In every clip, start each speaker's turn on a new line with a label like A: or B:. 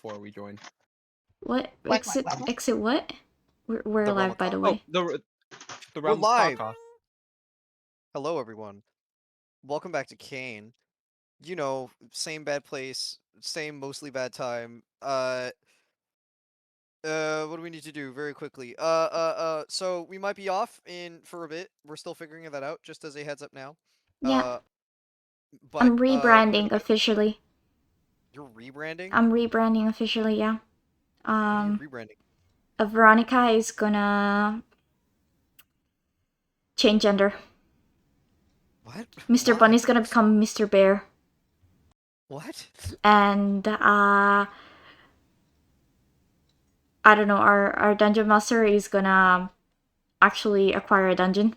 A: before we join.
B: What?
C: What?
B: Exit what? We're
A: The
B: live, by the way.
A: the
D: We're live.
A: Kaka.
D: Hello, everyone. Welcome back to CAIN. You know, same bad place, same mostly bad time. What do we need to do very quickly? So we might be off for a bit. We're still figuring that out, just as a heads up now.
B: Yeah.
D: But
B: I'm rebranding officially.
D: You're rebranding?
B: I'm rebranding officially, yeah.
D: What are you rebranding?
B: Veronica is gonna change gender.
D: What?
B: Mr.
D: Why?
B: Bunny's gonna become Mr. Bear.
D: What?
B: And I don't know, our dungeon master is gonna actually acquire a dungeon.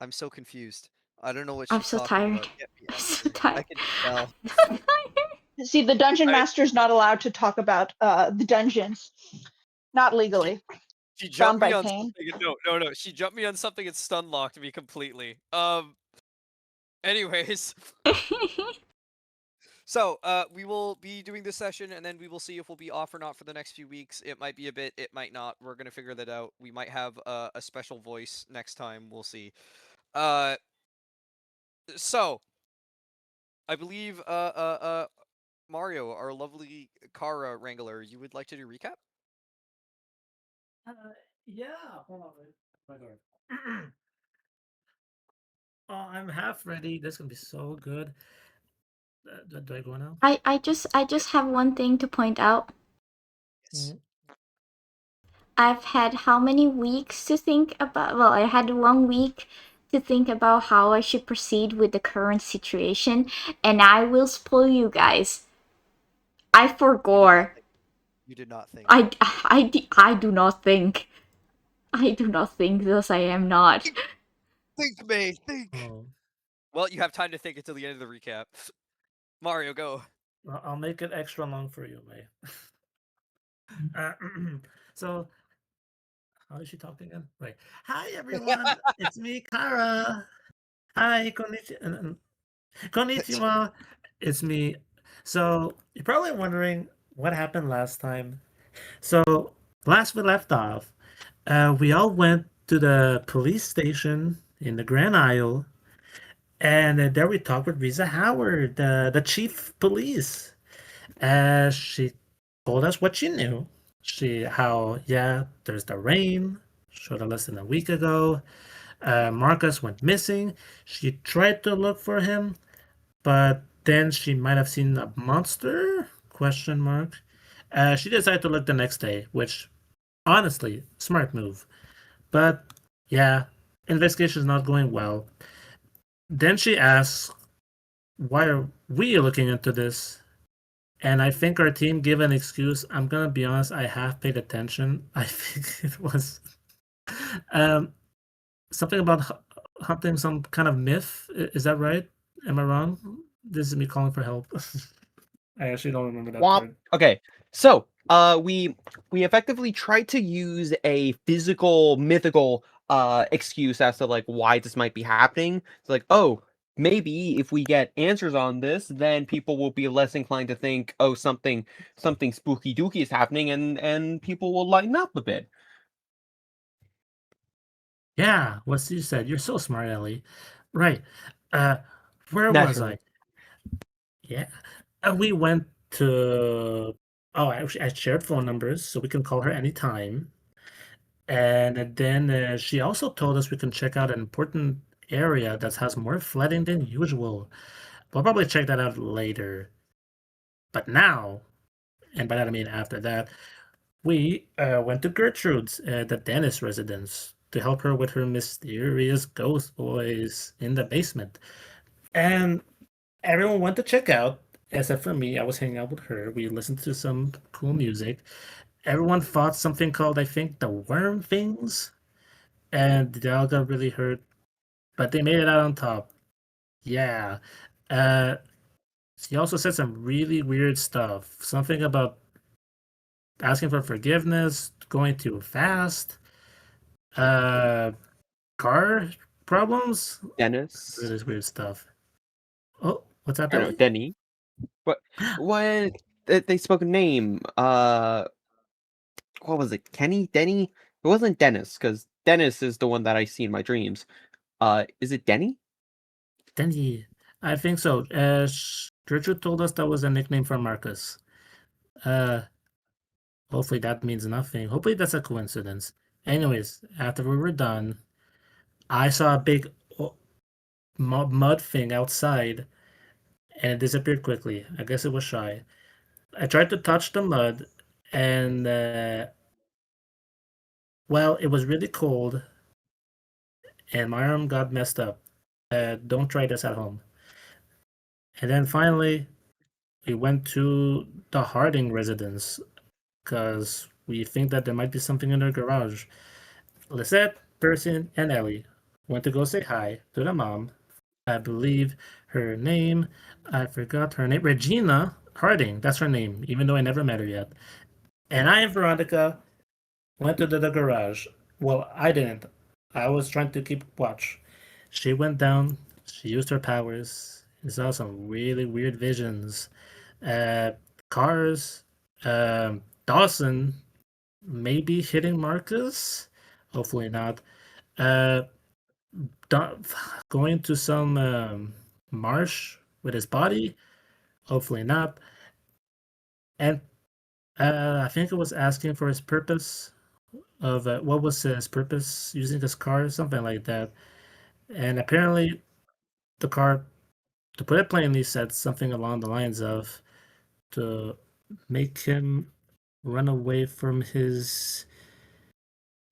D: I'm so confused. I don't know what
B: I'm
D: she's
B: so
D: talking
B: tired.
D: about. Get me
B: I'm
D: out
B: so
D: of here.
B: tired.
D: I can tell.
B: I'm so tired.
C: See, the dungeon master's not allowed to talk about the dungeons, not legally.
A: She
C: Bound
A: jumped me
C: by
A: on
C: CAIN.
A: something. No. She jumped me on something and stun locked me completely. Anyways. So, we will be doing this session, and then we will see if we'll be off or not for the next few weeks. It might be a bit, it might not. We're gonna figure that out. We might have a special voice next time. We'll see. So, I believe, Mario, our lovely Kara Wrangler, you would like to do recap?
E: Yeah, hold on. My door. Oh, I'm half ready. This is gonna be so good. Do I go now?
B: I just have one thing to point out.
D: Yes.
B: I've had how many weeks to think about? Well, I had 1 week to think about how I should proceed with the current situation, and I will spoil you guys. I forgot.
D: You did not think.
B: I do not think. I do not think, thus I am not.
D: Think, May, think.
E: Oh,
A: Well, you have time to think until the end of the recap. Mario, go.
E: I'll make it extra long for you, May. So, how is she talking again? Right. Hi, everyone. It's me, Kara. Hi, konnichiwa. Konnichiwa. It's me. So, you're probably wondering what happened last time. So, last we left off, we all went to the police station in the Grand Isle, and there we talked with Risa Howard, the chief police. She told us what she knew. There's the rain, showed up less than a week ago. Marcus went missing. She tried to look for him, but then she might have seen a monster? Question mark. She decided to look the next day, which, honestly, smart move. But yeah, investigation is not going well. Then she asks, why are we looking into this? And I think our team gave an excuse. I'm gonna be honest, I have paid attention. I think it was something about hunting some kind of myth. Is that right? Am I wrong? This is me calling for help. I actually don't remember that part.
F: Okay, so we effectively tried to use a physical, mythical excuse as to like why this might be happening. It's like, oh, maybe if we get answers on this, then people will be less inclined to think, oh, something spooky dooky is happening, and people will lighten up a bit.
E: Yeah, what you said. You're so smart, Ellie. Right. Where
F: Naturally.
E: was I? Yeah. We went to. Oh, actually, I shared phone numbers, so we can call her anytime. And then she also told us we can check out an important area that has more flooding than usual. We'll probably check that out later. But now, and by that I mean after that, we went to Gertrude's, the dentist residence, to help her with her mysterious ghost boys in the basement. And everyone went to check out, except for me. I was hanging out with her. We listened to some cool music. Everyone fought something called, I think, the worm things. And they all got really hurt. But they made it out on top. Yeah. She also said some really weird stuff. Something about asking for forgiveness, going too fast, car problems.
F: Dennis.
E: Really weird stuff. Oh, what's that,
F: I know,
E: Billy?
F: Denny. What they spoke a name? What was it? Kenny? Denny? It wasn't Dennis, because Dennis is the one that I see in my dreams. Is it Denny?
E: Denny. I think so. Gertrude told us that was a nickname for Marcus. Hopefully that means nothing. Hopefully that's a coincidence. Anyways, after we were done, I saw a big mud thing outside, and it disappeared quickly. I guess it was shy. I tried to touch the mud, and well, it was really cold, and my arm got messed up. Don't try this at home. And then finally, we went to the Harding residence because we think that there might be something in their garage. Lisette, Percy, and Ellie went to go say hi to the mom. I believe her name, I forgot her name, Regina Harding. That's her name, even though I never met her yet. And I and Veronica went to the garage. Well, I didn't. I was trying to keep watch. She went down. She used her powers. And saw some really weird visions. Uh, Cars. Dawson maybe hitting Marcus. Hopefully not. Uh, going to some marsh with his body. Hopefully not. And I think it was asking for his purpose of what was his purpose using his car, something like that. And apparently, the car, to put it plainly, said something along the lines of to make him run away from his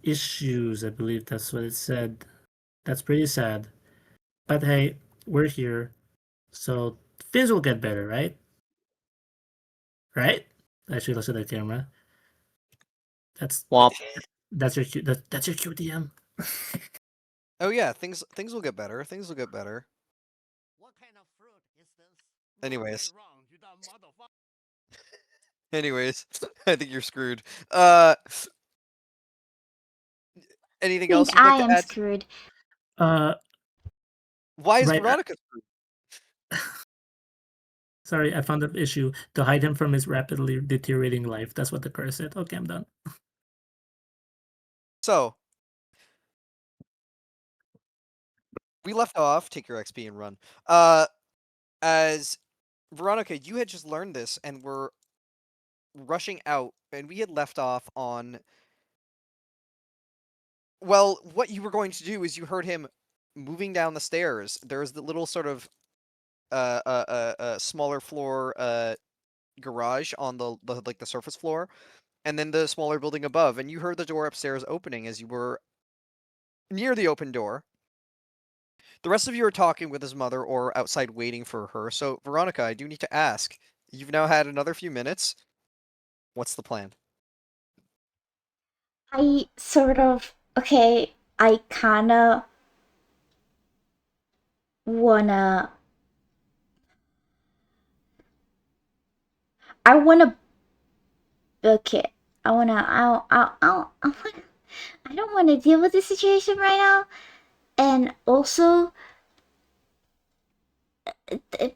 E: issues. I believe that's what it said. That's pretty sad. But hey, we're here, so things will get better, right? Right? Actually, looks at the camera. That's
F: Womp.
E: that's your cue. That's your QDM.
D: Oh yeah, things will get better. Things will get better.
G: What kind of fruit is this?
D: Anyways.
G: Wrong, you dumb motherfucker.
D: Anyways, I think you're screwed. Anything
B: I
D: else
B: think
D: you'd
B: I
D: like to
B: am
D: add?
B: screwed.
D: Why is
E: Right.
D: Veronica screwed?
E: Sorry, I found an issue to hide him from his rapidly deteriorating life. That's what the curse said. Okay, I'm done.
D: So, we left off. Take your XP and run. As Veronica, you had just learned this and were rushing out, and we had left off on. Well, what you were going to do is you heard him moving down the stairs. There's the little sort of smaller floor garage on the like the surface floor, and then the smaller building above, and you heard the door upstairs opening as you were near the open door. The rest of you are talking with his mother or outside waiting for her. So, Veronica, I do need to ask. You've now had another few minutes. What's the plan?
B: I sort of okay. I kind of wanna. I wanna book it. I wanna. I don't want to deal with this situation right now. And also,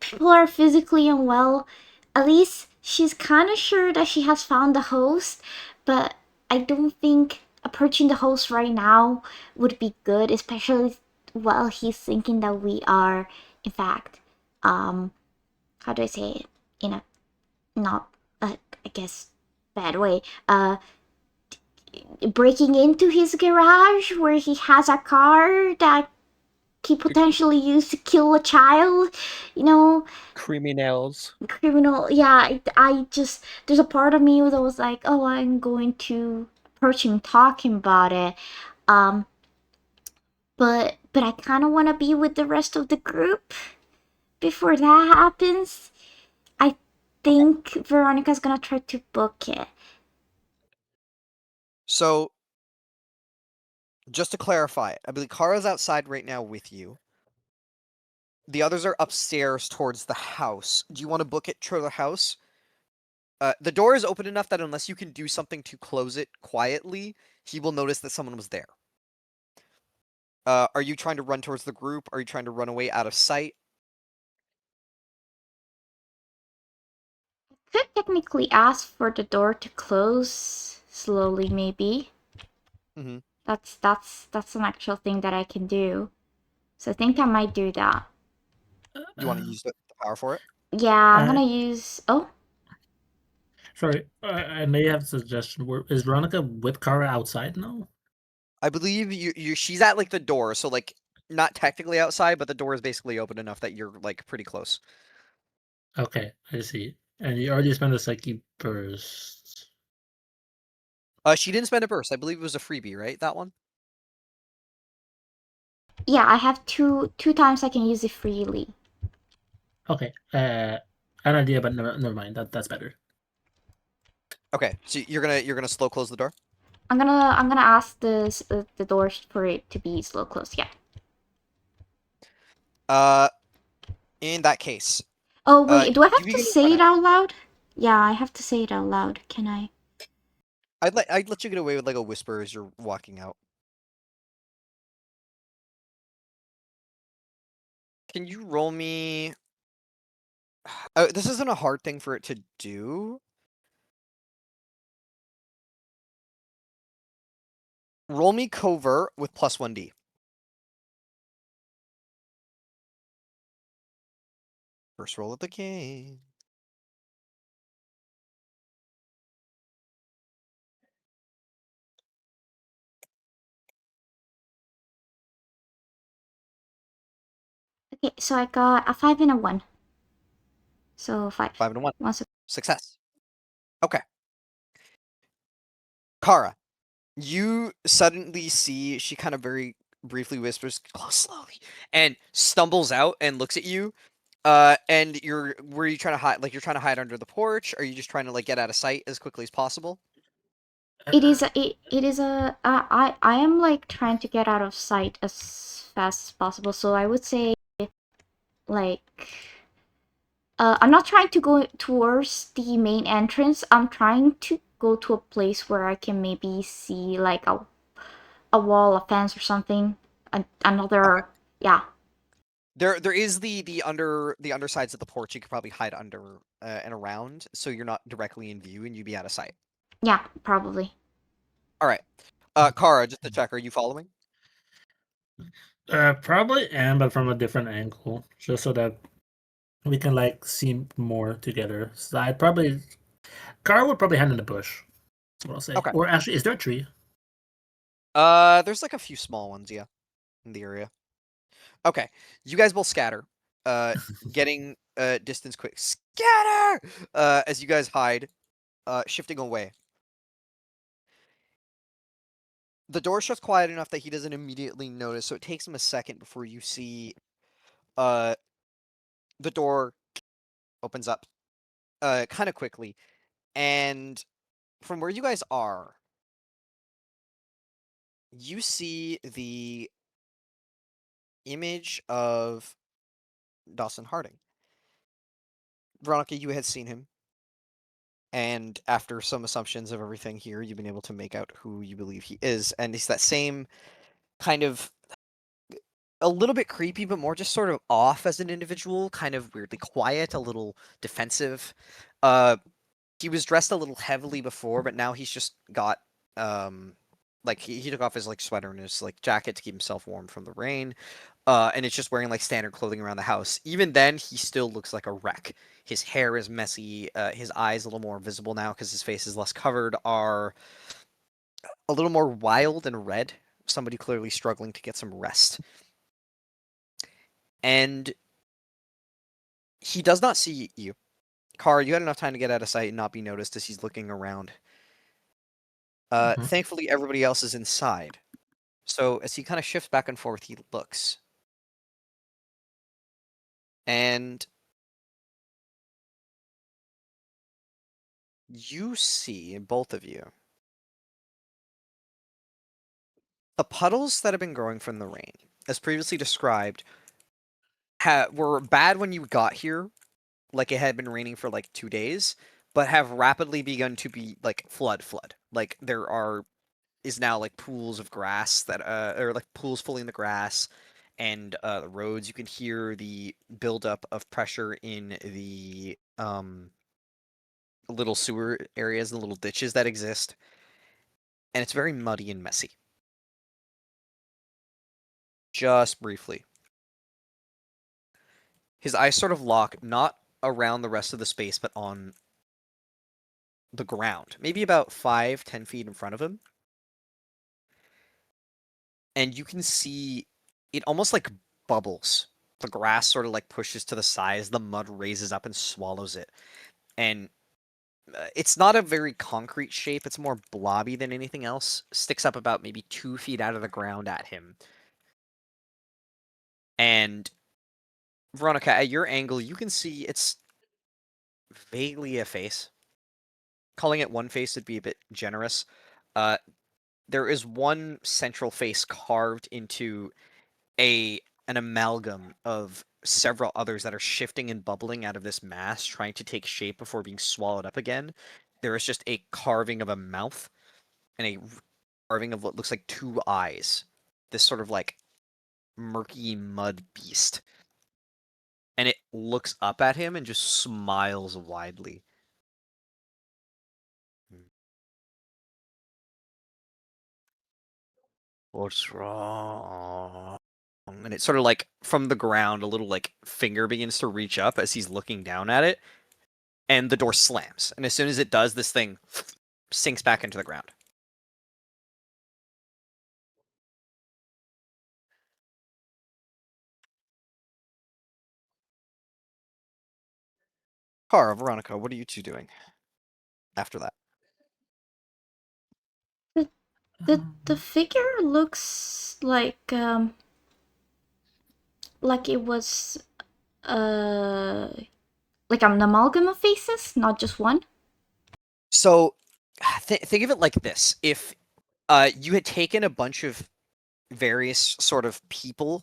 B: people are physically unwell. At least she's kind of sure that she has found the host, but I don't think approaching the host right now would be good, especially while he's thinking that we are, in fact, how do I say it in a not, I guess, bad way, breaking into his garage where he has a car that he potentially used to kill a child, you know,
F: Criminals.
B: criminal. Yeah, I just, there's a part of me that was like, oh, I'm going to approach him talking about it. Um, but I kind of want to be with the rest of the group before that happens. I think Veronica's gonna try to book it.
D: So, just to clarify, I believe Kara's outside right now with you. The others are upstairs towards the house. Do you want to book it to the house? The door is open enough that unless you can do something to close it quietly, he will notice that someone was there. Are you trying to run towards the group? Are you trying to run away out of sight?
B: could technically ask for the door to close slowly, maybe.
D: Mm-hmm.
B: That's an actual thing that I can do. So I think I might do that.
D: You want to use the power for it?
B: Yeah, I'm
E: Uh,
B: gonna use. Oh,
E: Sorry, I may have a suggestion. Is Veronica with Kara outside now?
D: I believe she's at like the door, so like not technically outside, but the door is basically open enough that you're like pretty close.
E: Okay, I see. And you already spent a psyche burst.
D: She didn't spend a burst. I believe it was a freebie, right? That one.
B: yeah, I have two times I can use it freely.
E: Okay, an idea, but never mind. That's better.
D: Okay, so you're gonna slow close the door.
B: I'm gonna ask the doors for it to be slow close. Yeah.
D: Uh, in that case,
B: Oh wait, do I have
D: you
B: to
D: begin to
B: say
D: run
B: it
D: out.
B: out loud? Yeah, I have to say it out loud. Can I?
D: I'd let you get away with like a whisper as you're walking out. Can you roll me? This isn't a hard thing for it to do. Roll me covert with plus 1d. First roll of the game.
B: Okay, so I got a 5 and a 1. So 5.
D: 5 and a 1.
B: One sec-
D: Success. Okay. Kara, you suddenly see she kind of very briefly whispers, "Close slowly," and stumbles out and looks at you. And were you trying to hide? Like you're trying to hide under the porch? Or are you just trying to like get out of sight as quickly as possible?
B: It is a I am like trying to get out of sight as fast as possible. So I would say like I'm not trying to go towards the main entrance. I'm trying to go to a place where I can maybe see like a wall, a fence or something. Another yeah.
D: There is the undersides of the porch you could probably hide under and around, so you're not directly in view and you'd be out of sight.
B: Yeah, probably.
D: All right. Kara, just to check, are you following?
E: Probably am, but from a different angle, just so that we can like see more together. So I'd probably Kara would probably hide in the bush. That's what I'll say.
D: Okay.
E: Or actually, is there a tree?
D: There's like a few small ones, yeah, in the area. Okay, you guys both scatter, getting distance quick. Scatter! As you guys hide, shifting away. The door shuts quiet enough that he doesn't immediately notice, so it takes him a second before you see the door opens up kind of quickly. And from where you guys are, you see the image of Dawson Harding. Veronica, you had seen him. And after some assumptions of everything here, you've been able to make out who you believe he is. And he's that same kind of a little bit creepy, but more just sort of off as an individual, kind of weirdly quiet, a little defensive. He was dressed a little heavily before, but now he's just got like he took off his like sweater and his like jacket to keep himself warm from the rain. And it's just wearing like standard clothing around the house. Even then, he still looks like a wreck. His hair is messy. His eyes a little more visible now because his face is less covered. Are a little more wild and red. Somebody clearly struggling to get some rest. And he does not see you. Kara, you had enough time to get out of sight and not be noticed as he's looking around. Thankfully, everybody else is inside. So as he kind of shifts back and forth, he looks. And you see, both of you, the puddles that have been growing from the rain, as previously described, were bad when you got here, like it had been raining for like 2 days, but have rapidly begun to be like flood. Like there is now like pools of grass that or like pools filling the grass and the roads. You can hear the buildup of pressure in the little sewer areas and little ditches that exist. And it's very muddy and messy. Just briefly. His eyes sort of lock, not around the rest of the space, but on the ground. Maybe about 5-10 feet in front of him. And you can see it almost like bubbles. The grass sort of like pushes to the sides, the mud raises up and swallows it. And it's not a very concrete shape, it's more blobby than anything else. Sticks up about maybe 2 feet out of the ground at him. And Veronica, at your angle, you can see it's vaguely a face. Calling it one face would be a bit generous. There is one central face carved into an amalgam of several others that are shifting and bubbling out of this mass, trying to take shape before being swallowed up again. There is just a carving of a mouth and a carving of what looks like 2 eyes. This sort of like murky mud beast. And it looks up at him and just smiles widely. What's wrong? And it's sort of like from the ground, a little like finger begins to reach up as he's looking down at it, and the door slams. And as soon as it does, this thing sinks back into the ground. Kara, Veronica, what are you two doing after that?
B: The figure looks like it was like an amalgam of faces, not just one.
D: So think of it like this. If you had taken a bunch of various sort of people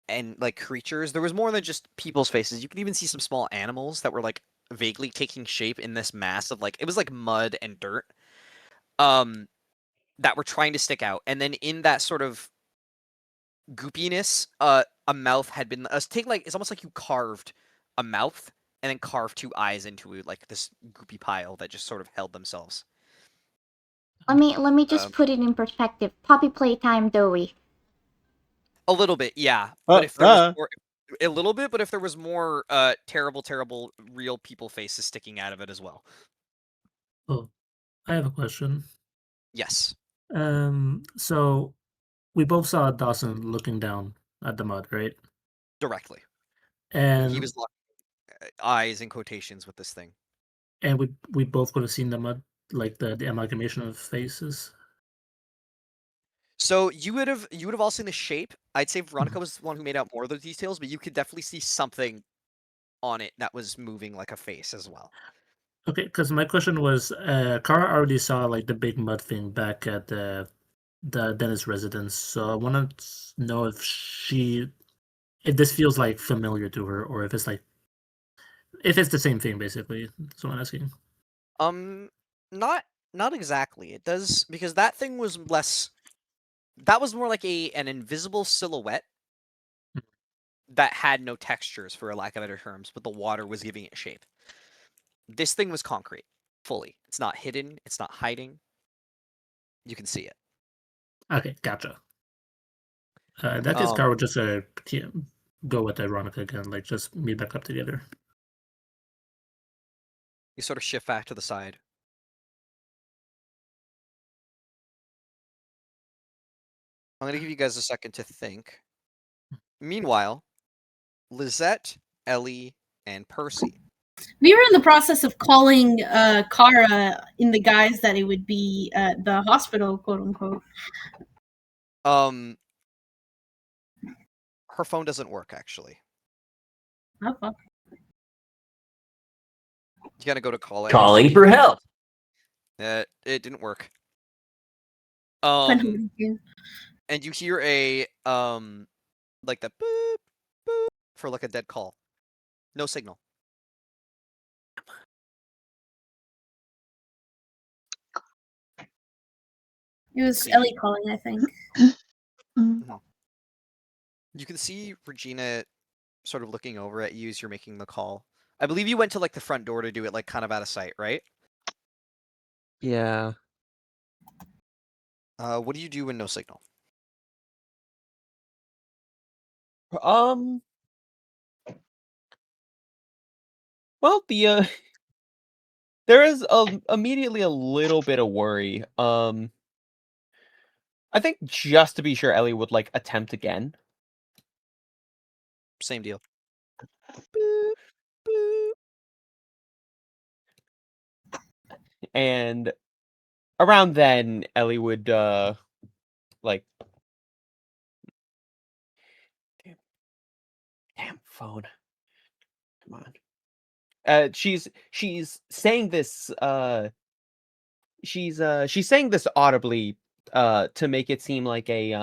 D: and like creatures, there was more than just people's faces. You could even see some small animals that were like vaguely taking shape in this mass of like, it was like mud and dirt that were trying to stick out. And then in that sort of goopiness, a mouth had been take like, it's almost like you carved a mouth and then carved 2 eyes into like this goopy pile that just sort of held themselves.
B: Let me just put it in perspective. Puppy playtime, Doughy.
D: A little bit, yeah. But if there was more, a little bit, but if there was more terrible real people faces sticking out of it as well.
E: Oh, I have a question.
D: Yes.
E: So we both saw Dawson looking down at the mud, right?
D: Directly.
E: And
D: He was locking eyes in quotations with this thing.
E: and we both could have seen the mud, like the amalgamation of faces.
D: So you would have all seen the shape. I'd say Veronica was the one who made out more of the details, but you could definitely see something on it that was moving like a face as well.
E: Okay, because my question was, Kara already saw like the big mud thing back at the Dennis residence, so I want to know if this feels like familiar to her, or if it's the same thing basically. That's what I'm asking.
D: Not exactly. It does, because that thing was less. That was more like an invisible silhouette that had no textures, for a lack of better terms, but the water was giving it shape. This thing was concrete, fully. It's not hidden. It's not hiding. You can see it.
E: Okay, gotcha. In that case, Kara would just go with Veronica again, like just meet back up together.
D: You sort of shift back to the side. I'm going to give you guys a second to think. Meanwhile, Lizette, Ellie, and Percy.
H: We were in the process of calling Kara in the guise that it would be the hospital, quote unquote.
D: Her phone doesn't work, actually.
H: Oh, fuck.
D: You gotta go to call it.
I: Calling for help.
D: It didn't work.
H: Funny.
D: And you hear a like the boop boop for like a dead call. No signal.
H: It was
D: See.
H: Ellie calling, I think.
D: You can see Regina sort of looking over at you as you're making the call. I believe you went to like the front door to do it, like kind of out of sight, right?
F: Yeah.
D: What do you do when no signal?
F: Well, there is immediately a little bit of worry. I think just to be sure, Ellie would like attempt again.
D: Same deal.
F: Boop, boop. And around then, Ellie would like damn phone. Come on. She's saying this she's saying this audibly to make it seem like a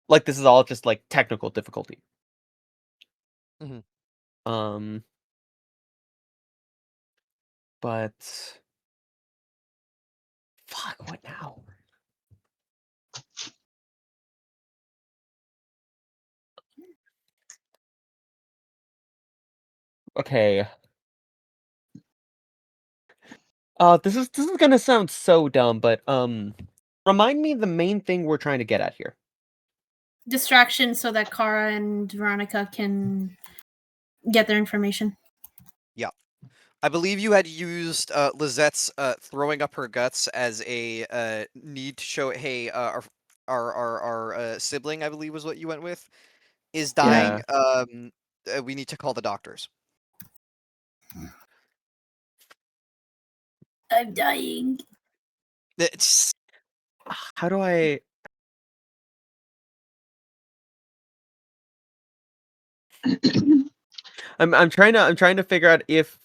F: like this is all just like technical difficulty.
D: Mhm.
F: But fuck, what now? Okay. This is gonna sound so dumb, but remind me the main thing we're trying to get at here.
H: Distraction so that Kara and Veronica can get their information.
D: I believe you had used Lizette's throwing up her guts as a need to show, hey, our sibling, I believe was what you went with, is dying. We need to call the doctors.
H: I'm dying.
D: It's,
F: How do I? I'm trying to figure out if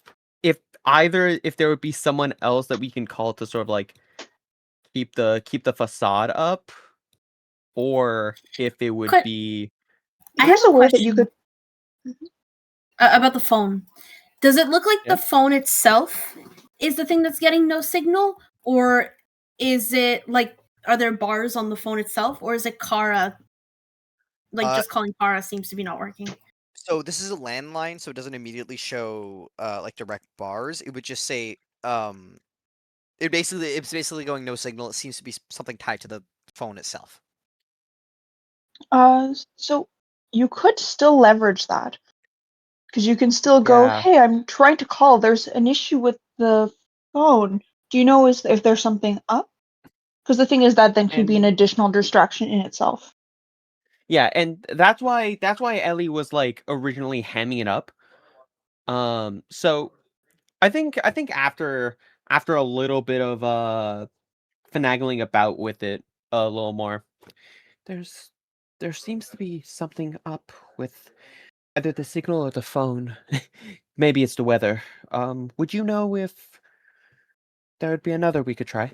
F: there would be someone else that we can call to sort of like keep the facade up, or if it would
H: Could-
F: be
H: I
C: There's
H: have
C: a
H: a
C: way that you
H: question
C: could.
H: about the phone. Does it look like
F: Yeah.
H: the phone itself is the thing that's getting no signal, or is it like are there bars on the phone itself, or is it Kara? Like just calling Kara seems to be not working.
D: so this is a landline, so it doesn't immediately show like direct bars. It would just say it's basically going no signal. It seems to be something tied to the phone itself.
C: So you could still leverage that because you can still go,
F: Yeah.
C: hey, I'm trying to call. There's an issue with the phone. Do you know if there's something up? Because the thing is that then could be an
F: And
C: additional distraction in itself.
F: yeah, and that's why Ellie was like originally hamming it up. So I think after a little bit of finagling about with it a little more, there seems to be something up with either the signal or the phone. Maybe it's the weather. Would you know if there would be another we could try?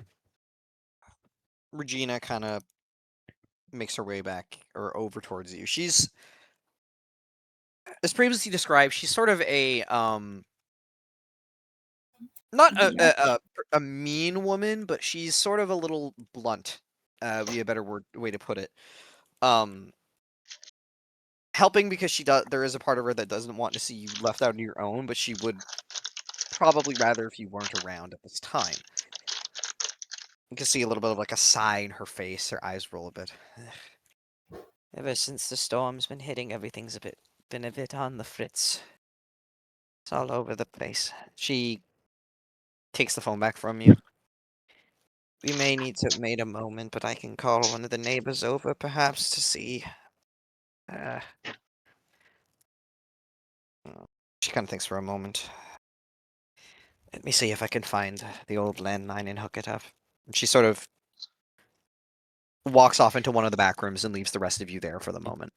D: Regina kind of makes her way back or over towards you. She's, as previously described, she's sort of a not a mean woman, but she's sort of a little blunt. Would be a better way to put it. Helping because there is a part of her that doesn't want to see you left out on your own, but she would probably rather if you weren't around at this time. You can see a little bit of like a sigh in her face. Her eyes roll a bit. Ever since the storm's been hitting, everything's been a bit on the fritz. It's all over the place. She takes the phone back from you. We may need to wait a moment, but I can call one of the neighbors over, perhaps, to see. She kind of thinks for a moment. Let me see if I can find the old landline and hook it up. And she sort of walks off into one of the back rooms and leaves the rest of you there for the moment.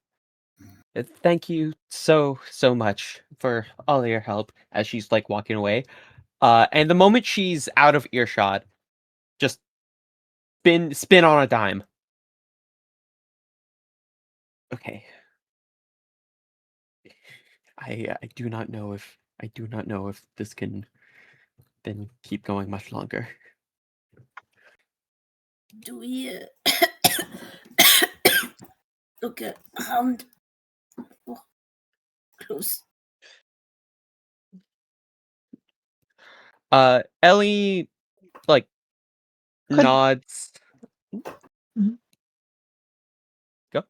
F: Thank you so much for all your help as she's like walking away. And the moment she's out of earshot, just spin on a dime. Okay. I do not know if this can then keep going much longer.
H: Do we look at close?
F: Ellie like
C: Could-
F: nods.
C: Mhm.
F: Go.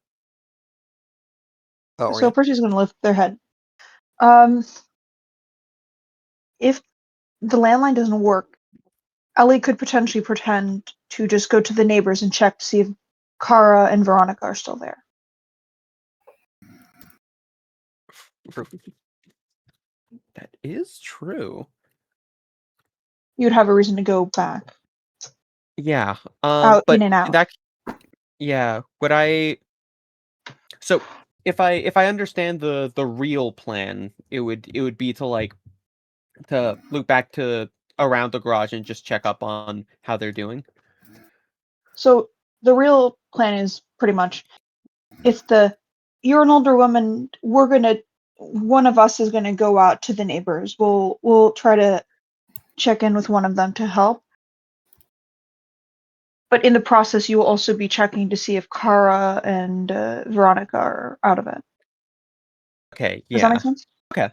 D: Oh,
C: So
D: Orion?
C: Percy's going to lift their head. If the landline doesn't work, Ellie could potentially pretend to just go to the neighbors and check to see if Kara and Veronica are still there.
F: That is true.
C: You'd have a reason to go back.
F: Yeah.
C: Out,
F: But
C: in and out.
F: that. Yeah. Would I? So if I understand the real plan, it would be to loop back to around the garage and just check up on how they're doing.
C: So the real plan is pretty much if you're an older woman, one of us is gonna go out to the neighbors. We'll try to check in with one of them to help. But in the process, you will also be checking to see if Kara and Veronica are out of it.
F: Okay.
C: Does that
F: Yeah.
C: make sense?
F: Okay.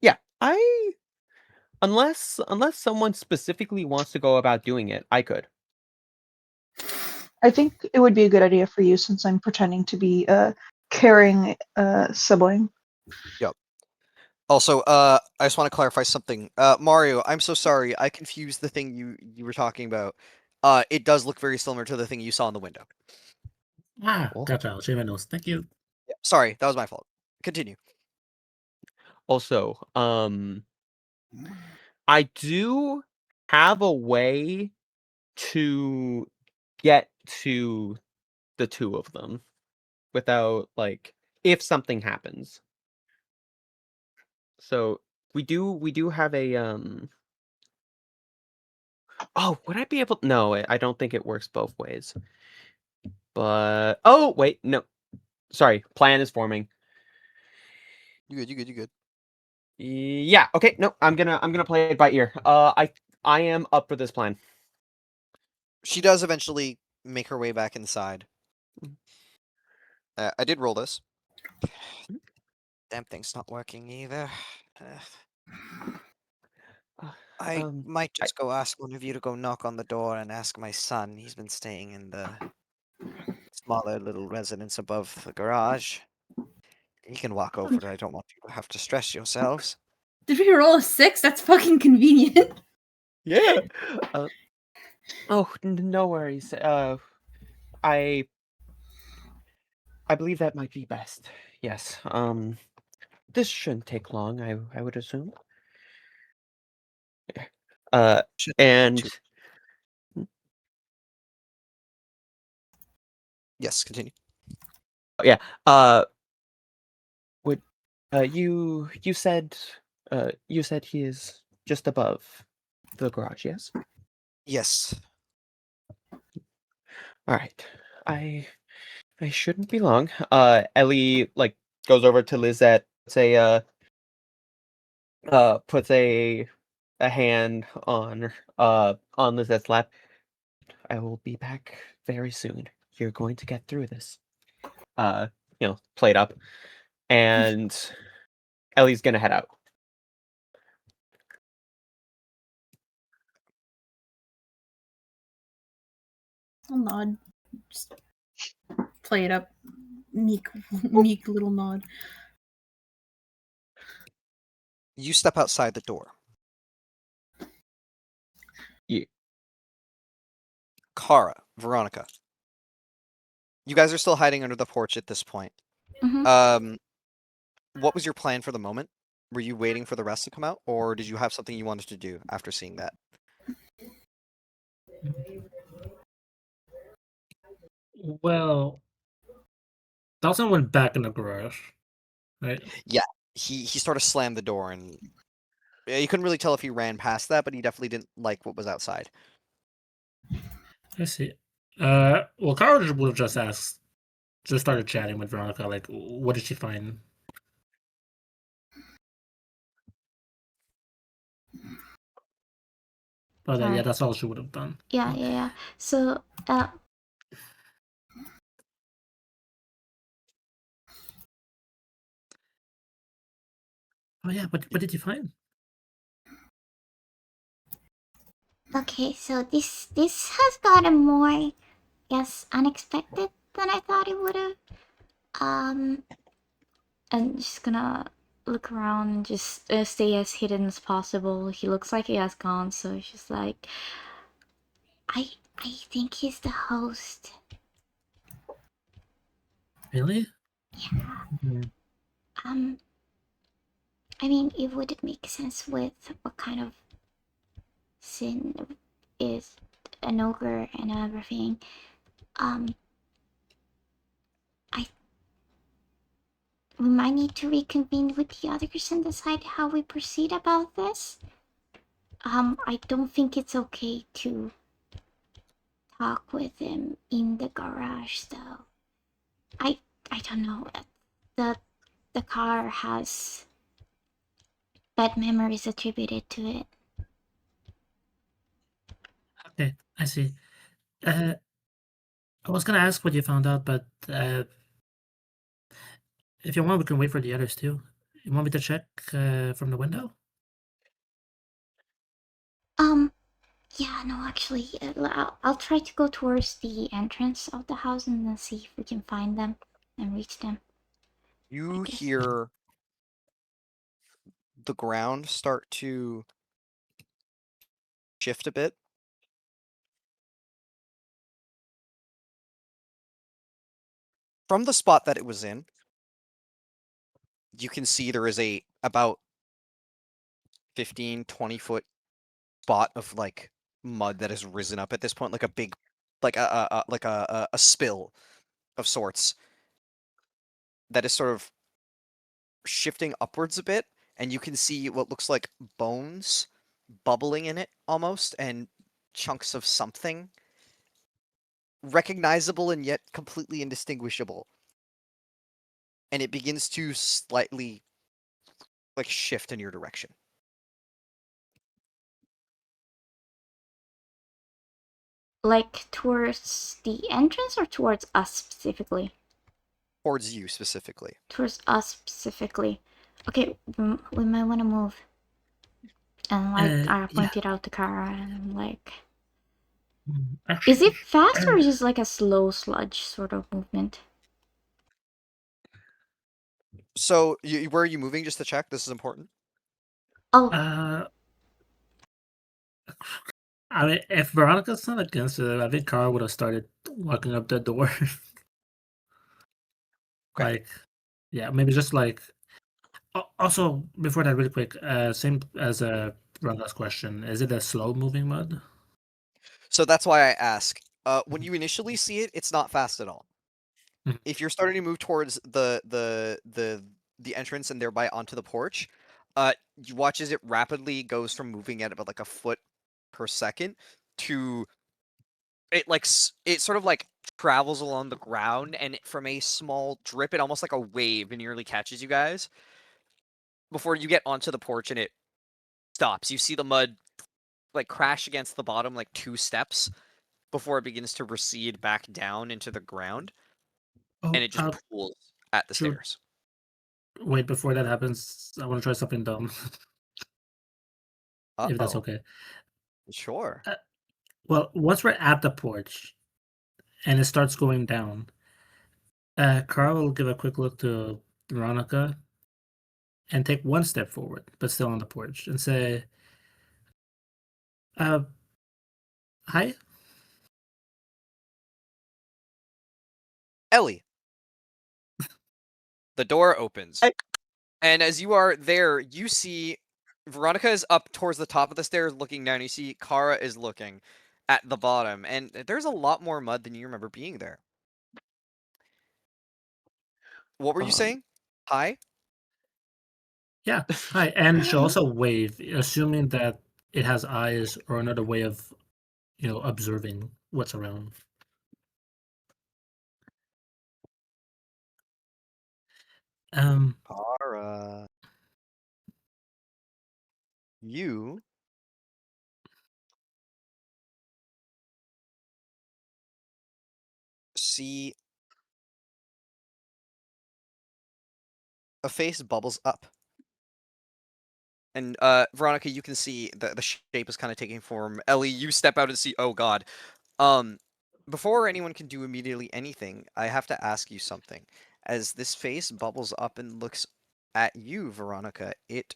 F: Yeah. Unless someone specifically wants to go about doing it, I could.
C: I think it would be a good idea for you since I'm pretending to be a caring sibling.
D: Also, I just want to clarify something. Mario, I'm so sorry. I confused the thing you were talking about. It does look very similar to the thing you saw in the window.
F: Cool.
E: Gotcha. I'll change my notes. Thank you.
D: Yeah, sorry, that was my fault. Continue.
F: Also, I do have a way to get to the two of them without if something happens. So we do have a Oh, would I be able? No, I don't think it works both ways. But oh wait, no, sorry, plan is forming.
D: You good? You good? You good?
F: Yeah. Okay. No, I'm gonna play it by ear. I am up for this plan.
D: She does eventually make her way back inside. I did roll this. Damn thing's not working either. I might just go ask one of you to go knock on the door and ask my son. He's been staying in the smaller little residence above the garage. You can walk over there. I don't want you to have to stress yourselves.
H: Did we roll a 6? That's fucking convenient.
F: Yeah. Oh, no worries. I believe that might be best. Yes. This shouldn't take long. I would assume.
D: Shouldn't
F: And
D: too- Yes, continue.
F: yeah. Would you said he is just above the garage? Yes.
D: Yes.
F: All right. I shouldn't be long. Ellie goes over to Lizette, puts a hand on Lizette's lap. I will be back very soon. You're going to get through this. Played up, and Ellie's gonna head out.
H: I'll nod. Just play it up. Meek little nod.
D: You step outside the door.
F: Yeah.
D: Kara, Veronica. You guys are still hiding under the porch at this point.
B: Mhm.
D: What was your plan for the moment? Were you waiting for the rest to come out, or did you have something you wanted to do after seeing that?
E: Well, Dawson went back in the garage, right?
D: Yeah, he sort of slammed the door, and you couldn't really tell if he ran past that, but he definitely didn't like what was outside.
E: I see. Well, Carl would have just started chatting with Veronica. Like, what did she find? But yeah,
B: Alright.
E: that's all she would have done.
B: Yeah. So,
E: Oh yeah, what did you find?
B: Okay, so this has gotten more, yes, unexpected than I thought it would have. I'm just gonna look around and just stay as hidden as possible. He looks like he has gone, so it's just like, I think he's the host.
E: Really?
B: Yeah.
E: Mm.
B: I mean, it would make sense with what kind of sin is an ogre and everything. Um, I we might need to reconvene with the others and decide how we proceed about this. I don't think it's okay to talk with him in the garage, though. I I don't know. The the car has bad memories attributed to it.
E: Okay, I see. I was gonna ask what you found out, but if you want, we can wait for the others too. You want me to check from the window?
B: Yeah, no, actually, I'll try to go towards the entrance of the house and then see if we can find them and reach them.
D: You
B: guess.
D: hear the ground start to shift a bit. From the spot that it was in, you can see there is a about 15, 20-foot spot of like mud that has risen up at this point, like a big, like a spill of sorts that is sort of shifting upwards a bit, and you can see what looks like bones bubbling in it almost, and chunks of something recognizable and yet completely indistinguishable. And it begins to slightly like shift in your direction.
B: Like towards the entrance or towards us specifically?
D: Towards you specifically.
B: Towards us specifically. Okay, we might want to move. And like, I
E: Yeah.
B: pointed out the car and I'm like,
E: Actually,
B: is it fast or is it like a slow sludge sort of movement?
D: So, where are you moving? Just to check. This is important.
B: Oh,
E: I mean, if Veronica's not against it, I think Carl would have started walking up the door.
D: Okay.
E: Like, yeah, maybe just like. Also, before that, really quick, same as Veronica's question, is it a slow moving mud?
D: So that's why I ask. When you initially see it, it's not fast at all.
E: Mhm.
D: If you're starting to move towards the entrance and thereby onto the porch, you watch as it rapidly goes from moving at about like a foot per second to it sort of like travels along the ground, and from a small drip, it almost like a wave, and nearly catches you guys before you get onto the porch, and it stops. You see the mud like crash against the bottom like 2 steps before it begins to recede back down into the ground, and
E: Oh,
D: it just pools at the
E: shoot.
D: stairs.
E: Wait, before that happens, I want to try something dumb, if that's
D: Uh-oh.
E: okay.
D: Sure.
E: Well, once we're at the porch and it starts going down, Carl will give a quick look to Veronica and take one step forward, but still on the porch, and say, uh, hi?
D: Ellie. The door opens. And as you are there, you see Veronica is up towards the top of the stairs looking down. You see Kara is looking at the bottom, and there's a lot more mud than you remember being there. What were you saying? Hi?
E: Yeah, hi. And she'll also wave, assuming that it has eyes or another way of, observing what's around.
D: Kara. You see a face bubbles up. And Veronica, you can see the shape is kind of taking form. Ellie, you step out and see. Oh God. Before anyone can do immediately anything, I have to ask you something. As this face bubbles up and looks at you, Veronica, it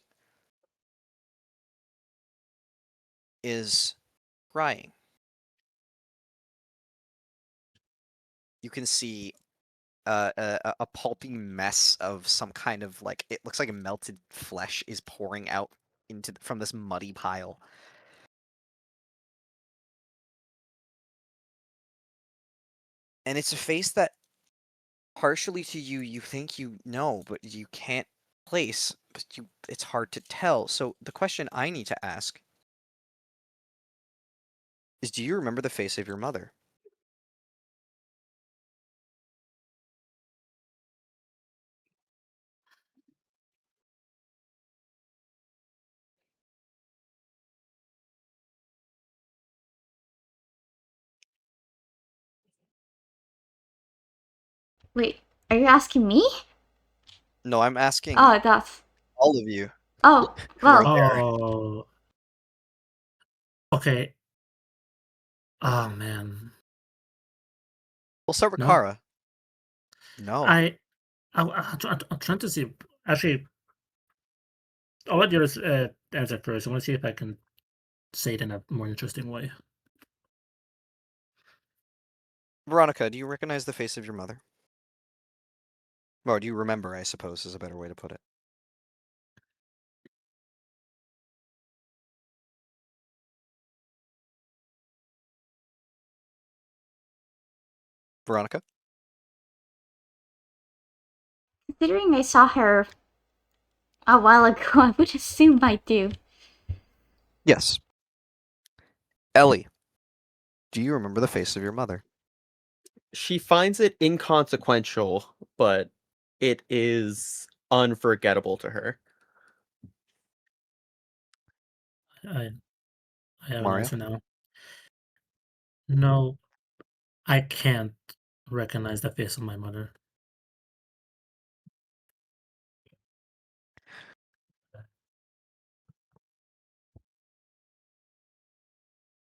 D: is crying. You can see a pulpy mess of some kind of like it looks like melted flesh is pouring out from this muddy pile. And it's a face that partially to you you think you know, but you can't place, but it's hard to tell. So the question I need to ask is, do you remember the face of your mother?
B: Wait, are you asking me?
D: No, I'm asking
B: Oh, that's.
D: all of you
B: Oh,
D: who are
B: well.
D: there.
E: Oh. Okay. Oh man.
D: We'll start with
E: No.
D: Kara. No.
E: I'm trying to see. Actually, I'll let yours answer first. I want to see if I can say it in a more interesting way.
D: Veronica, do you recognize the face of your mother? Or do you remember, I suppose, is a better way to put it. Veronica?
B: Considering I saw her a while ago, I would assume I do.
D: Yes. Ellie, do you remember the face of your mother?
F: She finds it inconsequential, but it is unforgettable to her.
E: I have an
D: Mario?
E: answer now. No, I can't recognize the face of my mother.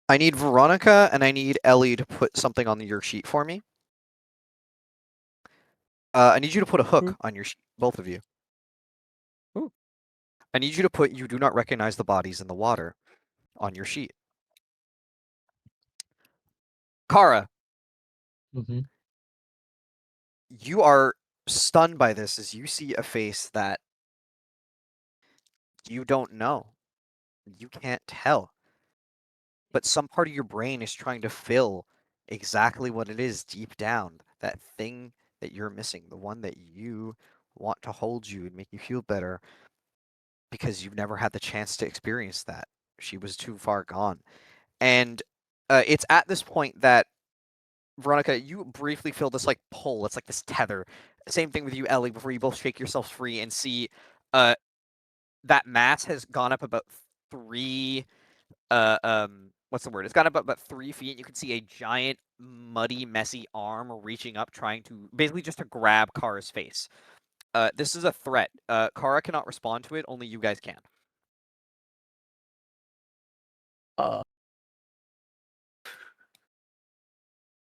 D: I need Veronica and I need Ellie to put something on your sheet for me. I need you to put a hook on your sheet, both of you.
F: Ooh.
D: I need you to put "you do not recognize the bodies in the water" on your sheet. Kara,
E: Mm-hmm.
D: you are stunned by this as you see a face that you don't know. You can't tell. But some part of your brain is trying to fill exactly what it is deep down. That thing that you're missing, the one that you want to hold you and make you feel better because you've never had the chance to experience that. She was too far gone. And it's at this point that Veronica, you briefly feel this like pull. It's like this tether. Same thing with you, Ellie, before you both shake yourselves free and see that mass has gone up about 3 what's the word? It's gone up about 3 feet, and you can see a giant, muddy, messy arm reaching up, trying to basically just to grab Kara's face. This is a threat. Kara cannot respond to it, only you guys can.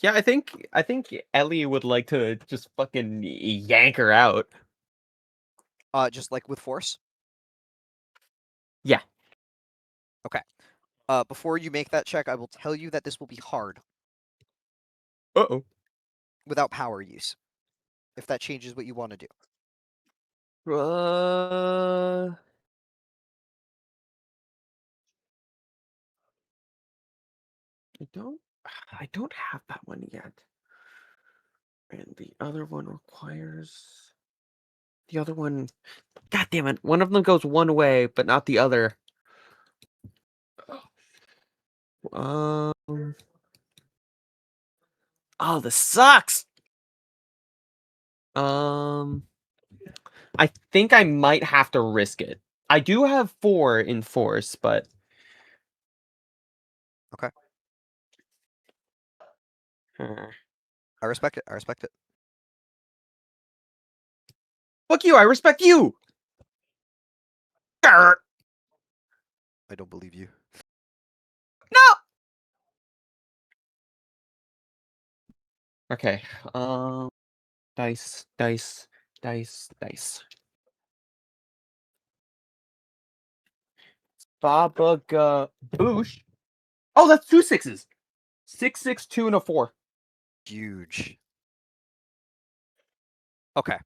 F: Yeah, I think Ellie would like to just fucking yank her out.
D: Just like with force.
F: Yeah.
D: Okay. Before you make that check, I will tell you that this will be hard
F: Uh-oh.
D: without power use. If that changes what you want to do.
F: I don't have that one yet. And the other one requires the other one. God damn it! One of them goes one way, but not the other. Um. Oh, this sucks. I think I might have to risk it. I do have 4 in force, but
D: Okay.
F: uh,
D: I respect it. I respect it.
F: fuck you! I respect you. Grr.
D: I don't believe you.
F: No. Okay. Dice, dice, dice, dice. Baba boosh. Oh, that's 2 6s. 6, 6, 2, and a 4.
D: Huge. Okay.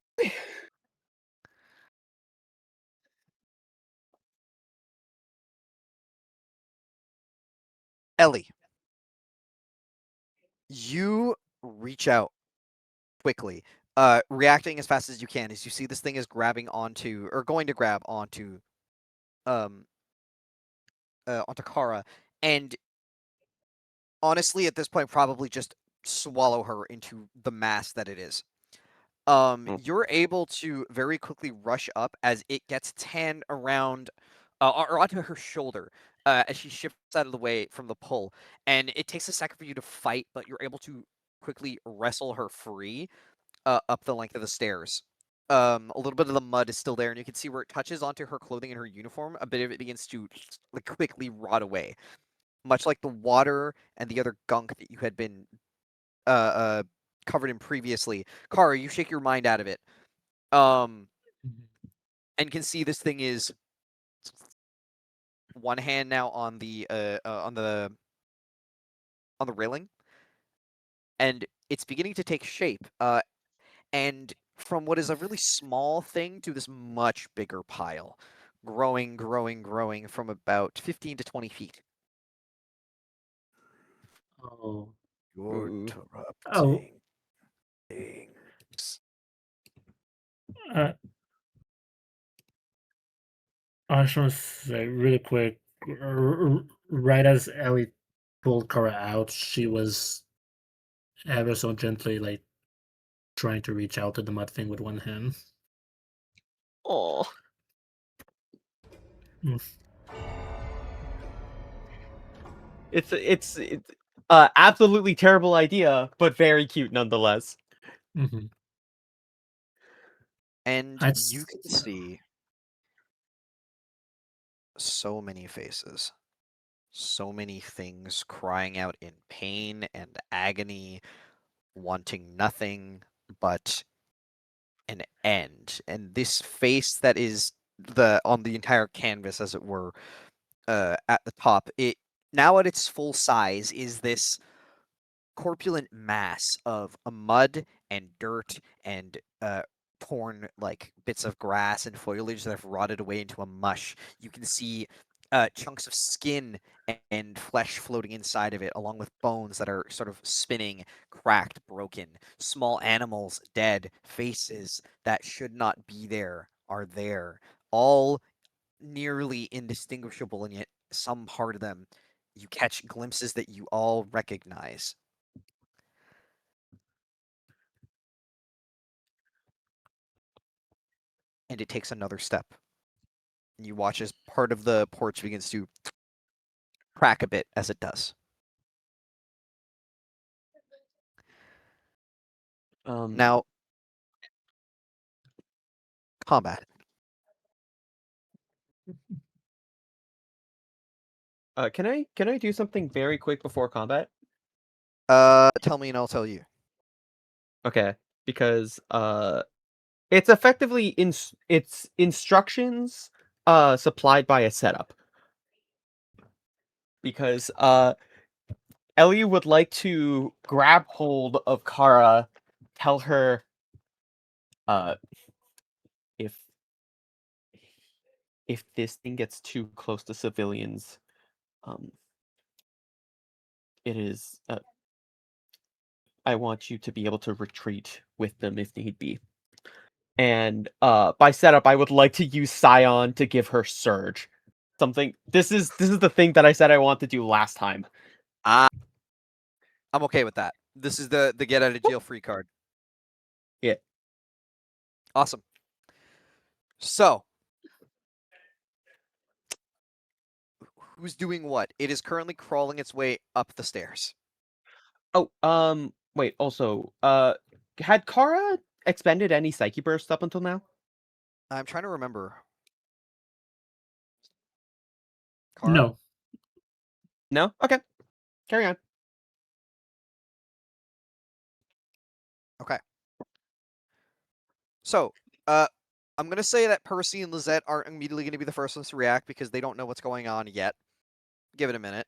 D: Ellie, you reach out quickly, reacting as fast as you can as you see this thing is grabbing onto, or going to grab um, onto Kara, and honestly, at this point, probably just swallow her into the mass that it is. You're able to very quickly rush up as it gets Tan around, or onto her shoulder, as she shifts out of the way from the pull, and it takes a second for you to fight, but you're able to quickly wrestle her free, up the length of the stairs. A little bit of the mud is still there, and you can see where it touches onto her clothing and her uniform. A bit of it begins to like quickly rot away, much like the water and the other gunk that you had been uh, uh covered in previously. Kara, you shake your mind out of it, and can see this thing is one hand now on the railing, and it's beginning to take shape. And from what is a really small thing to this much bigger pile, growing, growing, growing from about 15 to 20 feet.
E: Oh.
D: You're
F: Ooh.
E: Oh.
D: interrupting things.
E: Uh, I just want to say really quick, right as Ellie pulled Kara out, she was ever so gently like trying to reach out to the mud thing with one hand.
F: Oh.
E: Mm.
F: It's absolutely terrible idea, but very cute nonetheless.
E: Mm-hmm.
D: And you can see so many faces, so many things crying out in pain and agony, wanting nothing but an end. And this face that is on the entire canvas, as it were, at the top, it now at its full size is this corpulent mass of mud and dirt and torn like bits of grass and foliage that have rotted away into a mush. You can see chunks of skin and flesh floating inside of it, along with bones that are sort of spinning, cracked, broken. Small animals dead, faces that should not be there are there, all nearly indistinguishable, and yet some part of them you catch glimpses that you all recognize. And it takes another step. And you watch as part of the porch begins to crack a bit as it does. Now, combat.
F: Can I do something very quick before combat?
D: Tell me and I'll tell you.
F: Okay, because it's effectively it's instructions supplied by a setup. Because Ellie would like to grab hold of Kara, tell her uh if this thing gets too close to civilians, um it is I want you to be able to retreat with them if need be. And by setup, I would like to use Scion to give her Surge. Something. This is the thing that I said I want to do last time.
D: I'm okay with that. This is the get out of jail free card.
F: Yeah.
D: Awesome. So, who's doing what? It is currently crawling its way up the stairs.
F: Oh, wait. Also, had Kara expended any Psyche bursts up until now?
D: I'm trying to remember.
A: Kara?
E: No.
F: No? Okay. Carry on.
A: Okay. So, I'm gonna say that Percy and Lizette aren't immediately gonna be the first ones to react because they don't know what's going on yet. Give it a minute.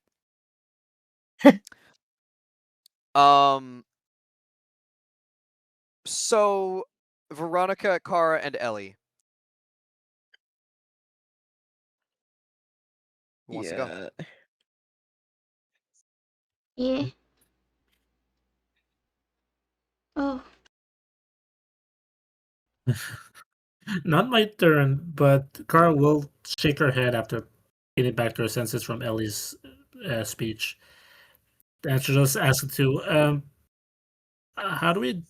A: So Veronica, Kara, and Ellie. Who wants to go?
B: Yeah. Oh.
E: Not my turn, but Carl will shake her head after getting back to her senses from Ellie's speech. And she'll just ask to, how do we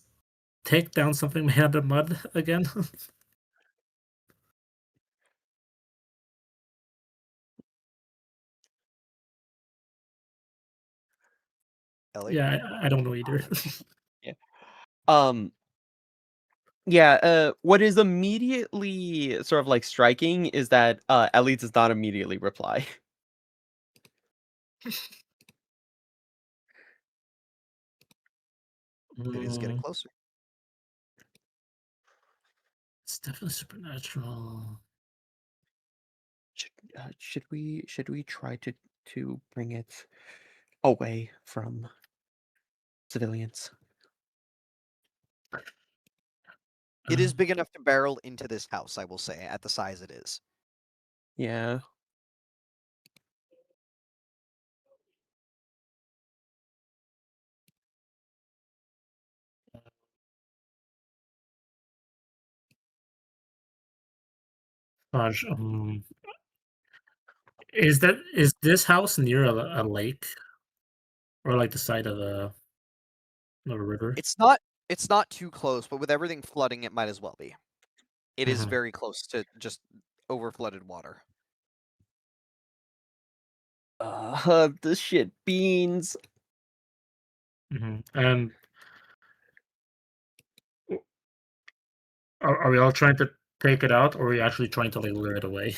E: take down something made out of mud again?
A: Ellie?
E: Yeah, I don't know either.
F: Yeah. Yeah, what is immediately sort of like striking is that Ellie does not immediately reply.
A: It is getting
E: Mm,
A: closer.
E: it's definitely supernatural.
F: Should we try to bring it away from civilians?
A: It is
E: Um,
A: big enough to barrel into this house, I will say, at the size it is.
F: Yeah.
E: Gosh, is this house near a lake or like the side of a river?
A: It's not too close, but with everything flooding, it might as well be. It is
E: Mhm.
A: very close to just overflooded water.
F: The shit beans.
E: And are we all trying to take it out, or are we actually trying to like lure it away?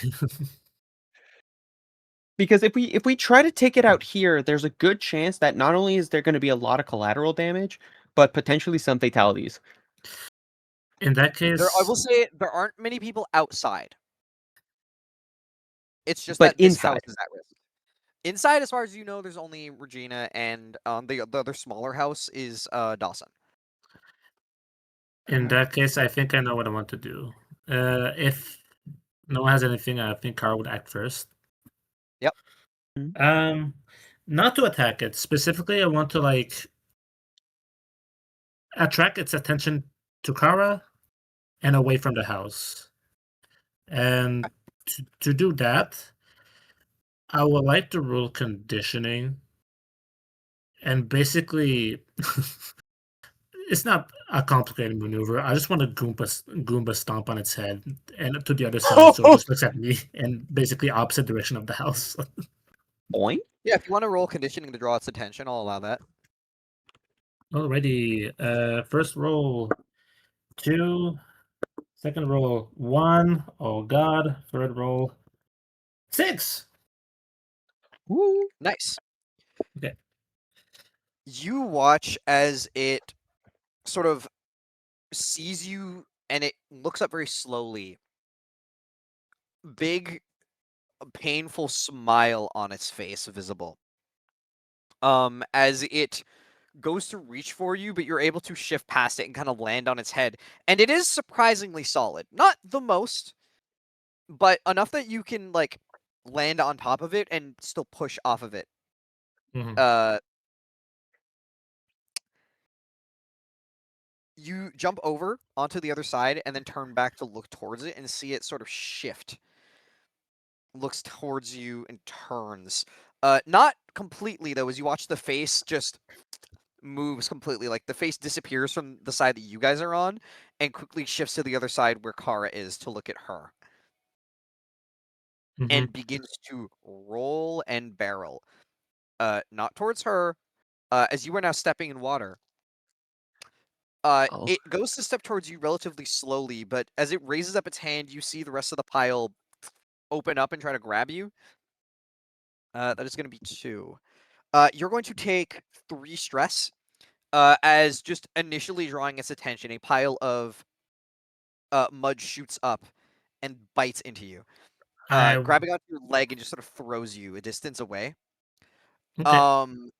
F: Because if we try to take it out here, there's a good chance that not only is there going to be a lot of collateral damage, but potentially some fatalities.
E: In that
A: I
E: case,
A: will say there aren't many people outside. It's just
F: But
A: that this house
F: inside.
A: is at risk. Inside, as far as you know, there's only Regina, and the other smaller house is Dawson.
E: I think I know what I want to do. If no one has anything, I think Carl would act first.
A: Yep.
E: Not to attack it specifically. I want to like attract its attention to Kara and away from the house. And to do that, I would like to rule conditioning. And basically, it's not a complicated maneuver. I just want to Goomba stomp on its head and to the other side, so it just looks at me and basically opposite direction of the house.
F: Boing.
A: Yeah, if you want to roll conditioning to draw its attention, I'll allow that.
E: Alrighty. First roll 2. Second roll 1. Oh god. Third roll 6.
F: Woo.
A: Nice.
E: Okay.
A: You watch as it sort of sees you, and it looks up very slowly. Big, painful smile on its face visible. As it goes to reach for you, but you're able to shift past it and kind of land on its head. And it is surprisingly solid. Not the most, but enough that you can like land on top of it and still push off of it.
E: Mhm.
A: You jump over onto the other side and then turn back to look towards it and see it sort of shift. Looks towards you and turns. Not completely though, as you watch the face just moves completely. Like the face disappears from the side that you guys are on and quickly shifts to the other side where Kara is to look at her. And
E: Mhm.
A: begins to roll and barrel. Not towards her. As you are now stepping in water.
F: Oh.
A: It goes to step towards you relatively slowly, but as it raises up its hand, you see the rest of the pile open up and try to grab you. That is going to be 2. You're going to take 3 stress as just initially drawing its attention, a pile of mud shoots up and bites into you,
E: I
A: grabbing onto your leg and just sort of throws you a distance away.
E: okay.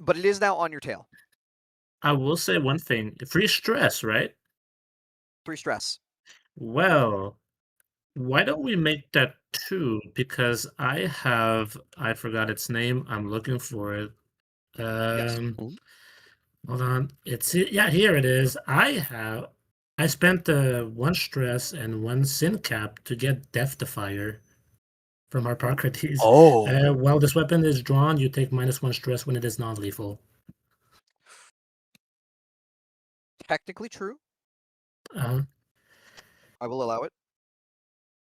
A: But it is now on your tail.
E: I will say one thing. Free stress, right?
A: 3 stress.
E: Well, why don't we make that 2? Because I forgot its name. I'm looking for it.
A: Yes.
E: Hold on. Yeah, here it is. I spent 1 stress and 1 sin cap to get Death Defier from our Hippocrates.
F: Oh.
E: While this weapon is drawn, you take -1 stress when it is non-lethal.
A: Technically true.
E: Uh,
A: I will allow it.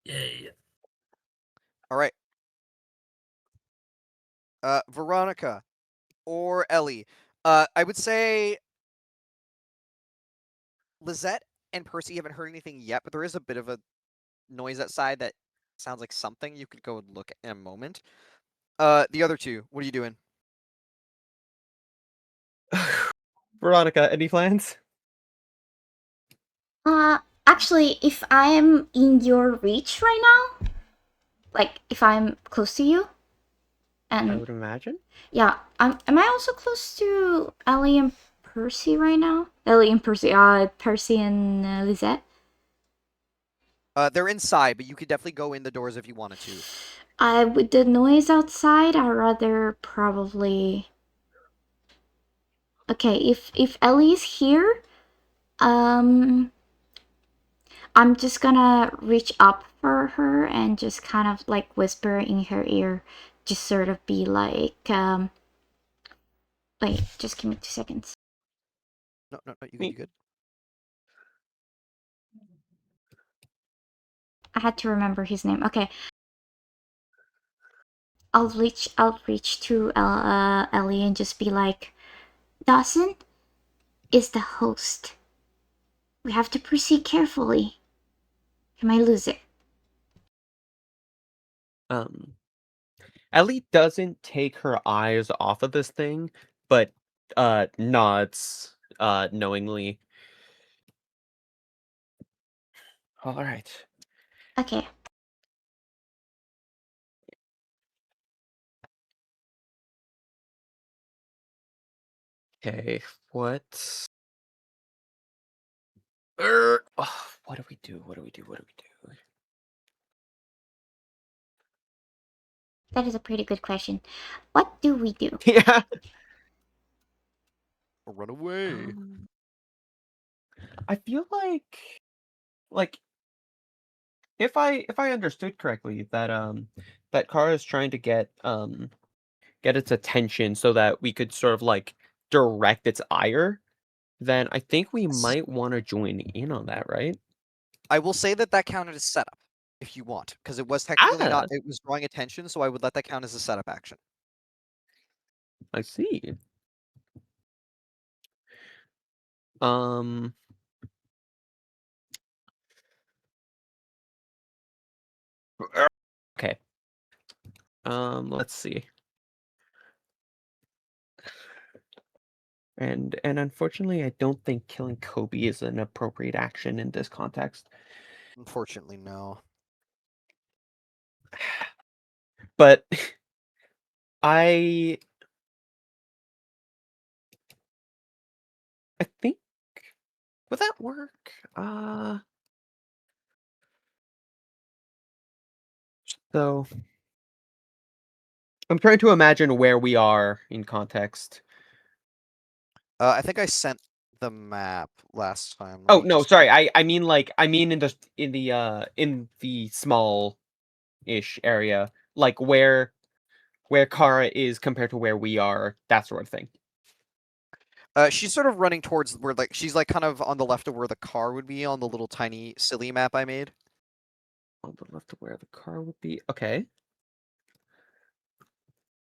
E: Yay.
A: All right. Veronica or Ellie. I would say Lizette and Percy haven't heard anything yet, but there is a bit of a noise outside that sounds like something. You could go and look in a moment. The other 2, what are you doing?
F: Veronica, any plans?
B: Actually, if I am in your reach right now, like if I'm close to you,
F: I
B: and
F: would imagine.
B: yeah, am I also close to Ellie and Percy right now? Ellie and Percy, Percy and Lisette.
A: They're inside, but you could definitely go in the doors if you wanted to.
B: With the noise outside, I'd rather probably. Okay, if Ellie's here, I'm just gonna reach up for her and just kind of like whisper in her ear, just sort of be like, wait, just give me 2 seconds.
A: No, you good, you good.
B: I had to remember his name. Okay. I'll reach to Ellie and just be like, Dawson is the host. We have to proceed carefully. He might lose it.
F: Ellie doesn't take her eyes off of this thing, but nods knowingly. All right.
B: Okay.
F: Okay, what? What do we do? What do we do? What do we do?
B: That is a pretty good question. What do we do?
F: Yeah.
A: Run away.
F: I feel like if I understood correctly that Kara is trying to get its attention so that we could sort of like direct its ire, then I think we might want to join in on that, right?
A: I will say that counted as setup if you want, because it was technically not.
F: Ah,
A: It was drawing attention, so I would let that count as a setup action.
F: I see. Um. Okay. Let's see. And unfortunately, I don't think killing Kobe is an appropriate action in this context.
A: Unfortunately, no.
F: But I think would that work? So I'm trying to imagine where we are in context.
A: I think I sent the map last time. Let
F: Oh
A: me
F: no,
A: just
F: sorry. I mean in the small-ish area, like where Kara is compared to where we are, that sort of thing.
A: She's sort of running towards where, like, she's like kind of on the left of where the car would be on the little tiny silly map I made.
F: On the left of where the car would be. Okay.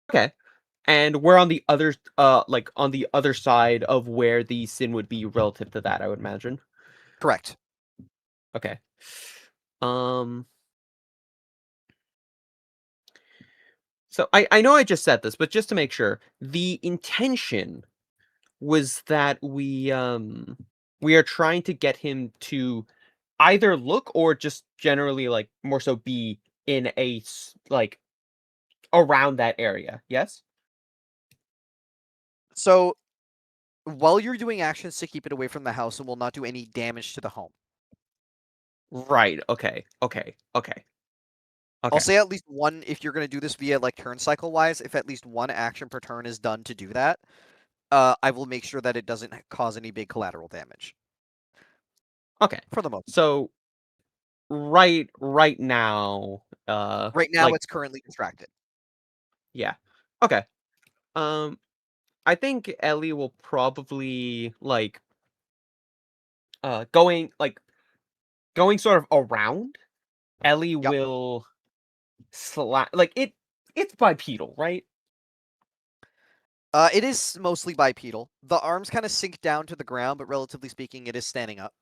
F: Okay. And we're on the other like on the other side of where the sin would be relative to that, I would imagine.
A: Correct.
F: Okay. Um So I know I just said this, but just to make sure, the intention was that we are trying to get him to either look or just generally like more so be in like around that area. Yes?
A: So, while you're doing actions to keep it away from the house, it will not do any damage to the home.
F: Right. Okay. Okay. Okay.
A: I'll
F: Okay.
A: say at least one if you're going to do this via like turn cycle wise. If at least one action per turn is done to do that, I will make sure that it doesn't cause any big collateral damage
F: Okay.
A: for the most.
F: So right now,
A: Right now,
F: like
A: it's currently distracted.
F: yeah. Okay. Um, I think Ellie will probably like going sort of around. Ellie
A: Yep.
F: will like it's bipedal, right?
A: It is mostly bipedal. The arms kind of sink down to the ground, but relatively speaking, it is standing up.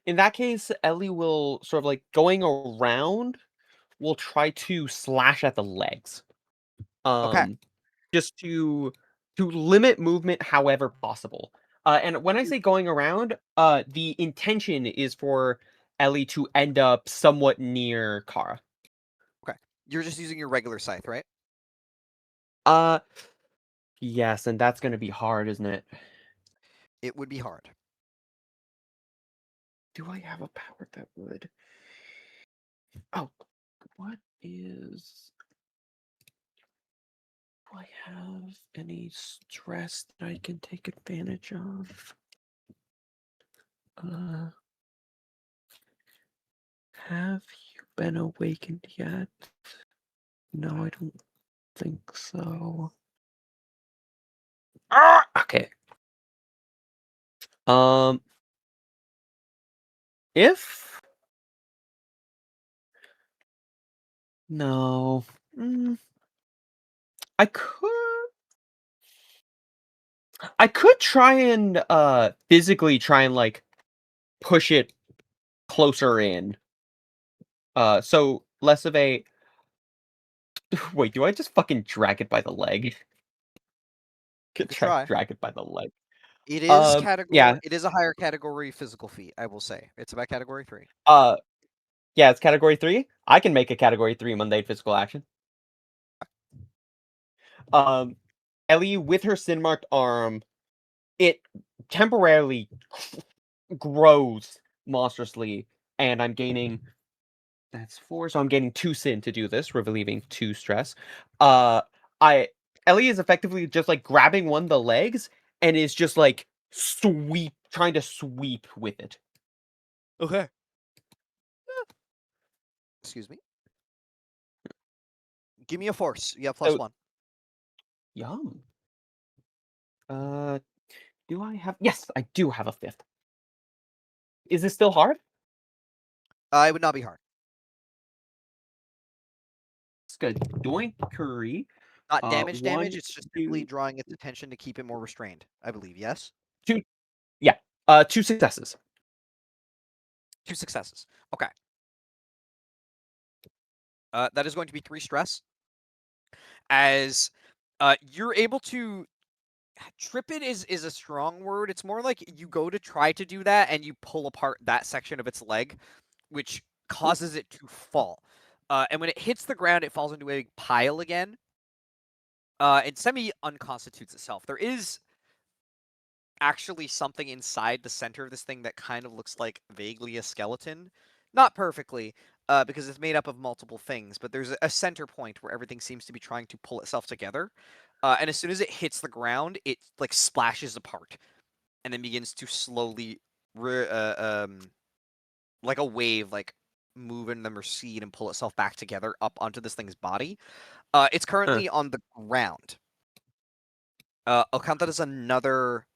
F: In that case, Ellie will sort of like going around will try to slash at the legs.
A: Okay.
F: Just to limit movement however possible. And when I say going around, the intention is for Ellie to end up somewhat near Kara.
A: Okay. You're just using your regular scythe, right?
F: Uh, yes, and that's gonna be hard, isn't it?
A: It would be hard.
F: Do I have a power that would? Oh, what is? Do I have any stress that I can take advantage of? Have you been awakened yet? No, I don't think so. Okay. If no, I could try and physically try and like push it closer in. So less of a wait. Do I just fucking drag it by the leg?
A: You
F: Could
A: could
F: try and
A: try.
F: drag it by the leg.
A: It is category.
F: Yeah.
A: It is a higher category physical feat. I will say it's about category 3.
F: Yeah. It's category 3. I can make a category 3 mundane physical action. Um, Ellie with her sin marked arm, it temporarily grows monstrously, and I'm gaining that's 4, so I'm gaining 2 sin to do this, relieving 2 stress. I Ellie is effectively just like grabbing one of the legs and is just like trying to sweep with it.
A: Okay. Excuse me. Give me a force. You have
F: So
A: +1.
F: yum. Do I have? Yes, I do have a 5th. Is this still hard?
A: It would not be hard.
F: It's good. Doink curry.
A: Not damage.
F: 1,
A: It's just simply
F: 2,
A: drawing its attention to keep it more restrained. I believe. Yes.
F: 2. Yeah. 2 successes.
A: 2 successes. Okay. That is going to be 3 stress. As you're able to trip it is a strong word. It's more like you go to try to do that and you pull apart that section of its leg, which causes it to fall. And when it hits the ground, it falls into a big pile again. And semi unconstitutes itself. There is actually something inside the center of this thing that kind of looks like vaguely a skeleton. Not perfectly, because it's made up of multiple things, but there's a center point where everything seems to be trying to pull itself together. And as soon as it hits the ground, it like splashes apart, and then begins to slowly, like a wave, like move and then recede and pull itself back together up onto this thing's body. It's currently on the ground. I'll count that as another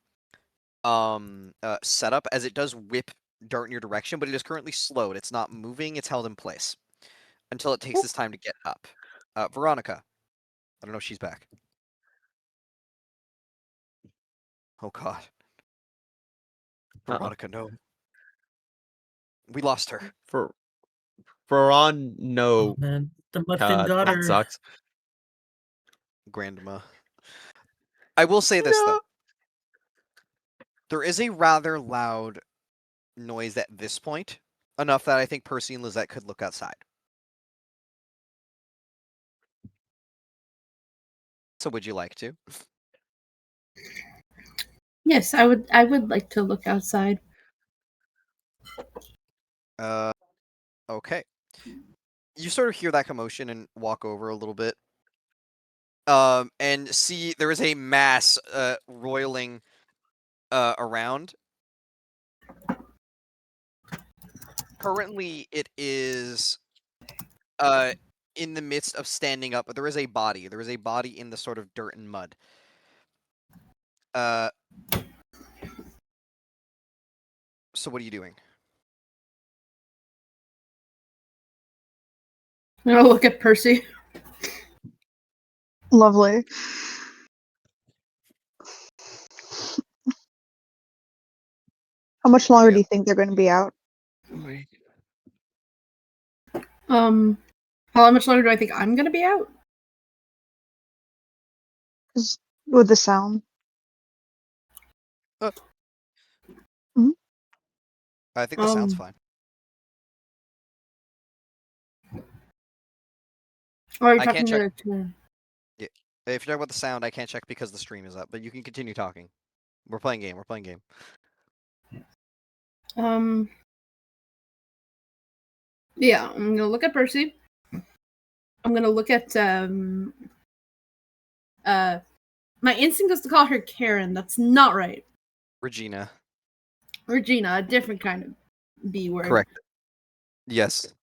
A: setup, as it does whip dart in your direction, but it is currently slowed. It's not moving. It's held in place until it takes this time to get up. Veronica. I don't know if she's back. Oh god. Veronica, no. We lost her.
F: For Veron,
E: Oh
F: no.
E: man, The Mudfin got
F: that
E: her.
F: sucks.
A: Grandma. I will say this, though. There is a rather loud noise at this point, enough that I think Percy and Lizette could look outside. So would you like to?
H: Yes, I would. I would like to look outside.
A: Okay. You sort of hear that commotion and walk over a little bit. And see there is a mass roiling around. Currently it is in the midst of standing up, but there is a body. There is a body in the sort of dirt and mud. So what are you doing?
H: I'll look at Percy.
C: Lovely. How much longer do you think they're going to be out?
H: How much longer do I think I'm gonna be out?
C: 'Cause with the sound.
A: I think the sound's fine.
H: Or are you
A: I
H: talking
A: can't check.
H: to?
A: If you're talking about the sound, I can't check because the stream is up. But you can continue talking. We're playing game. We're playing game.
H: Yeah, I'm gonna look at Percy. I'm gonna look at my instinct is to call her Karen. That's not right.
A: Regina.
H: Regina, a different kind of B word.
A: Correct. Yes.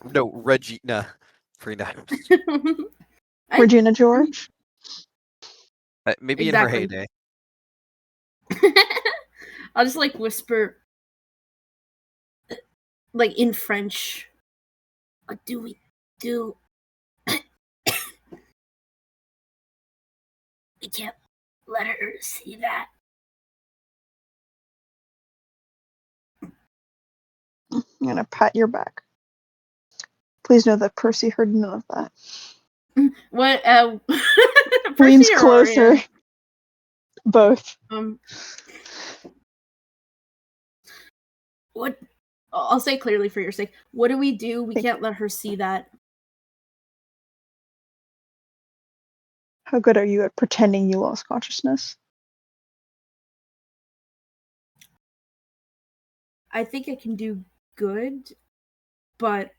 A: No, Regina. Frida.
C: Regina George?
A: Maybe
H: Exactly.
A: in her heyday.
H: I'll just like whisper, like in French. What do we do? We can't let her see that.
C: I'm gonna pat your back. Please know that Percy heard none of that.
H: What?
C: Leans
H: Percy or
C: closer.
H: Aria?
C: Both.
H: What? I'll say clearly for your sake. What do we do? We
C: Thank
H: can't let her see that.
C: How good are you at pretending you lost consciousness?
H: I think I can do good, but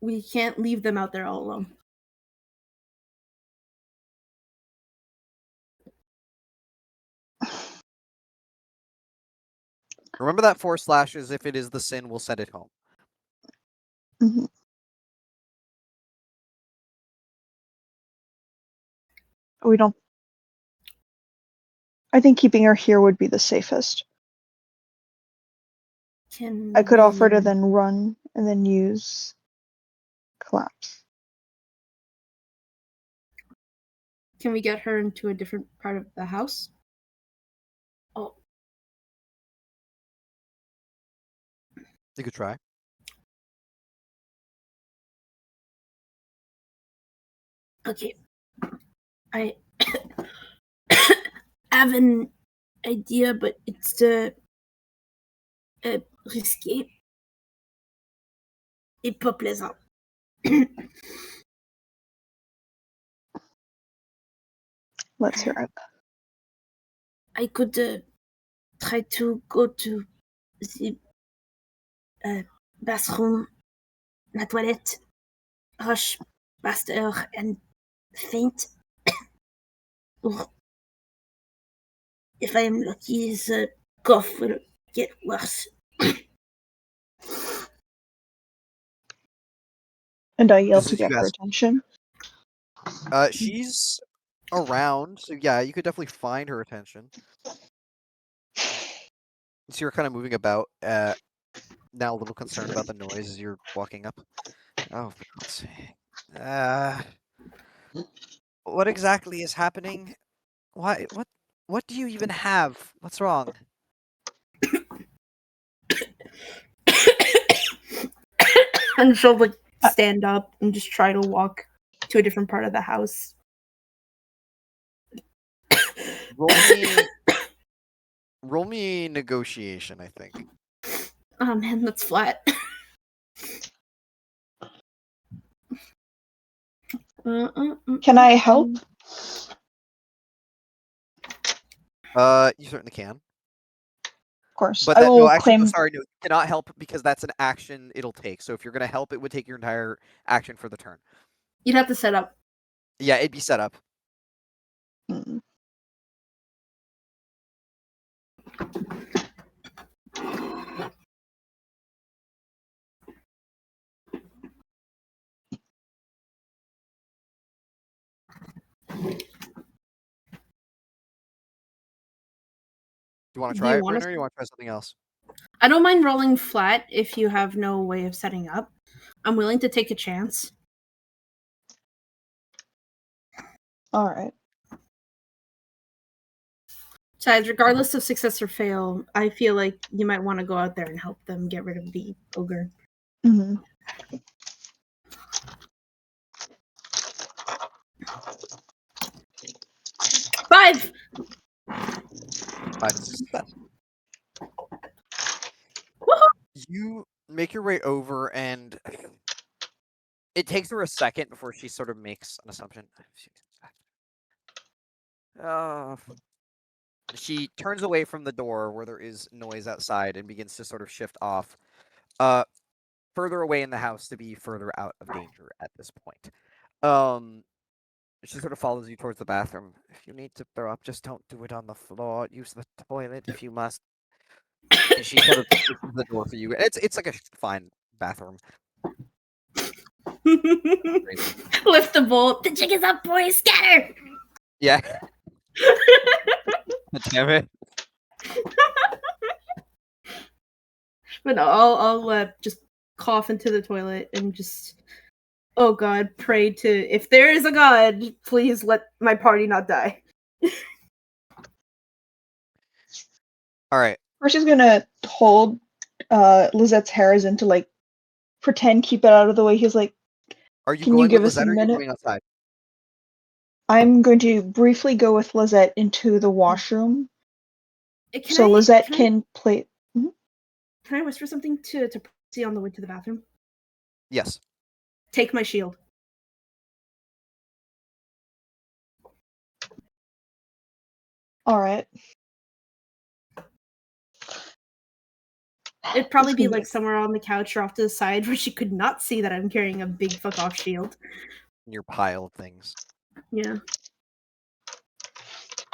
H: we can't leave them out there all alone.
A: Remember that 4 slashes. If it is the sin, we'll send it home.
C: Mm-hmm. We don't. I think keeping her here would be the safest. I could offer to then run and then use collapse.
H: Can we get her into a different part of the house? Oh.
A: You could try.
H: Okay. I have an idea, but it's risqué et pas plaisant.
C: Let's hear it.
H: I could try to go to the bathroom, la toilette, rush past her and faint. Or if I am lucky, the cough will get worse.
C: And I yell
A: This
C: to
A: is you
C: get her
A: ask.
C: attention.
A: She's around, so yeah, you could definitely find her attention. So you're kind of moving about, now a little concerned about the noise as you're walking up. Oh, for God's sake. What exactly is happening? Why? What do you even have? What's wrong?
H: And she'll like stand up and just try to walk to a different part of the house.
A: Roll me negotiation, I think.
H: Oh man, that's flat.
C: Can I help?
A: You certainly can.
C: Of course.
A: But
C: I
A: that,
C: will
A: no, actually, no,
C: claim.
A: sorry, no, you cannot help because that's an action it'll take. So if you're gonna help, it would take your entire action for the turn.
H: You'd have to set up.
A: Yeah, it'd be set up.
C: Mm.
A: Do you want to
H: Do
A: try
H: you
A: it,
H: wanna
A: Brynner, or you want to try something else?
H: I don't mind rolling flat if you have no way of setting up. I'm willing to take a chance.
C: All right.
H: Besides, regardless of success or fail, I feel like you might want to go out there and help them get rid of the ogre.
C: Mm-hmm.
H: 5!
A: 5 is a success. You make your way over, and it takes her a second before she sort of makes an assumption. She turns away from the door where there is noise outside and begins to sort of shift off, further away in the house to be further out of danger at this point. She sort of follows you towards the bathroom. If you need to throw up, just don't do it on the floor. Use the toilet if you must. And she sort of opens the door for you. It's like a fine bathroom.
H: Lift the bolt. The jig is up, boys. Scatter!
A: Yeah. Damn it.
H: But no, I'll just cough into the toilet and just, oh god, pray to, if there is a god, please let my party not die.
A: All right.
C: Percy's gonna hold Lizette's hair as in to like pretend keep it out of the way. He's like,
A: Are you
C: "Can you
A: going
C: give
A: with
C: us a
A: Lizette or are you
C: minute?"
A: going outside?
C: I'm going to briefly go with Lizette into the washroom so Lizette can play. Mhm.
H: Can I whisper something to Percy on the way to the bathroom?
A: Yes.
H: Take my shield.
C: All right.
H: It'd probably
C: It's
H: be
C: gonna
H: like somewhere on the couch or off to the side where she could not see that I'm carrying a big fuck off shield.
A: Your pile of things.
H: Yeah.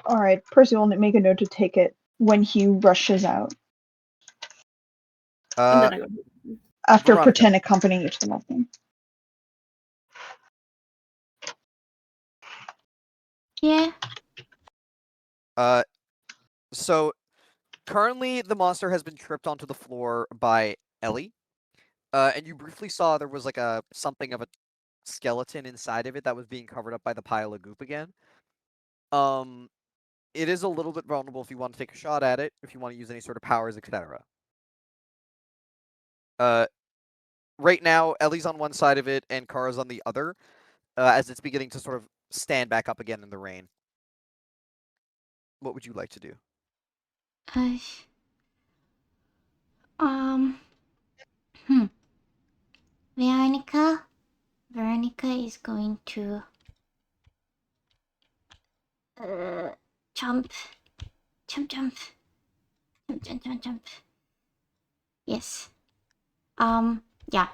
C: All right. Percy will make a note to take it when he rushes out
H: And then I go.
C: after
A: Veronica.
C: pretend accompanying you to the bathroom.
B: Yeah.
A: So currently the monster has been tripped onto the floor by Ellie. And you briefly saw there was like something of a skeleton inside of it that was being covered up by the pile of goop again. It is a little bit vulnerable if you want to take a shot at it, if you want to use any sort of powers, etc. Right now, Ellie's on one side of it and Kara's on the other, as it's beginning to sort of stand back up again in the rain. What would you like to do?
B: I, um. Hmm. Veronica. Veronica is going to jump, jump, jump, jump, jump, jump, jump. Yes. Yeah.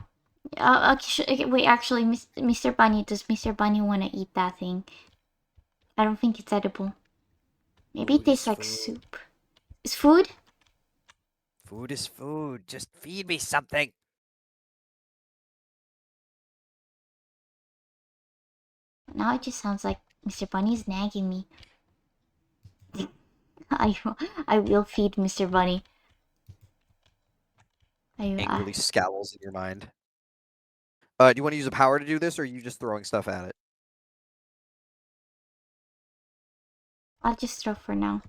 B: Okay, wait. Actually, Mr. Bunny, does Mr. Bunny want to eat that thing? I don't think it's edible. Maybe it
A: Food
B: tastes
A: is
B: like
A: food.
B: soup. Is food?
A: Food is food. Just feed me something.
B: Now it just sounds like Mr. Bunny's nagging me. I will feed Mr. Bunny.
A: Angrily scowls in your mind. Do you want to use a power to do this, or are you just throwing stuff at it?
B: I'll just throw for now.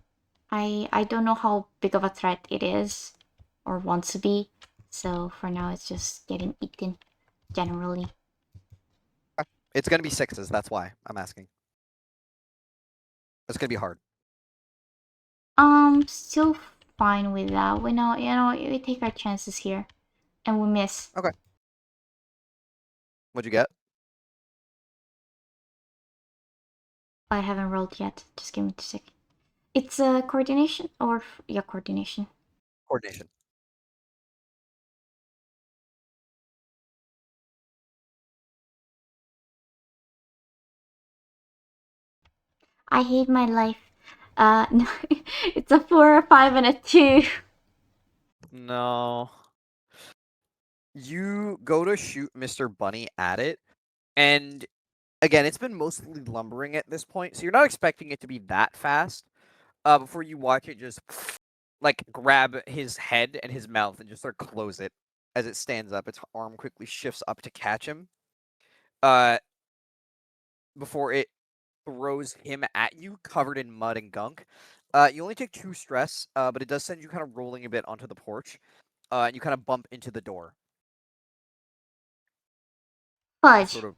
B: I don't know how big of a threat it is, or wants to be. So for now, it's just getting eaten. generally.
A: It's gonna be sixes. That's why I'm asking. It's gonna be hard.
B: Still fine with that. We take our chances here, and we miss.
A: Okay. What'd you get?
B: I haven't rolled yet. Just give me a sec. It's coordination or yeah, coordination.
A: Coordination.
B: I hate my life. No, it's a 4, a 5, and a 2.
A: No. You go to shoot Mr. Bunny at it, and again, it's been mostly lumbering at this point, so you're not expecting it to be that fast. Before you watch it just like grab his head and his mouth and just sort of close it as it stands up. Its arm quickly shifts up to catch him. Before it throws him at you, covered in mud and gunk. You only take 2 stress, but it does send you kind of rolling a bit onto the porch, and you kind of bump into the door. Just
B: Fudge.
A: sort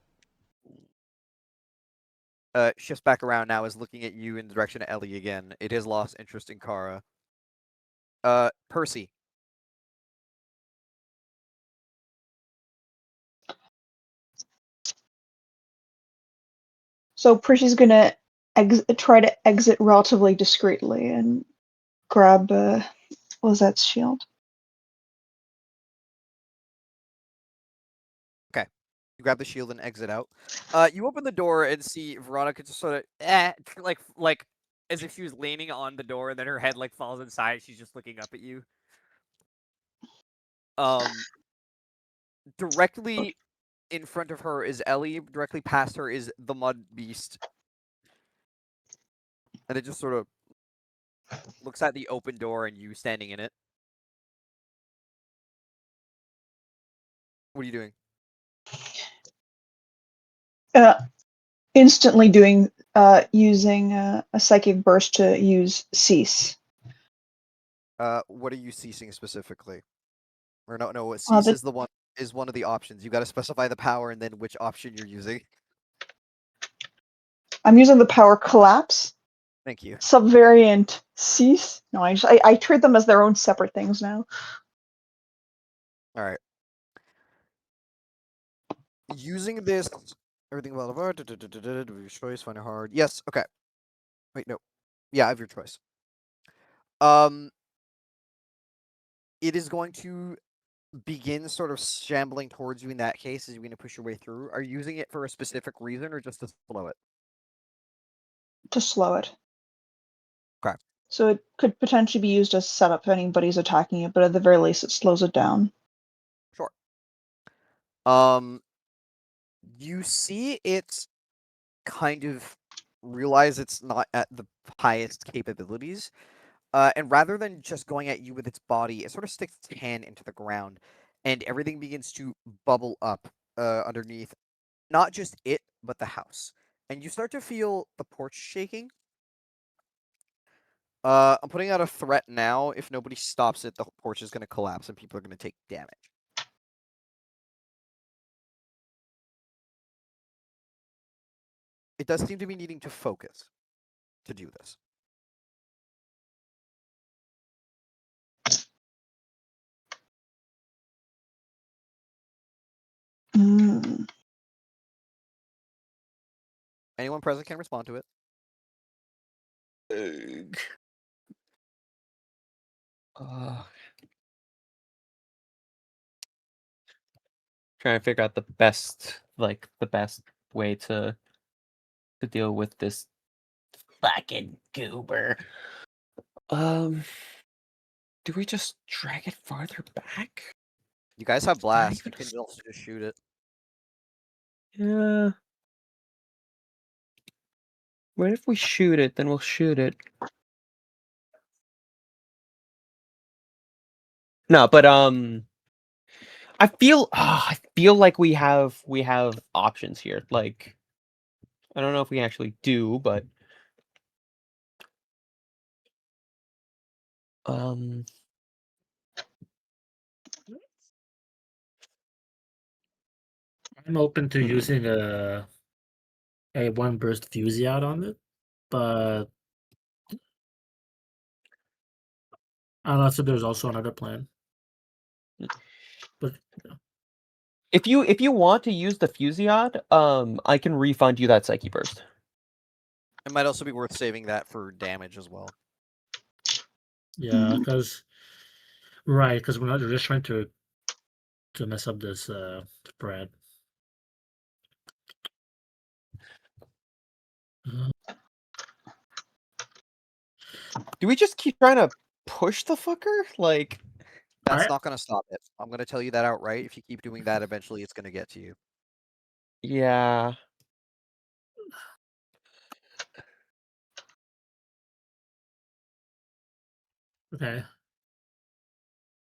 A: of shifts back around now, is looking at you in the direction of Ellie again. It has lost interest in Kara. Percy.
C: So Percy's gonna try to exit relatively discreetly and grab Lizette's shield.
A: Okay. You grab the shield and exit out. You open the door and see Veronica just sort of like as if she was leaning on the door, and then her head like falls inside. She's just looking up at you. Directly in front of her is Ellie. Directly past her is the mud beast, and it just sort of looks at the open door and you standing in it. What are you doing?
C: Instantly using a psychic burst to use cease.
A: What are you ceasing specifically? Or no, what
C: Uh,
A: cease
C: the,
A: is one of the options. You got to specify the power and then which option you're using.
C: I'm using the power collapse.
A: Thank you.
C: Subvariant cease. No, I treat them as their own separate things now.
A: All right. Using this, everything about your choice, find it hard. Yes. Okay. Wait, no. Yeah, I have your choice. It is going to begin sort of shambling towards you in that case as you're going to push your way through. Are you using it for a specific reason or just to slow it?
C: To slow it.
A: Okay.
C: So it could potentially be used as setup if anybody's attacking it, but at the very least, it slows it down.
A: Sure. You see it kind of realize it's not at the highest capabilities. And rather than just going at you with its body, it sort of sticks its hand into the ground, and everything begins to bubble up underneath, not just it, but the house. And you start to feel the porch shaking. I'm putting out a threat now. If nobody stops it, the porch is going to collapse and people are going to take damage. It does seem to be needing to focus to do this.
C: Mm.
A: Anyone present can respond to it.
F: Trying to figure out the best way to deal with this fucking goober. Do we just drag it farther back?
A: You guys have
F: Not
A: blast. You
F: even
A: can also just shoot it.
F: Yeah. What if we shoot it? Then we'll shoot it. No, but I feel like we have options here. Like, I don't know if we actually do, but um,
E: I'm open to
F: Hmm.
E: using a one burst fusey out on it, but unless there's also another plan. But
F: If you want to use the Fusiod, I can refund you that Psyche Burst.
A: It might also be worth saving that for damage as well.
E: yeah, because we're just trying to mess up this spread.
F: Do we just keep trying to push the fucker? Like,
A: That's
E: I-
A: not going to stop it. I'm going to tell you that outright. If you keep doing that, eventually it's going to get to you.
F: yeah.
E: Okay.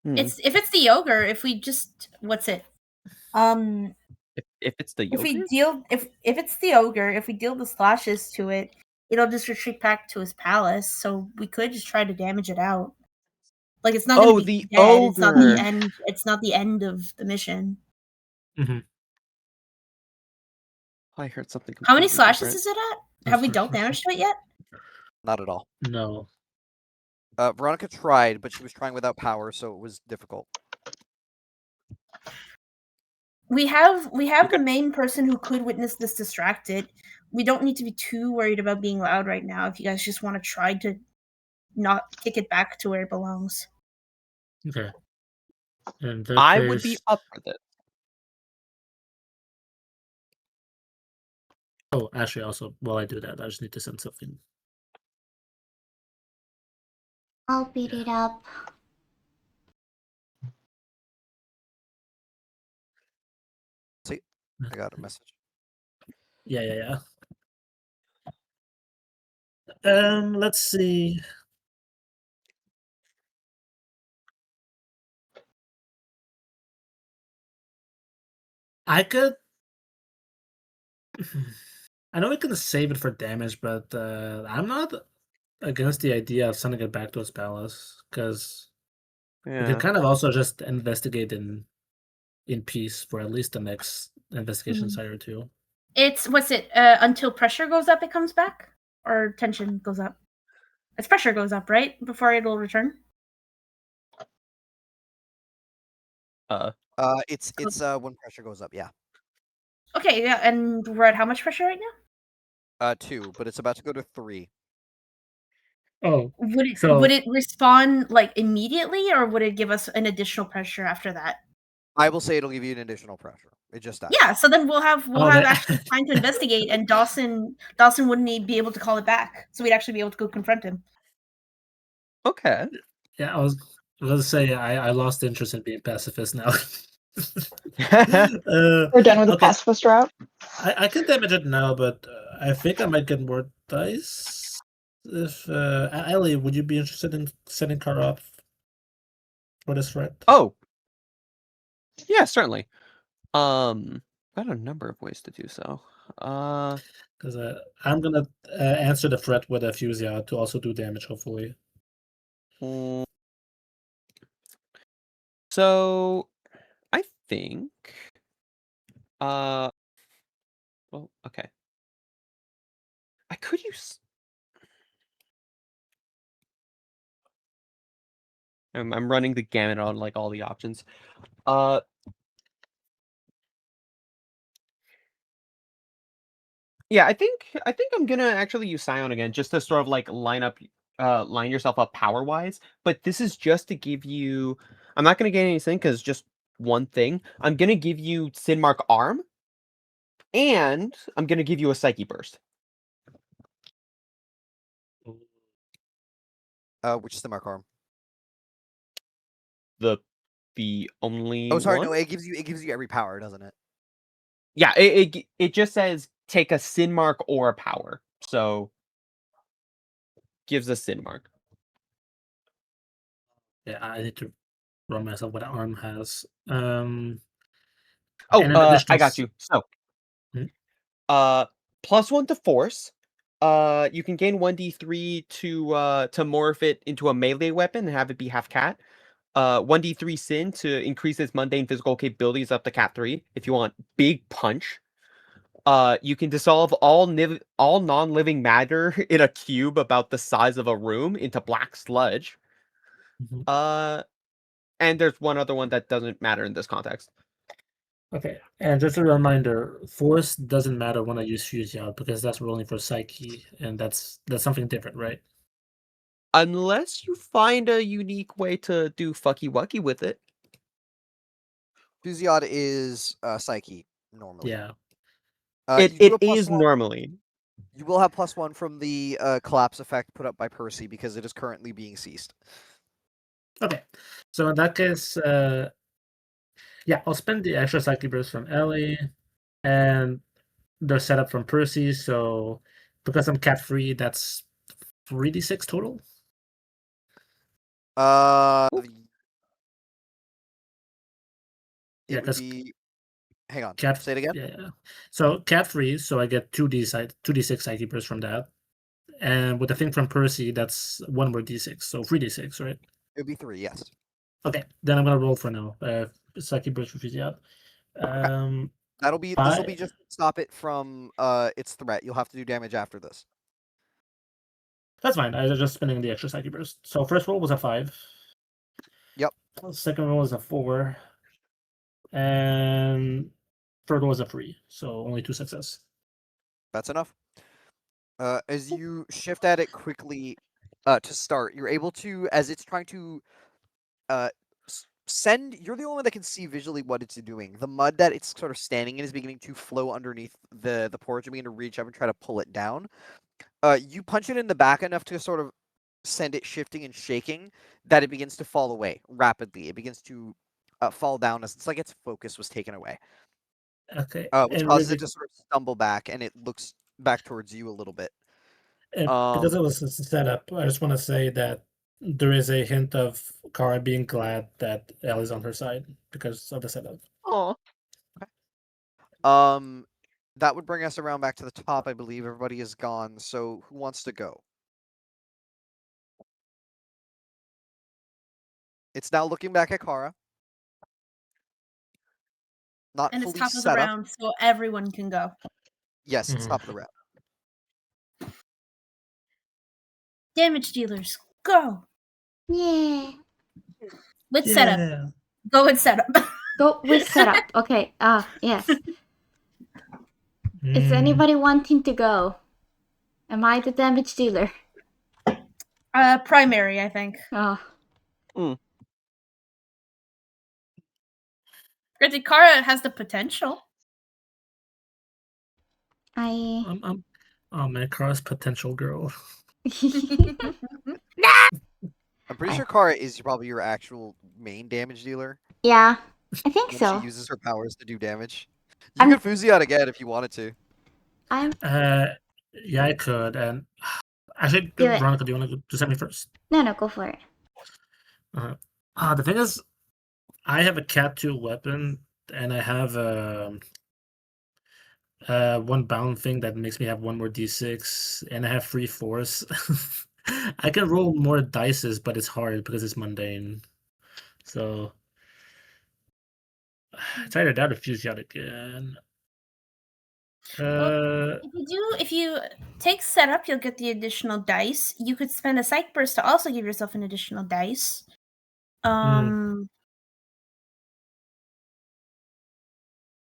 F: Hmm.
H: If it's the ogre, if we just what's it?
F: If it's the
H: If we
F: yogurt?
H: deal if it's the ogre, if we deal the slashes to it, it'll just retreat back to his palace. So we could just try to damage it out. Like it's not
F: Oh,
H: gonna be
F: the
H: dead. It's not the
F: ogre.
H: end. It's not the end of the mission.
E: Mm-hmm.
F: I heard something.
H: How many
F: completely
H: slashes
F: different.
H: is it at? Have we dealt damage to it yet?
A: Not at all.
E: No.
A: Veronica tried, but she was trying without power, so it was difficult.
H: We have
F: Okay.
H: the main person who could witness this distracted. We don't need to be too worried about being loud right now. If you guys just want to try to not kick it back to where it belongs.
E: Okay. In that
F: I would be
E: case,
F: up for this.
E: oh, actually, also while I do that, I just need to send something.
B: I'll beat it up.
A: See, I got a message.
E: Yeah. Let's see. I could. I know we can save it for damage, but I'm not against the idea of sending it back to his palace because we can
F: Yeah.
E: kind of also just investigate in peace for at least the next investigation
H: Mhm.
E: site or two.
H: It's what's it? Until pressure goes up, it comes back, or tension goes up. Its pressure goes up, right? Before it'll return.
A: It's when pressure goes up, yeah.
H: Okay, yeah, and we're at how much pressure right now?
A: 2, but it's about to go to 3.
E: Oh,
H: Would
E: so
H: it respawn like immediately, or would it give us an additional pressure after that?
A: I will say it'll give you an additional pressure. It just does.
H: Yeah, so then we'll have
E: that-
H: actually time to investigate, and Dawson wouldn't be able to call it back, so we'd actually be able to go confront him.
F: Okay.
E: yeah, I was gonna say I lost interest in being pacifist now.
C: We're done with the
E: okay.
C: pacifist route.
E: I can damage it now, but I think I might get more dice. If Ellie, would you be interested in setting Kara up for this threat?
F: Oh. Yeah, certainly. Got a number of ways to do so.
E: Because I'm gonna answer the threat with a Fusia to also do damage, hopefully.
F: So I think well, okay. I could use I'm running the gamut on like all the options. Yeah, I think I'm gonna actually use Scion again just to sort of like line yourself up power wise. But this is just to give you. I'm not gonna get anything because just one thing. I'm gonna give you Sinmark Arm, and I'm gonna give you a Psyche Burst.
A: Which is the mark arm?
F: The only
A: Oh, sorry,
F: one.
A: no, it gives you every power, doesn't it?
F: Yeah, it just says take a Sinmark or a power, so gives a Sinmark.
E: Yeah, I need to run myself what Arm has.
F: Oh,
E: and an additional
F: I got you. So,
E: Hmm?
F: +1 to force. You can gain 1d3 to morph it into a melee weapon and have it be half cat. 1d3 sin to increase its mundane physical capabilities up to cat 3. If you want big punch, you can dissolve all non-living matter in a cube about the size of a room into black sludge.
E: Mhm.
F: And there's one other one that doesn't matter in this context.
E: Okay, and just a reminder, force doesn't matter when I use fuse out because that's rolling for psyche, and that's something different, right?
F: Unless you find a unique way to do fucky wucky with it.
A: Physiod is Psyche normally.
E: Yeah.
F: It
A: You do
F: it
A: have
F: is
A: +1.
F: normally.
A: You will have +1 from the collapse effect put up by Percy because it is currently being ceased.
E: Okay, so in that case, yeah, I'll spend the extra psyche burst from Ellie, and the setup from Percy. So because I'm cat free, that's 3d6 total.
A: Uh,
F: Ooh.
E: Yeah,
A: it would
E: because
A: be. Hang on.
E: cat.
A: Say it again.
E: Yeah. So cat free, so I get 2d6 psyche burst from that, and with the thing from Percy, that's one more d6, so 3d6, right?
A: It would be 3. Yes.
E: Okay, then I'm gonna roll for now. Psyche burst for Physiot.
A: That'll be. This will be just to stop it from its threat. You'll have to do damage after this.
E: That's fine. I was just spending the extra psyche burst. So first roll was a 5.
A: Yep.
E: Second roll was a 4. And third roll was a 3. So only 2 success.
A: That's enough. As you shift at it quickly, to start, you're able to, as it's trying to, send. You're the only one that can see visually what it's doing. The mud that it's sort of standing in is beginning to flow underneath the porch and begin to reach up and try to pull it down. You punch it in the back enough to sort of send it shifting and shaking that it begins to fall away rapidly. It begins to fall down as it's like its focus was taken away,
E: Okay.
A: which
E: And
A: causes it
E: really,
A: to sort of stumble back and it looks back towards you a little bit.
E: because it was a setup, I just want to say that there is a hint of Kara being glad that Elle is on her side because of the setup.
F: Oh,
A: Um, that would bring us around back to the top, I believe. Everybody is gone, so who wants to go? It's now looking back at Kara. Not
H: And it's
A: fully
H: top of the
A: set up.
H: round, so everyone can go.
A: Yes, it's
E: Mhm.
A: top of the round.
H: Damage dealers, go
B: Yeah.
H: with setup.
E: Yeah.
H: Go with setup.
B: Go with setup. Okay. Yes. Is
E: Mm.
B: anybody wanting to go? Am I the damage dealer?
H: Primary, I think.
B: Oh,
H: Granted, Kara has the potential.
B: I.
E: Oh man, Kara's potential girl.
A: I'm pretty
B: I-
A: sure Kara is probably your actual main damage dealer
B: Yeah, I think
A: when she
B: so.
A: uses her powers to do damage. You
B: I'm-
A: could Fuzi out again if you wanted to.
B: I'm.
E: Yeah, I could. And actually,
B: Do it.
E: Veronica, do you want to send me first?
B: No, go for it.
E: The thing is, I have a cat 2 weapon, and I have one bound thing that makes me have one more d6, and I have 3 force. I can roll more dices, but it's hard because it's mundane. So it's either that or fuse out again.
H: If you take setup, you'll get the additional dice. You could spend a psych burst to also give yourself an additional dice.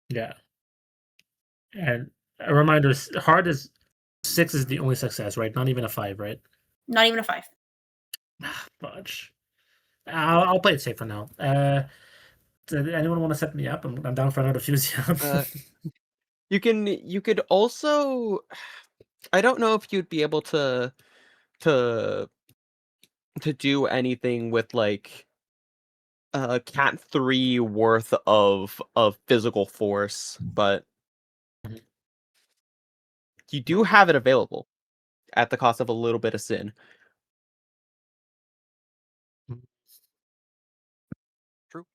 E: Yeah. And a reminder, hard is 6 is the only success, right? Not even a 5, right?
H: Not even a 5.
E: Fudge. I'll play it safe for now. Does anyone want to set me up? I'm down for another fuse.
F: you could also. I don't know if you'd be able to to do anything with like cat 3 worth of physical force, but you do have it available at the cost of a little bit of sin.
A: True.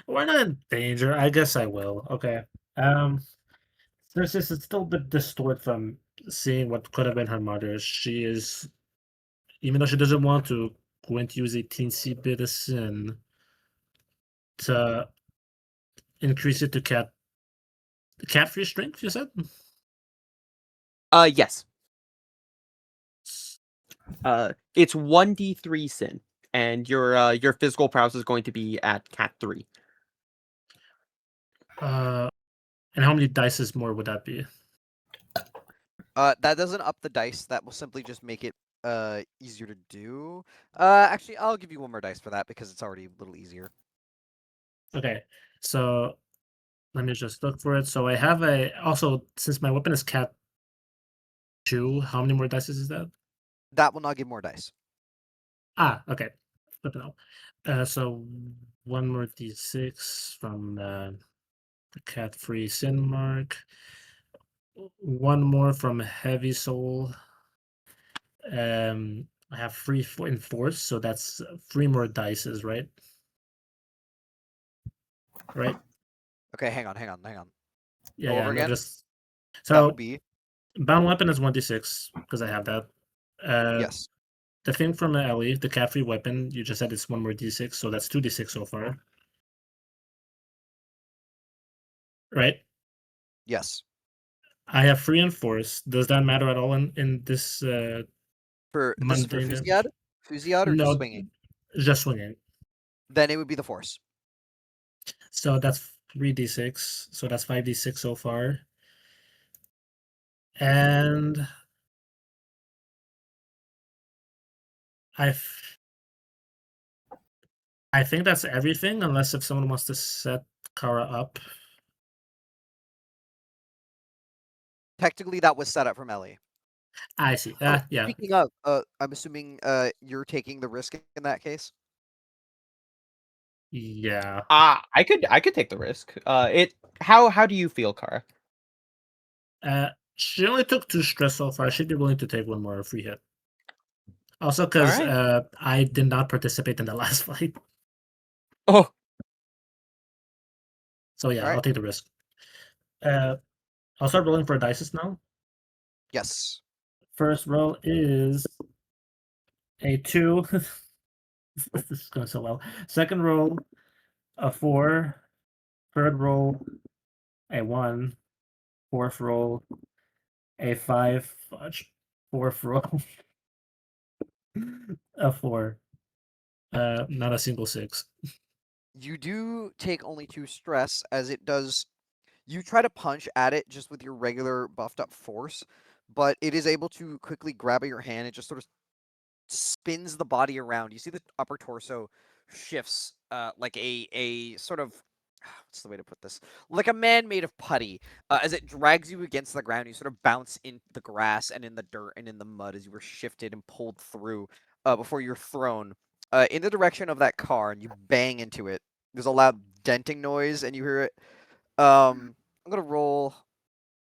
E: We're not in danger. I guess I will. Okay. There's this it's still a bit distorted from seeing what could have been her mother. She is, even though she doesn't want to, going to use a teensy bit of sin to increase it to cat free strength, you said?
F: Yes. It's 1d3 sin, and your physical prowess is going to be at cat 3.
E: And how many dice more would that be?
A: That doesn't up the dice. That will simply just make it easier to do. Actually, I'll give you one more dice for that because it's already a little easier.
E: Okay, so let me just look for it. So I have also, since my weapon is cat 2, how many more dice is that?
A: That will not give more dice.
E: Okay. Good to know. So one more d6 from the cat free sin mark. One more from heavy soul. I have 3 in force, so that's 3 more dices, right? Right?
A: Okay, hang on.
E: Yeah,
A: Go
E: yeah.
A: over
E: No,
A: again.
E: just
A: That would
E: so
A: be
E: bound weapon is 1d6 because I have that.
A: yes.
E: The thing from Ellie, the cat free weapon, you just said it's 1 more d6, so that's 2d6 so far, right?
A: Yes.
E: I have 3 in force. Does that matter at all in this
A: For this is for
E: mundane
A: Fusiad?
E: damage?
A: Fusiad or just
E: No,
A: swinging?
E: just swinging.
A: Then it would be the force.
E: So that's 3d6. So that's 5d6 so far. And I've I think that's everything, unless if someone wants to set Kara up.
A: Technically, that was set up from Ellie.
E: I see.
A: Oh,
E: Yeah.
A: speaking of, I'm assuming you're taking the risk in that case.
E: Yeah.
F: I could take the risk. How do you feel, Kara?
E: She only took 2 stress so far. She'd be willing to take 1 more free hit. Also, because
F: Alright.
E: I did not participate in the last fight.
F: Oh,
E: So yeah,
A: All
E: I'll
A: right.
E: take the risk. I'll start rolling for dices now.
A: Yes.
E: First roll is a 2. This is going so well. Second roll, a 4. Third roll, a 1. Fourth roll, a 5. Fudge. Fourth roll, a 4. Not a single 6.
A: You do take only 2 stress, as it does. You try to punch at it just with your regular buffed up force, but it is able to quickly grab at your hand. It just sort of spins the body around. You see the upper torso shifts like a sort of what's the way to put this? Like a man made of putty. As it drags you against the ground, you sort of bounce in the grass and in the dirt and in the mud as you were shifted and pulled through before you're thrown in the direction of that car, and you bang into it. There's a loud denting noise, and you hear it. I'm gonna roll.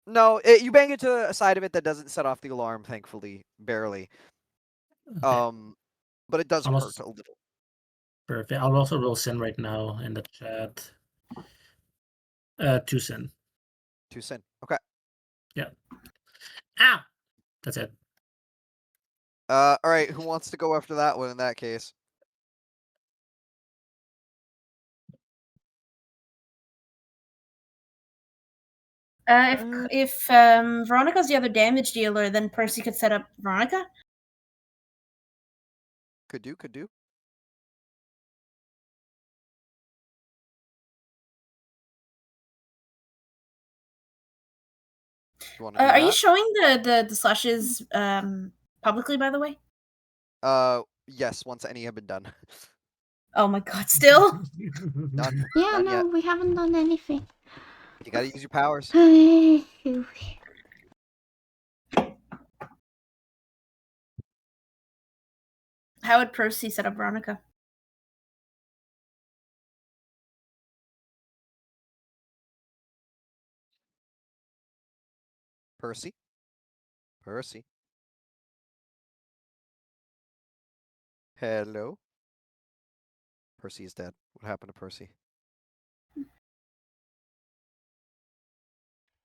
A: No, you bang into a side of it that doesn't set off the alarm, thankfully, barely.
E: Okay.
A: Um, but it does hurt
E: Almost
A: a little.
E: perfect. I'll also roll sin right now in the chat. 2 sin.
A: 2 sin. Okay.
E: Yeah. Ah! That's it.
A: All right. Who wants to go after that one in that case?
H: If Veronica's the other damage dealer, then Percy could set up Veronica.
A: Could do. Could do. You want to do
H: Are you
A: that?
H: showing the slashes publicly? By the way.
A: Yes. Once any have been done.
H: Oh my god! Still.
A: Done.
B: Yeah,
A: Done
B: no,
A: yet.
B: we haven't done anything.
A: You gotta use your powers.
H: How would Percy set up Veronica?
A: Percy. Percy. Hello. Percy is dead. What happened to Percy?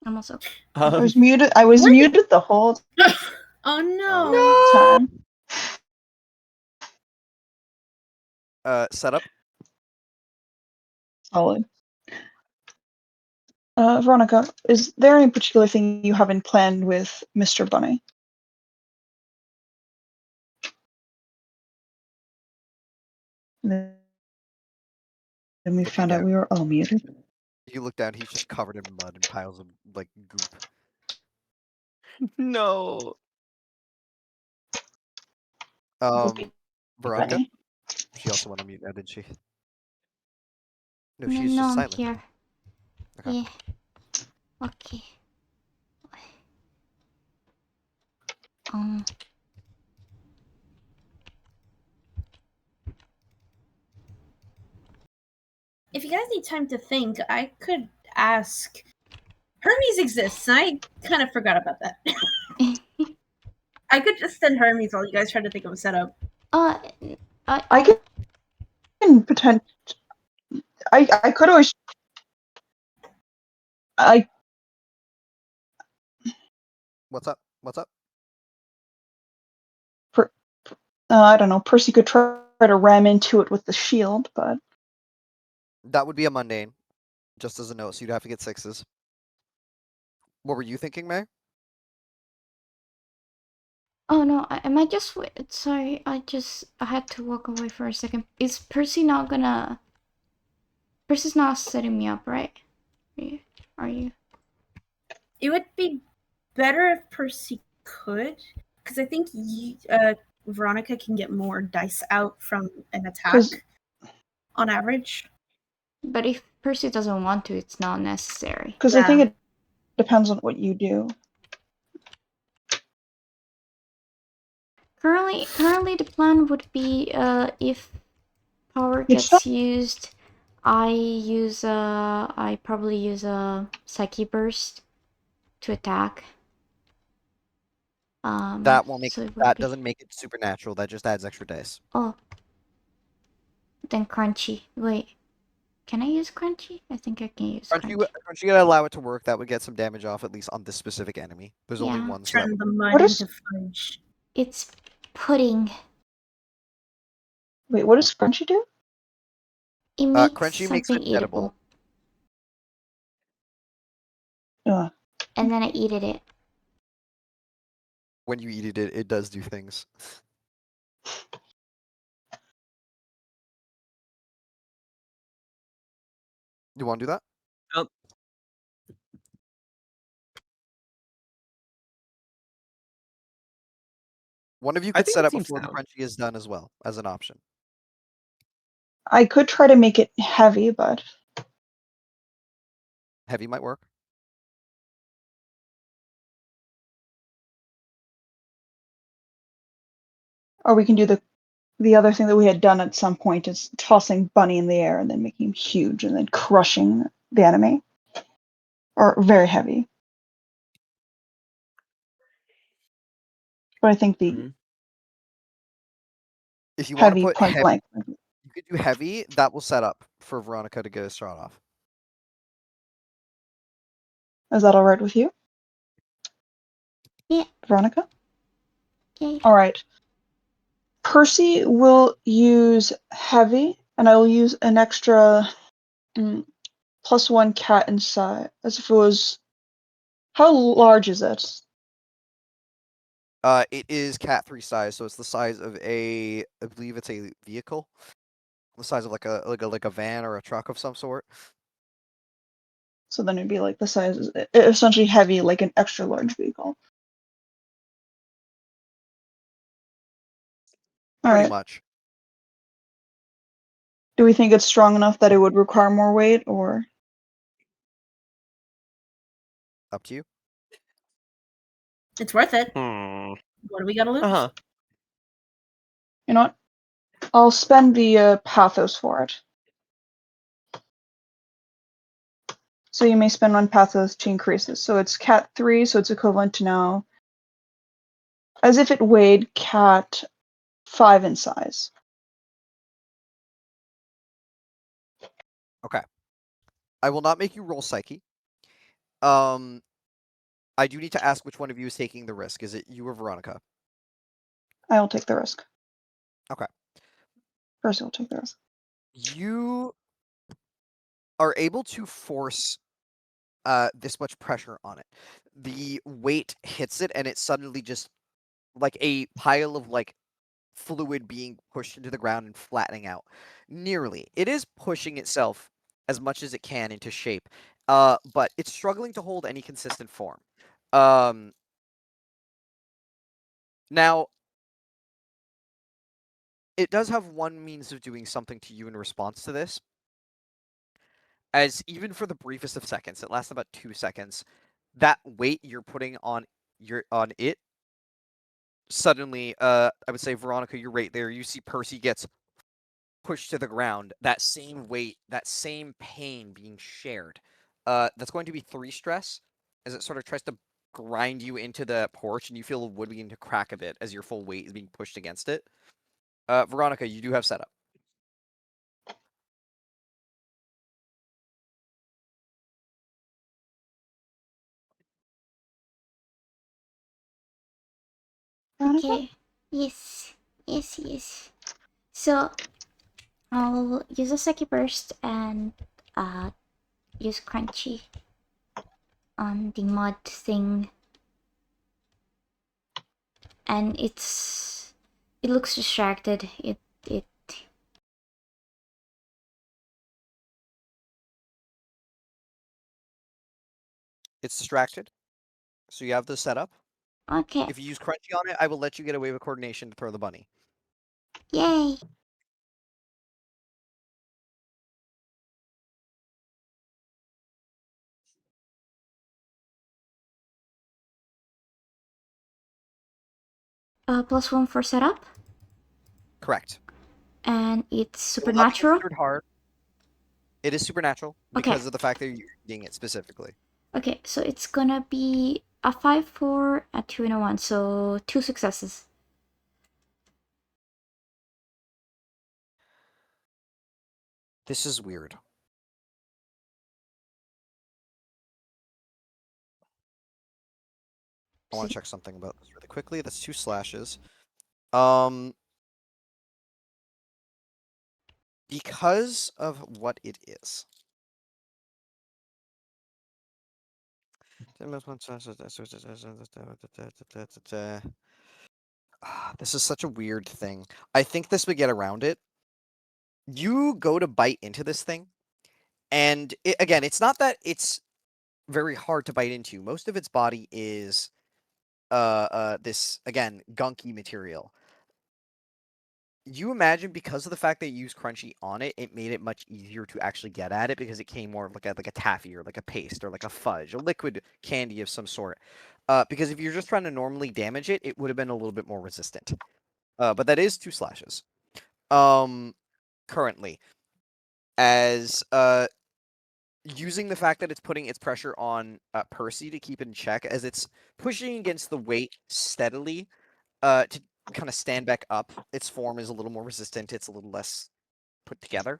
B: I'm also.
C: I
F: Um,
C: was muted. I was
H: Were you-
C: muted the whole
H: Oh no.
C: time.
A: Setup.
C: Solid. Veronica, is there any particular thing you haven't planned with Mr. Bunny? Then we
A: Looking
C: found out
A: down.
C: we were all muted.
A: You look down. He's just covered in mud and piles of like goop.
F: no.
A: Veronica.
C: Bunny.
A: She also went on mute now, didn't she? No,
B: No,
A: she's
B: no,
A: just
B: I'm
A: silent.
B: here.
A: Okay.
B: Yeah. Okay. Um.
H: If you guys need time to think, I could ask. Hermes exists, and I kind of forgot about that. I could just send Hermes while you guys try to think of a setup.
C: I can pretend. I could always.
A: What's up? What's up?
C: I don't know. Percy could try to ram into it with the shield, but
A: That would be a mundane. Just as a note, so you'd have to get 6s. What were you thinking, May?
B: Oh no, I might just wait. Sorry, I had to walk away for a second. Is Percy not gonna? Percy's not setting me up, right? Are you?
H: It would be better if Percy could, because I think Veronica can get more dice out from an attack
C: 'cause-
H: on average.
B: But if Percy doesn't want to, it's not necessary.
C: because I think it depends on what you do.
B: Currently, the plan would be if power
C: It's
B: gets used, I probably use a Psyche Burst to attack.
A: That won't make
B: so it
A: it,
B: would
A: that
B: be-
A: doesn't make it supernatural. That just adds extra dice.
B: Oh. Then Crunchy. Wait. Can I use Crunchy? I think I can use Crunchy.
A: Crunchy gotta allow it to work. That would get some damage off at least on this specific enemy. There's only
B: Yeah.
A: one. So that
H: Turn
A: would...
H: the mud
C: What is-
H: into fudge.
B: It's pudding.
C: Wait, what does Crunchy do?
B: It makes
A: Crunchy makes
B: something
A: it edible.
C: Ugh.
B: And then I eat it.
A: When you eat it, it does do things. You want to do that? One of you
F: I
A: could
F: think
A: set
F: that
A: up
F: seems
A: before the
F: sound.
A: Crunchy is done as well, as an option.
C: I could try to make it heavy, but
A: Heavy might work.
C: or we can do the other thing that we had done at some point is tossing Bunny in the air and then making him huge and then crushing the enemy. Or very heavy. But I think the
F: Mhm.
A: If you want to
C: heavy
A: put
C: point
A: heavy,
C: blank.
A: you could do heavy. That will set up for Veronica to get a start off.
C: Is that all right with you?
B: Yeah.
C: Veronica?
B: Okay.
C: All right. Percy will use heavy, and I will use an extra +1 cat inside, as if it was. How large is it?
A: It is Cat 3 size, so it's the size of I believe it's a vehicle, the size of like a van or a truck of some sort.
C: So then it'd be like the size, essentially heavy, like an extra large vehicle. All
A: Pretty
C: right.
A: much.
C: Do we think it's strong enough that it would require more weight, or?
A: Up to you.
H: It's worth it.
F: Hmm.
H: What do we gotta lose?
F: Uh-huh.
C: You know what? I'll spend the pathos for it. So you may spend 1 pathos to increase this. So it's cat 3, so it's equivalent to now, as if it weighed cat 5 in size.
A: Okay. I will not make you roll Psyche. I do need to ask which one of you is taking the risk. Is it you or Veronica?
C: I'll take the risk.
A: Okay.
C: Percy will take the risk.
A: You are able to force this much pressure on it. The weight hits it, and it suddenly just like a pile of like fluid being pushed into the ground and flattening out. Nearly. It is pushing itself as much as it can into shape, but it's struggling to hold any consistent form. Now, it does have one means of doing something to you in response to this. As even for the briefest of seconds, it lasts about 2 seconds, that weight you're putting on it suddenly, I would say, Veronica, you're right there. You see Percy gets pushed to the ground. That same weight, that same pain being shared. That's going to be 3 stress as it sort of tries to grind you into the porch, and you feel the wood begin to crack a bit as your full weight is being pushed against it. Veronica, you do have setup.
C: Veronica?
B: Okay. Yes. Yes, yes. So I'll use a Seki Burst and use Crunchy on the mud thing. And it looks distracted. It
A: It's distracted, so you have the setup.
B: okay.
A: If you use Crunchy on it, I will let you get away with coordination to throw the bunny.
B: Yay. +1 for setup.
A: Correct.
B: And it's
A: It will not be
B: supernatural.
A: considered hard. It is supernatural
B: Okay.
A: because of the fact that you're reading it specifically.
B: Okay, so it's gonna be a 5-4, a 2, and a 1, so 2 successes.
A: This is weird. I want to check something about this really quickly. That's 2 slashes. Because of what it is. This is such a weird thing. I think this would get around it. You go to bite into this thing, and again, it's not that it's very hard to bite into. Most of its body is this again gunky material. You imagine because of the fact they use Crunchy on it, it made it much easier to actually get at it because it came more of like a taffy or like a paste or like a fudge, a liquid candy of some sort. Because if you're just trying to normally damage it, it would have been a little bit more resistant. But that is 2 slashes. Currently, as using the fact that it's putting its pressure on Percy to keep in check as it's pushing against the weight steadily to kind of stand back up. Its form is a little more resistant. It's a little less put together.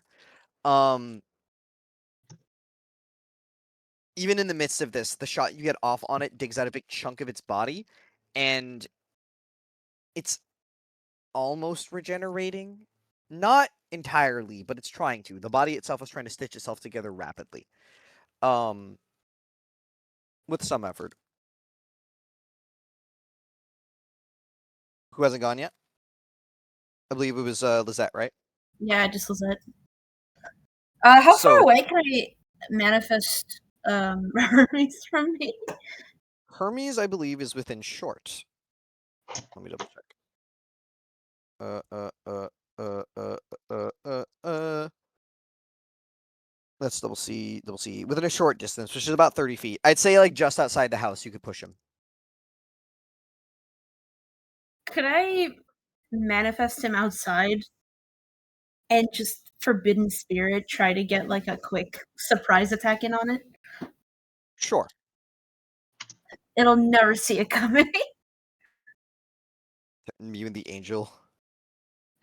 A: Even in the midst of this, the shot you get off on it digs out a big chunk of its body, and it's almost regenerating. Not entirely, but it's trying to. The body itself is trying to stitch itself together rapidly. With some effort. Who hasn't gone yet? I believe it was Lizette, right?
H: Yeah, just was it. How far
A: So-
H: away can I manifest Hermes from me?
A: Hermes, I believe, is within short. Let me double check. Let's double see. Within a short distance, which is about 30 feet. I'd say like just outside the house, you could push him.
H: Could I manifest him outside and just Forbidden Spirit try to get like a quick surprise attack in on it?
A: Sure.
H: It'll never see it coming.
A: You and the angel.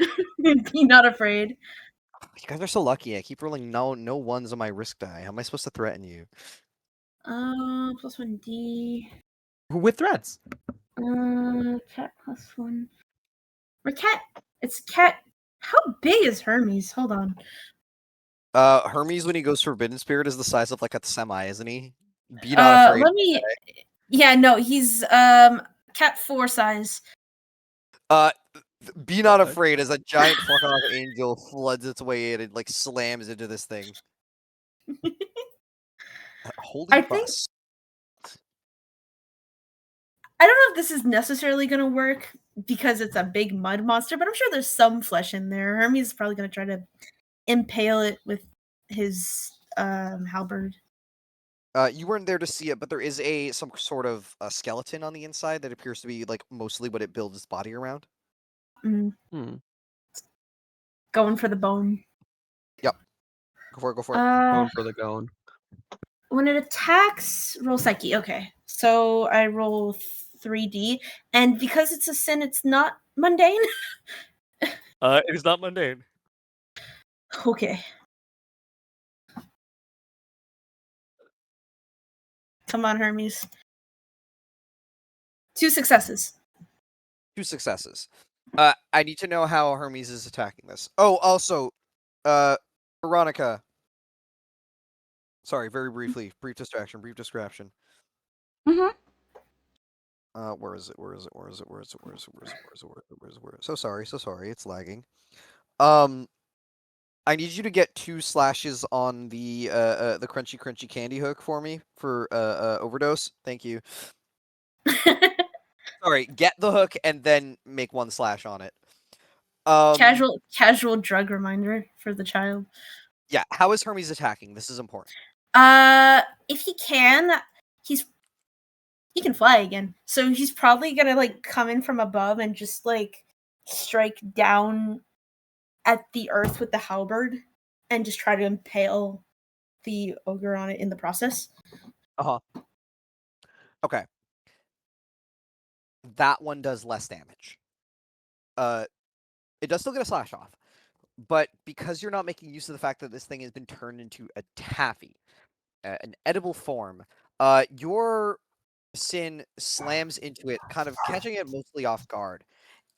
H: Be not afraid.
A: You guys are so lucky. I keep rolling no ones on my risk die. How am I supposed to threaten you?
H: +1D.
F: with threats.
H: Cat +1. It's cat. How big is Hermes? Hold on.
A: Hermes, when he goes Forbidden Spirit, is the size of like a semi, isn't he? Be not afraid.
H: Let me. Yeah, no, he's cat 4 size.
A: Be not afraid as a giant fucking angel floods its way in and like slams into this thing. Holy
H: I think-
A: bus.
H: I don't know if this is necessarily going to work because it's a big mud monster, but I'm sure there's some flesh in there. Hermes is probably going to try to impale it with his halberd.
A: You weren't there to see it, but there is some sort of a skeleton on the inside that appears to be like mostly what it builds its body around.
H: Going for the bone.
A: Yep. Go for it. Go for it.
F: Going for the gone.
H: When it attacks, roll Psyche. Okay, so I roll 3D, and because it's a sin, it's not mundane.
D: It is not mundane.
H: Okay. Come on, Hermes. 2 successes.
A: 2 successes. I need to know how Hermes is attacking this. Oh, also, Veronica. Sorry, very briefly. Brief distraction.
B: Mhm.
A: Where is it? So sorry. It's lagging. I need you to get 2 slashes on the crunchy candy hook for me for overdose. Thank you. Sorry, get the hook and then make 1 slash on it.
H: Casual drug reminder for the child.
A: Yeah, how is Hermes attacking? This is important.
H: If he can fly again. So he's probably gonna like come in from above and just like strike down at the earth with the halberd and just try to impale the ogre on it in the process.
A: Okay. That one does less damage. It does still get a slash off. But because you're not making use of the fact that this thing has been turned into a taffy, an edible form, your sin slams into it, kind of catching it mostly off guard.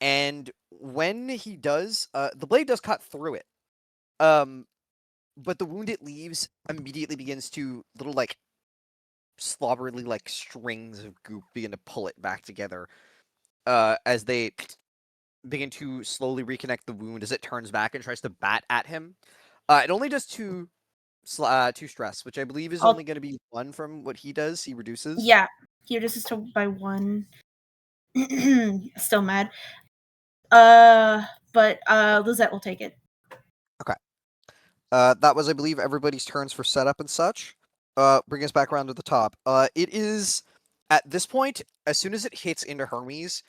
A: And when he does, the blade does cut through it. But the wound it leaves immediately begins to little like slobbery like strings of goop begin to pull it back together. As they begin to slowly reconnect the wound as it turns back and tries to bat at him. It only does 2 stress, which I believe is only going to be 1 from what he does. He reduces.
H: Yeah, he reduces to by 1. Still mad. But Lizette will take it.
A: Okay. That was, I believe, everybody's turns for setup and such. Bring us back around to the top. It is at this point, as soon as it hits into Hermes,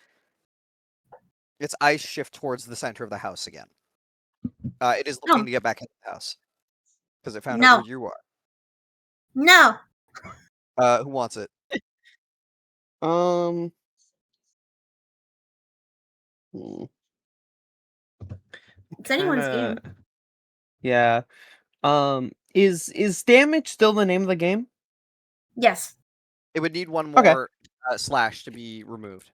A: its eyes shift towards the center of the house again. It is looking to get back into the house because it found out where you are.
H: No.
A: Who wants it?
H: It's anyone's game.
F: Yeah. Is damage still the name of the game?
H: Yes.
A: It would need 1 more slash to be removed.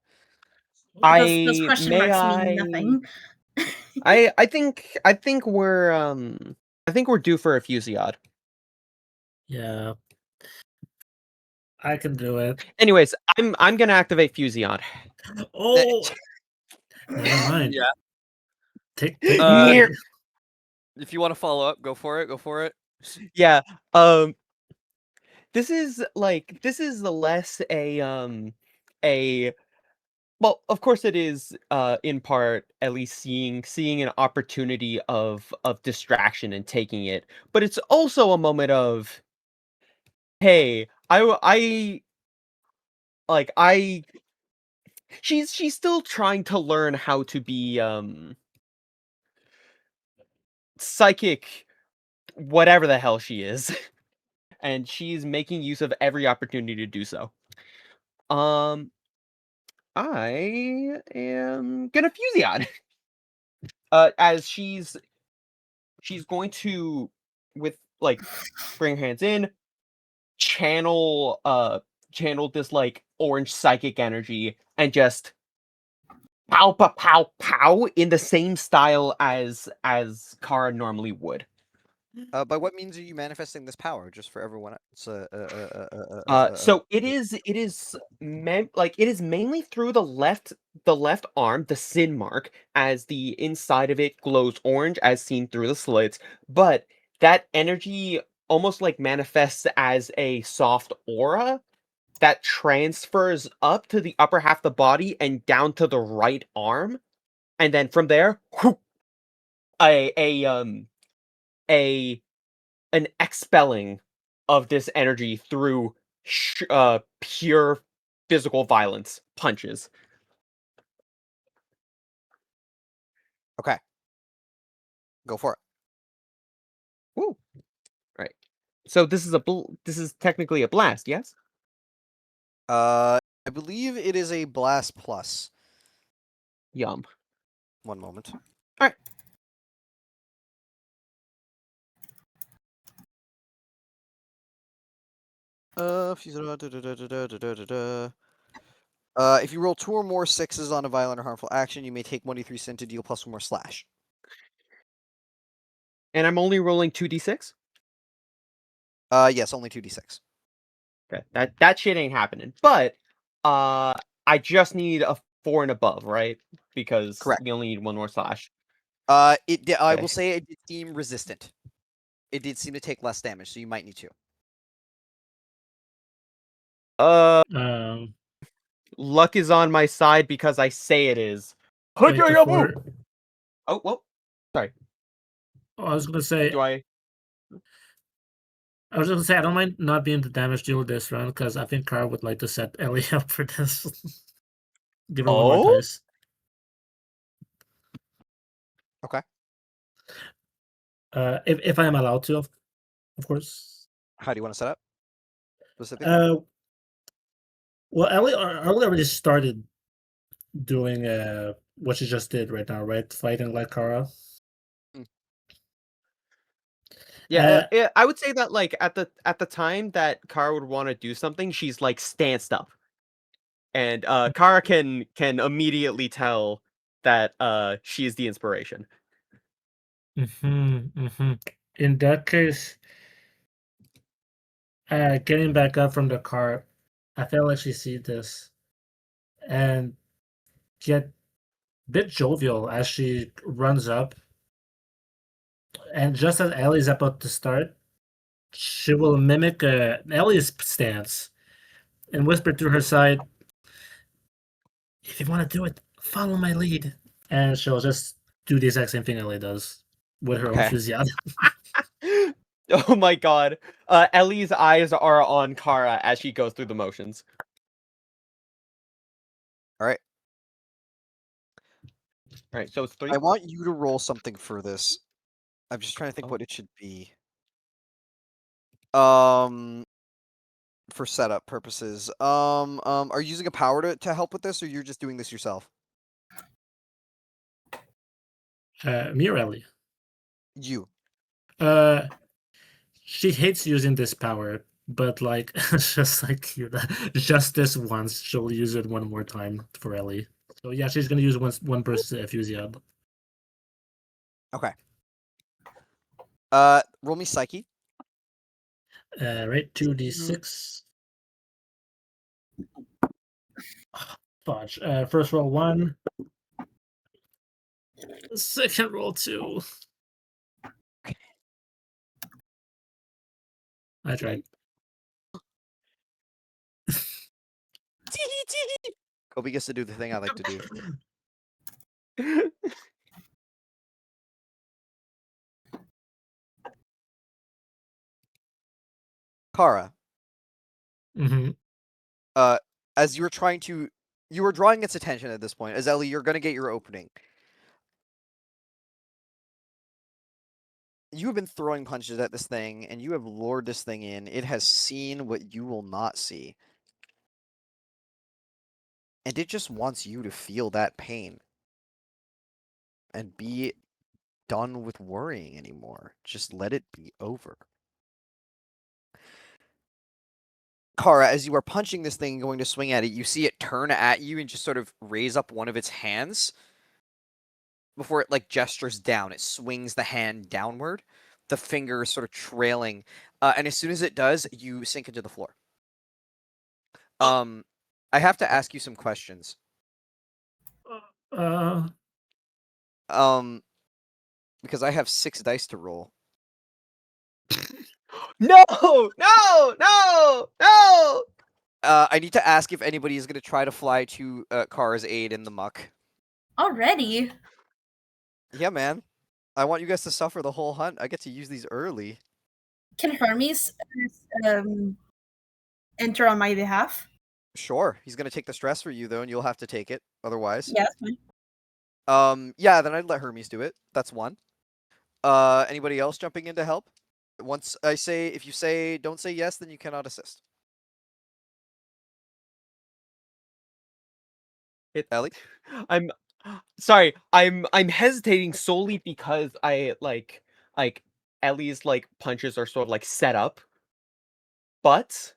H: Those question marks mean nothing.
F: I think we're due for a Fusiad.
E: Yeah. I can do it.
F: Anyways, I'm gonna activate Fusiad.
E: Oh, never mind.
A: Yeah.
E: Take
A: If you want to follow up, go for it.
F: Yeah. This is less a well, of course it is in part at least seeing an opportunity of distraction and taking it, but it's also a moment of, hey, she's still trying to learn how to be psychic, whatever the hell she is. And she's making use of every opportunity to do so. I am gonna Fusion. As she's going to, with like bring her hands in, channel this like orange psychic energy and just pow pow pow pow in the same style as Kara normally would.
A: By what means are you manifesting this power? Just for everyone else.
F: So it is mainly through the left arm, the sin mark, as the inside of it glows orange as seen through the slits, but that energy almost like manifests as a soft aura that transfers up to the upper half of the body and down to the right arm, and then from there, whoop, a an expelling of this energy through pure physical violence punches.
A: Okay. Go for it.
F: Woo! Right. So this is technically a blast, yes?
A: I believe it is a blast plus.
F: Yum.
A: One moment.
F: All right.
A: If you roll 2 or more 6s on a violent or harmful action, you may take 1d3 sin to deal +1 more slash.
F: And I'm only rolling 2d6?
A: Yes, only 2d6.
F: Okay. That shit ain't happening. But I just need a 4 and above, right? Because
A: Correct.
F: we only need one more slash.
A: I
F: Okay.
A: will say it did seem resistant. It did seem to take less damage, so you might need to.
E: Um,
F: Luck is on my side because I say it is.
E: wait, before
F: Oh, well. Sorry.
E: I was gonna say,
F: Do I?
E: I was gonna say I don't mind not being the damage dealer this round because I think Carl would like to set Ellie up for this. Give her one more
F: Oh?
E: dice.
A: Okay.
E: If I am allowed to, of course.
A: How do you want to set up? Specifically?
E: Well, Ellie already started doing what she just did right now, right? Fighting like Kara.
F: Yeah, I would say that like at the time that Kara would want to do something, she's like stanced up, and Kara can immediately tell that she is the inspiration.
E: In that case, getting back up from the car, I feel like she sees this and get a bit jovial as she runs up. And just as Ellie's about to start, she will mimic Ellie's stance and whisper to her side, "If you want to do it, follow my lead." And she'll just do the exact same thing Ellie does with her own
A: Okay.
E: enthusiasm.
F: Oh my god. Ellie's eyes are on Kara as she goes through the motions.
A: Alright.
F: Alright, so it's 3.
A: I want you to roll something for this. I'm just trying to think what it should be. For setup purposes. Are you using a power to help with this, or you're just doing this yourself?
E: Me or Ellie?
A: You.
E: She hates using this power, but like just like you, just this once, she'll use it one more time for Ellie. So yeah, she's gonna use one burst enthusiasm.
A: Okay. Roll me Psyche.
E: Right, 2d6. Fudge. First roll 1. Second roll 2. I tried.
A: Kobe gets to do the thing I like to do. Kara,
E: Mm-hmm.
A: as you were trying to, you were drawing its attention at this point. As Ellie, you're gonna get your opening. You have been throwing punches at this thing, and you have lured this thing in. It has seen what you will not see. And it just wants you to feel that pain. And be done with worrying anymore. Just let it be over. Kara, as you are punching this thing and going to swing at it, you see it turn at you and just sort of raise up one of its hands. Before it like gestures down, it swings the hand downward, the finger sort of trailing, and as soon as it does, you sink into the floor. I have to ask you some questions.
E: Uh,
A: Because I have 6 dice to roll.
F: No! No! No! No!
A: I need to ask if anybody is going to try to fly to Kara's aid in the muck.
H: Already?
A: Yeah, man. I want you guys to suffer the whole hunt. I get to use these early.
H: Can Hermes enter on my behalf?
A: Sure. He's going to take the stress for you, though, and you'll have to take it otherwise.
H: Yeah, that's fine.
A: Yeah, then I'd let Hermes do it. That's one. Anybody else jumping in to help? Once I say, if you say, don't say yes, then you cannot assist. Ellie?
F: I'm sorry. I'm hesitating solely because I like Ellie's like punches are sort of like set up. But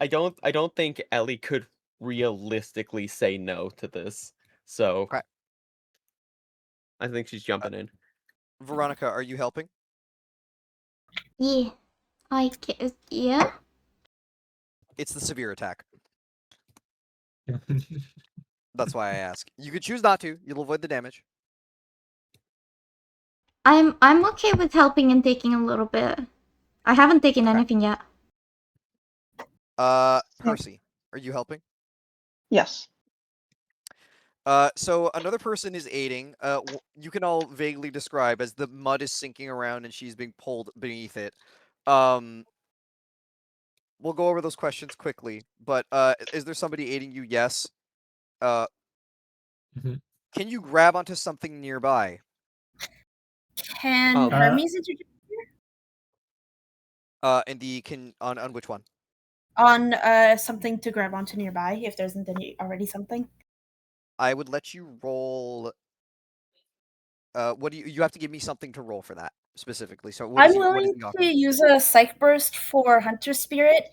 F: I don't think Ellie could realistically say no to this. So
A: Okay.
F: I think she's jumping in.
A: Veronica, are you helping?
B: Yeah. Yeah.
A: It's the severe attack. That's why I ask. You could choose not to. You'll avoid the damage.
B: I'm okay with helping and taking a little bit. I haven't taken
A: Okay.
B: anything yet.
A: Percy, are you helping?
C: Yes.
A: So another person is aiding. You can all vaguely describe as the mud is sinking around and she's being pulled beneath it. We'll go over those questions quickly. But is there somebody aiding you? Yes.
E: Mhm.
A: Can you grab onto something nearby?
H: Can Hermes interject
A: On which one?
H: on something to grab onto nearby if there isn't any already something?
A: I would let you roll. What do you have to give me something to roll for that specifically? So what
H: I'm
A: is he
H: willing to
A: offering?
H: use a psych burst for Hunter Spirit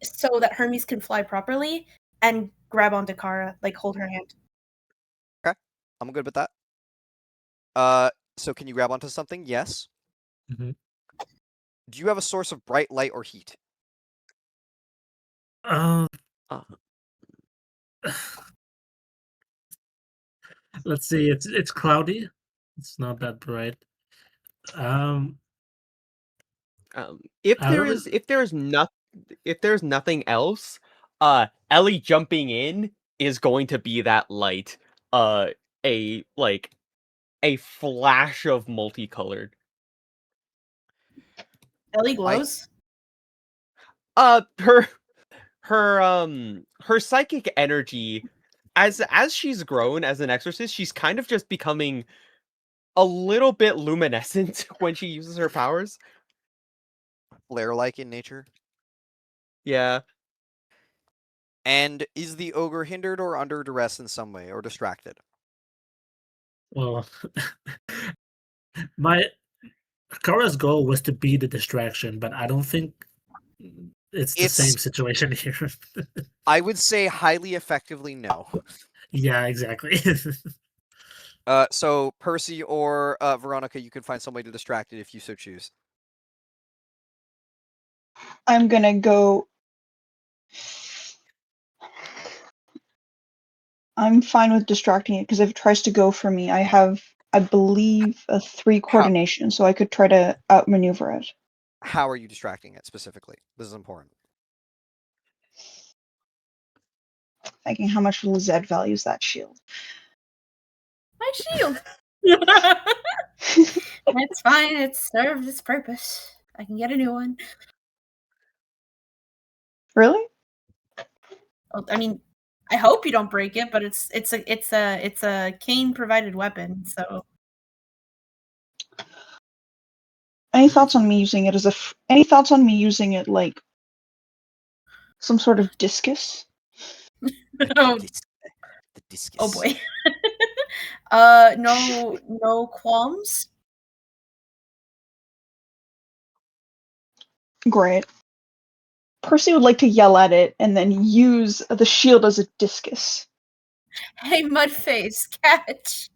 H: so that Hermes can fly properly and grab onto Kara, like hold her hand.
A: Okay, I'm good with that. So can you grab onto something? Yes.
E: Mhm.
A: Do you have a source of bright light or heat?
E: Uh,
F: Uh,
E: let's see. It's cloudy. It's not that bright.
F: if
E: I
F: there
E: don't
F: is
E: really-
F: if there's nothing else, Ellie jumping in is going to be that light. A like a flash of multicolored.
H: Ellie glows.
F: Her her psychic energy as she's grown as an exorcist, she's kind of just becoming a little bit luminescent when she uses her powers.
A: Flare-like in nature?
F: Yeah.
A: And is the ogre hindered or under duress in some way, or distracted?
E: Well, my Kara's goal was to be the distraction, but I don't think it's the same
A: It's,
E: situation here.
A: I would say, highly effectively no.
E: Yeah, exactly.
A: So Percy or Veronica, you can find some way to distract it if you so choose.
C: I'm gonna go. I'm fine with distracting it because if it tries to go for me, I have, I believe, a 3 coordination, so I could try to outmaneuver it.
A: How are you distracting it specifically? This is important.
C: Thinking how much Lizette values that shield.
H: My shield. It's fine. It served its purpose. I can get a new one.
C: Really?
H: Well, I mean, I hope you don't break it, but it's a CAIN provided weapon, so
C: Any thoughts on me using it as any thoughts on me using it like some sort of discus?
H: oh,
A: The discus.
H: oh boy. No qualms.
C: Great. Percy would like to yell at it and then use the shield as a discus.
H: Hey, Mudface, catch.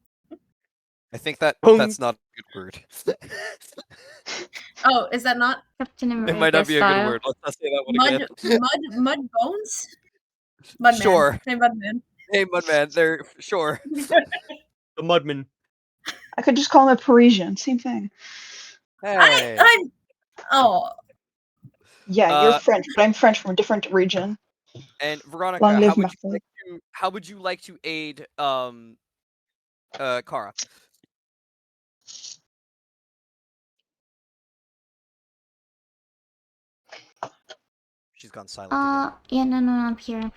A: I think that
F: Pung.
A: that's not a good word.
H: Oh, is that not
B: Captain
A: It
B: America
A: might not be a good
B: style.
A: word. Let's not say that one again.
H: mud bones? Mudman.
A: Sure.
H: Hey, Mudman.
A: Hey, Mudman. There. Sure.
F: The Mudman.
C: I could just call him a Parisian, same thing.
A: Hey.
H: I'm. Oh,
C: Yeah, you're
A: Uh,
C: French, but I'm French from a different region.
A: And Veronica,
C: Long live
A: how would
C: ma
A: you
C: fille.
A: like to how would you like to aid Kara? She's gone silent again.
B: Yeah, no, I'm here.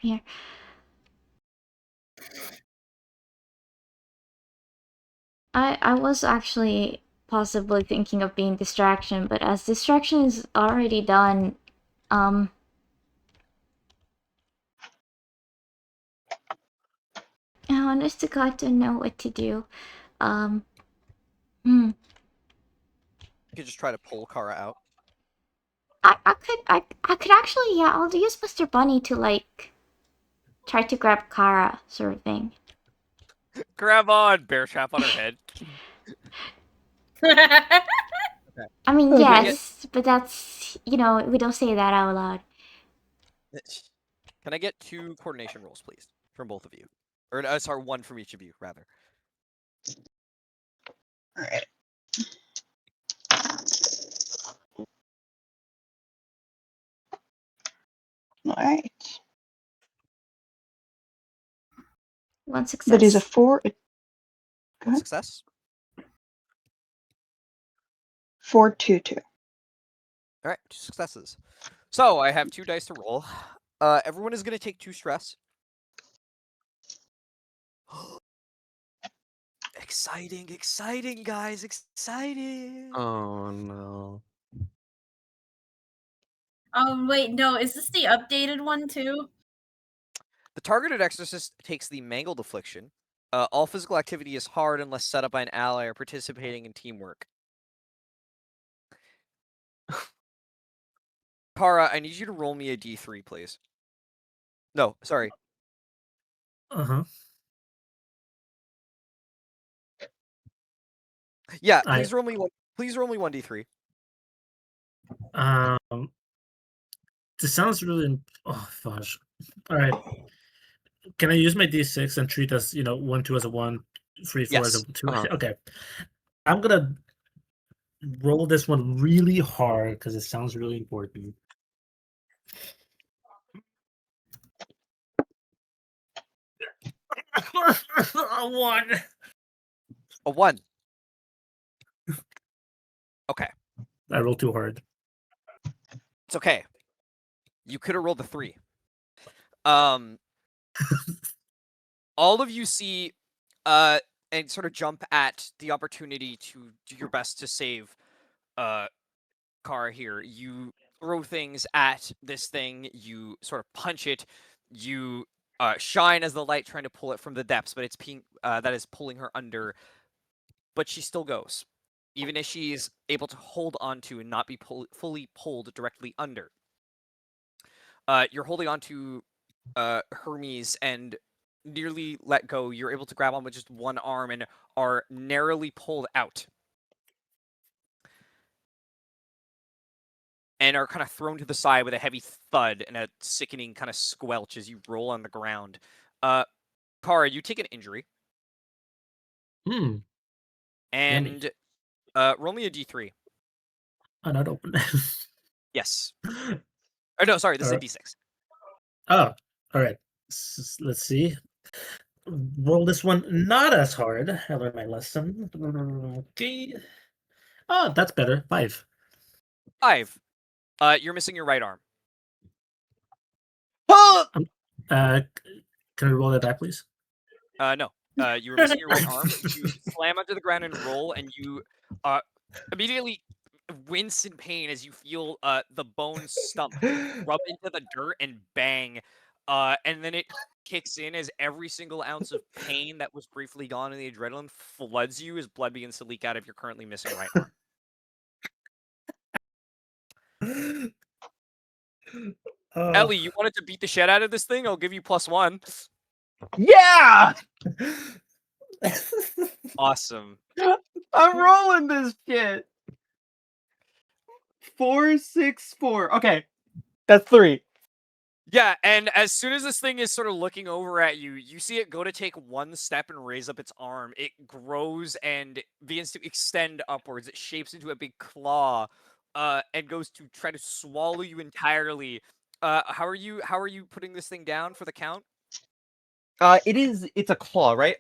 B: I was actually possibly thinking of being distraction, but as distraction is already done, I honest to God don't know what to do.
A: You could just try to pull Kara out.
B: I could actually, yeah, I'll use Mr. Bunny to like try to grab Kara, sort of thing.
A: Grab on, bear trap on her head.
B: I mean,
C: Okay.
B: yes, but that's, we don't say that out loud.
A: Can I get 2 coordination rolls, please, from both of you? Or sorry, 1 from each of you, rather.
C: Alright. Alright.
B: One success.
C: That is a 4. Go
A: One
C: ahead.
A: success.
C: 4, 2, 2.
A: All right, 2 successes. So I have 2 dice to roll. Everyone is going to take 2 stress. Exciting, guys! Exciting!
F: Oh no.
H: oh wait, no. Is this the updated one too?
A: The targeted exorcist takes the mangled affliction. All physical activity is hard unless set up by an ally or participating in teamwork. Kara, I need you to roll me a d3, please. No, sorry.
E: Uh-huh.
A: Yeah,
E: I-
A: please roll me 1d3.
E: This sounds really. Oh gosh. All right. Can I use my D6 and treat as 1, 2 as a 1, 3, 4 as a
A: Yes.
E: 2?
F: Uh-huh.
E: Okay. I'm gonna roll this one really hard because it sounds really important. A 1.
A: A 1. Okay.
E: I rolled too hard.
A: It's okay. You could have rolled a 3. All of you see and sort of jump at the opportunity to do your best to save Kara here. You throw things at this thing, you sort of punch it, you shine as the light trying to pull it from the depths, but it's that is pulling her under. But she still goes, even as she's able to hold onto and not be fully pulled directly under. You're holding onto Hermes and nearly let go. You're able to grab on with just one arm and are narrowly pulled out. And are kind of thrown to the side with a heavy thud and a sickening kind of squelch as you roll on the ground. Kara, you take an injury.
E: Yummy.
A: And roll me a d3.
E: Oh, not open.
A: Yes. Oh, no, sorry, this is a
E: Alright.
A: d6.
E: Oh, all right. Let's see. Roll this one not as hard. I learned my lesson. Okay. Oh, that's better. 5.
A: 5. You're missing your right arm.
E: Can we roll that back, please?
A: No. You were missing your right arm. You slam onto the ground and roll, and you immediately wince in pain as you feel the bone stump rub into the dirt and bang. And then it kicks in as every single ounce of pain that was briefly gone in the adrenaline floods you as blood begins to leak out of your currently missing right arm.
I: Ellie, you wanted to beat the shit out of this thing? I'll give you +1.
F: Yeah!
I: Awesome.
F: I'm rolling this shit. 4, 6, 4. Okay, that's 3.
I: Yeah, and as soon as this thing is sort of looking over at you, you see it go to take one step and raise up its arm. It grows and begins to extend upwards. It shapes into a big claw, and goes to try to swallow you entirely. How are you putting this thing down for the count?
F: It's a claw, right?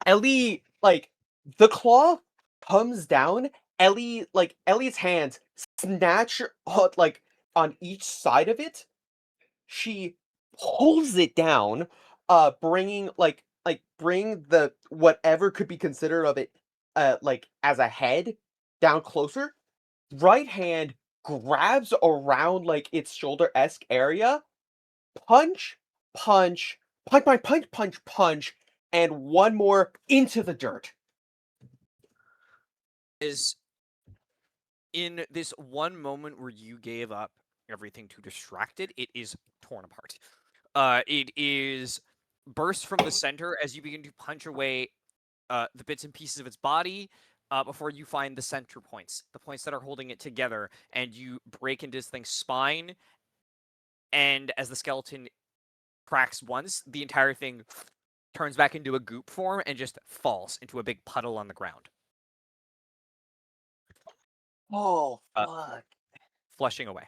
F: Ellie, like, the claw comes down. Ellie's hands snatch like on each side of it. She pulls it down, bringing bring the whatever could be considered of it, like as a head down closer. Right hand grabs around like its shoulder-esque area. Punch, punch, punch, punch, punch, punch, punch, and one more into the dirt.
I: Is in this one moment where you gave up everything to distract it, it is torn apart. It is burst from the center as you begin to punch away the bits and pieces of its body before you find the center points, the points that are holding it together, and you break into this thing's spine. And as the skeleton cracks once, the entire thing turns back into a goop form and just falls into a big puddle on the ground,
F: Oh,
I: uh,
F: fuck.
I: flushing away.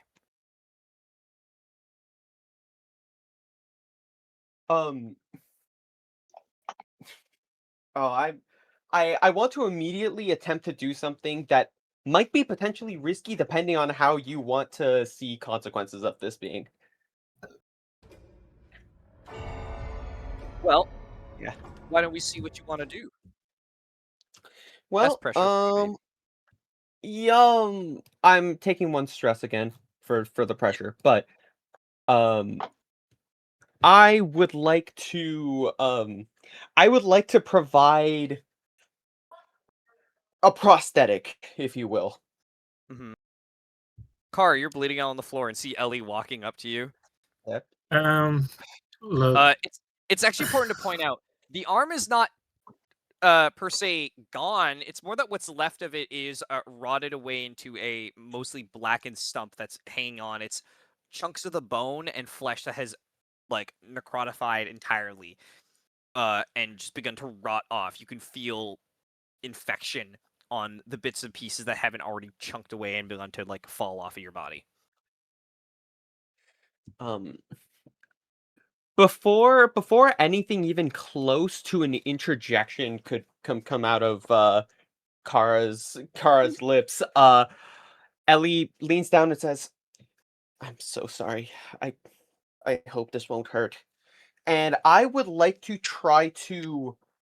F: Um. Oh, I want to immediately attempt to do something that might be potentially risky, depending on how you want to see consequences of this being.
I: Well,
F: Yeah.
I: why don't we see what you want to do? That's
F: Well,
I: pressure for you, babe.
F: I'm taking one stress again for the pressure, but um, I would like to provide a prosthetic, if you will.
I: Mm-hmm. Car, you're bleeding out on the floor and see Ellie walking up to you.
F: Yep.
E: Look,
I: It's actually important to point out the arm is not per se gone. It's more that what's left of it is rotted away into a mostly blackened stump that's hanging on. It's chunks of the bone and flesh that has like necrotified entirely, and just begun to rot off. You can feel infection on the bits and pieces that haven't already chunked away and begun to like fall off of your body.
F: Um, before anything even close to an interjection could come out of Kara's lips, Ellie leans down and says, "I'm so sorry. I hope this won't hurt." And I would like to try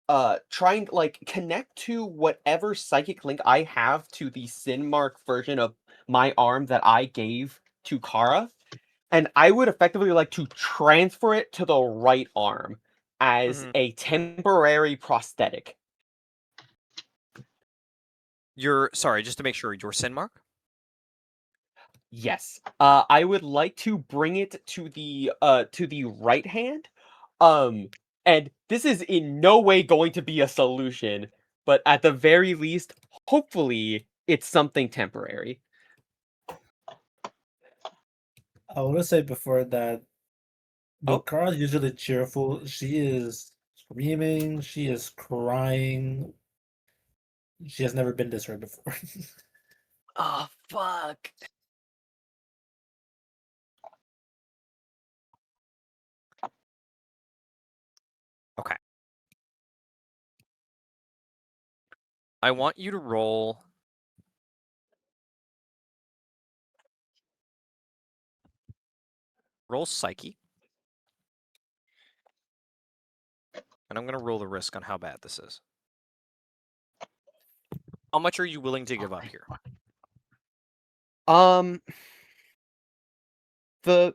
F: and like connect to whatever psychic link I have to the sin mark version of my arm that I gave to Kara. And I would effectively like to transfer it to the right arm as
I: Mhm.
F: a temporary prosthetic.
I: Sorry, just to make sure, your sin mark?
F: Yes. I would like to bring it to the right hand. And this is in no way going to be a solution, but at the very least, hopefully it's something temporary.
E: I want to say before that,
F: Oh.
E: though Kara's usually cheerful, she is screaming, she is crying. She has never been this hurt before.
F: Oh, fuck.
I: Okay. I want you to roll psyche. And I'm going to roll the risk on how bad this is. How much are you willing to give up here?
F: Um, the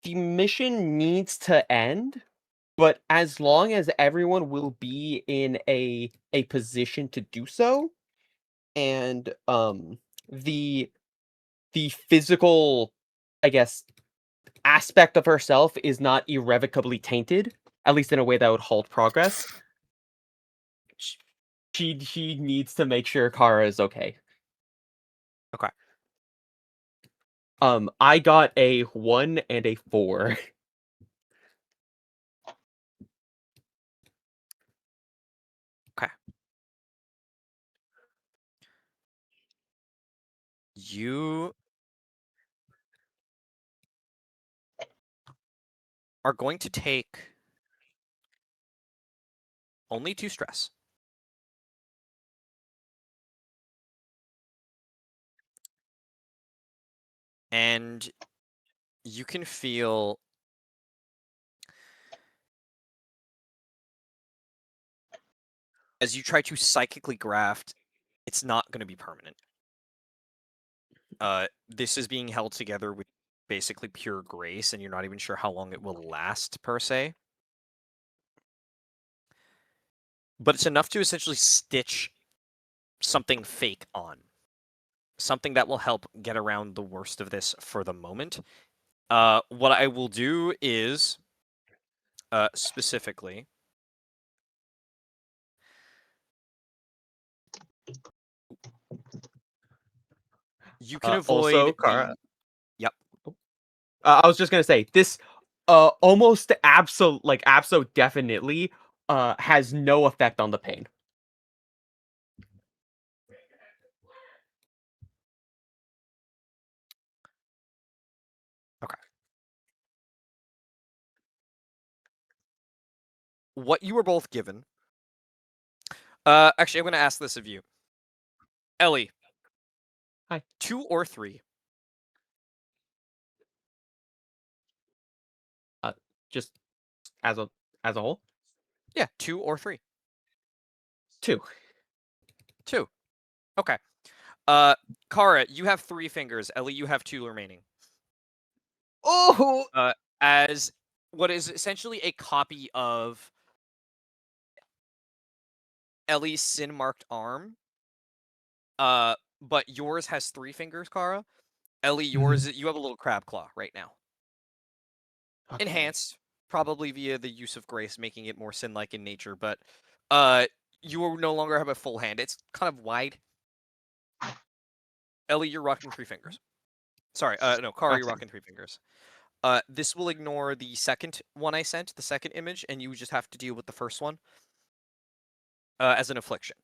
F: mission needs to end, but as long as everyone will be in a position to do so, and the physical, I guess, aspect of herself is not irrevocably tainted, at least in a way that would halt progress, she needs to make sure Kara is okay.
I: Okay.
F: I got a 1 and a 4.
I: Okay. You are going to take only 2 stress. And you can feel as you try to psychically graft, it's not going to be permanent. This is being held together with basically pure grace, and you're not even sure how long it will last, per se. But it's enough to essentially stitch something fake on. Something that will help get around the worst of this for the moment. What I will do is, specifically, you can avoid
F: Also, Kara,
I: Yep.
F: I was just gonna say this. Almost abso definitely has no effect on the pain.
I: Okay. What you were both given. Actually, I'm going to ask this of you. Ellie.
F: Hi.
I: 2 or 3?
F: Just as a whole,
I: Yeah, 2 or 3.
F: 2.
I: 2. Okay. Kara, you have 3 fingers. Ellie, you have 2 remaining.
F: Oh,
I: As what is essentially a copy of Ellie's sin-marked arm. But yours has 3 fingers, Kara. Ellie, yours you have a little crab claw right now.
F: okay.
I: Enhanced, probably via the use of grace, making it more sin-like in nature, but you will no longer have a full hand. It's kind of wide. Ellie, you're rocking 3 fingers. Sorry, no, Kara, you're
F: Okay.
I: rocking 3 fingers. This will ignore the second one I sent, the second image, and you just have to deal with the first one as an affliction.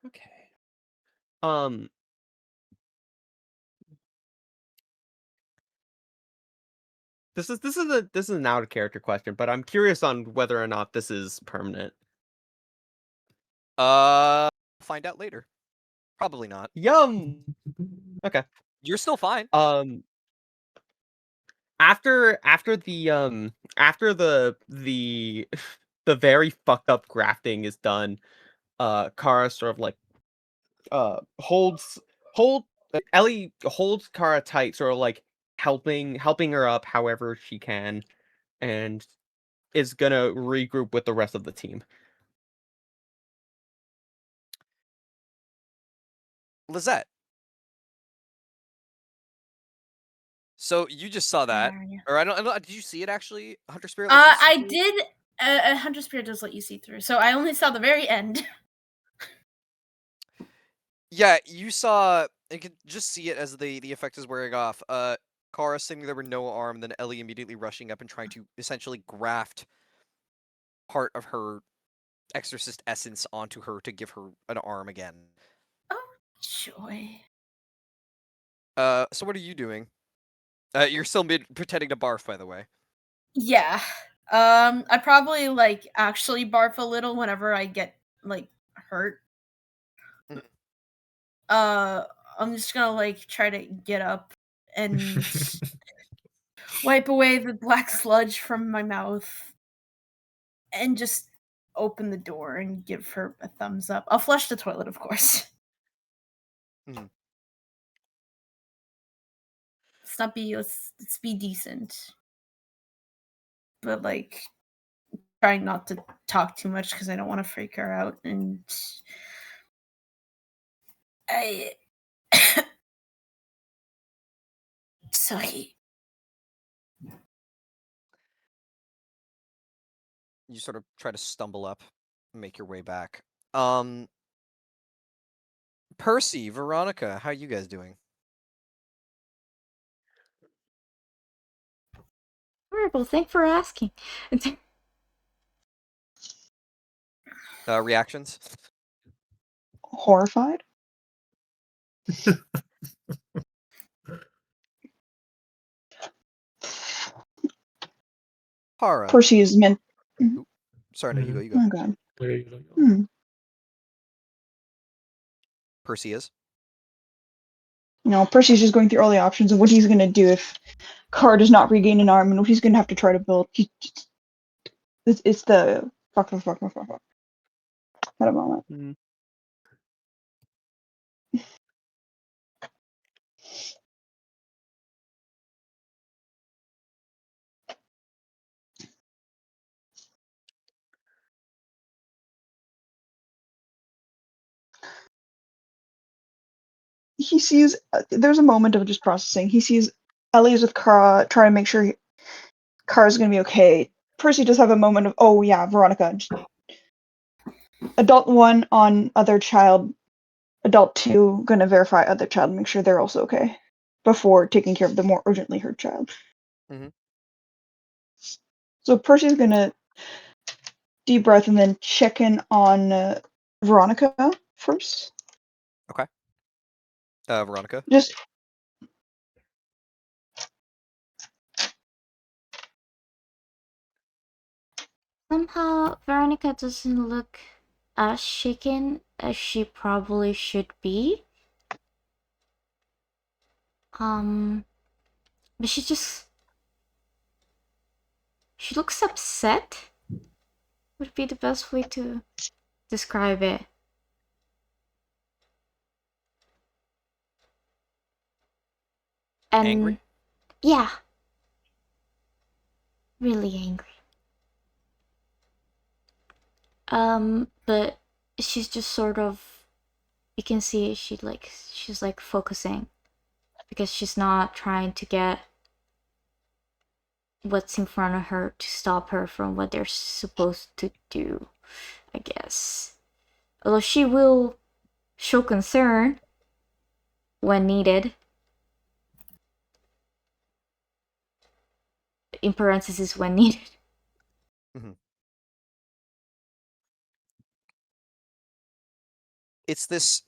F: Okay. This is an out of character question, but I'm curious on whether or not this is permanent.
I: Find out later. Probably not.
F: Yum. Okay.
I: You're still fine.
F: After the the very fucked up grafting is done, Kara sort of like holds Ellie holds Kara tight, sort of like helping her up however she can, and is gonna regroup with the rest of the team.
I: Lizette. So you just saw that,
H: Where are you?
I: or I don't. Did you see it actually? Hunter Spirit. Let you see
H: I
I: through?
H: did. Hunter Spirit does let you see through, so I only saw the very end.
I: Yeah, you saw. You could just see it as the effect is wearing off. Kara saying there were no arm, then Ellie immediately rushing up and trying to essentially graft part of her exorcist essence onto her to give her an arm again.
H: Oh, joy.
I: So what are you doing? You're still pretending to barf, by the way.
H: Yeah. I probably like actually barf a little whenever I get like hurt.
I: Mhm.
H: I'm just gonna like try to get up and wipe away the black sludge from my mouth and just open the door and give her a thumbs up. I'll flush the toilet, of course.
I: Mhm.
H: Let's be decent. But like trying not to talk too much because I don't want to freak her out, and I sorry.
A: You sort of try to stumble up, make your way back. Percy, Veronica, how you guys doing?
B: Horrible. Thanks for asking.
A: Reactions?
C: Horrified.
A: Para.
C: Percy is meant.
A: Sorry, no, you go. You go.
C: Oh god.
E: There you go.
C: Hmm.
A: Percy is.
C: Percy's just going through all the options of what he's gonna do if Carr does not regain an arm and what he's gonna have to try to build. It's the fuck at a moment.
F: Mm.
C: He sees there's a moment of just processing. He sees Ellie is with Kara, trying to make sure Kara's gonna be okay. Percy does have a moment of, oh yeah, Veronica. Adult 1 on other child, adult 2 gonna verify other child and make sure they're also okay before taking care of the more urgently hurt child.
A: Mhm.
C: So Percy's gonna deep breath and then check in on Veronica first.
A: Okay. Veronica.
C: Just
B: Somehow, Veronica doesn't look as shaken as she probably should be. But she looks upset. Would be the best way to describe it. And
A: Angry?
B: yeah, really angry. But she's just sort of, you can see she's like focusing because she's not trying to get what's in front of her to stop her from what they're supposed to do, I guess. Although she will show concern when needed. In parentheses, when needed.
A: Mhm. It's this,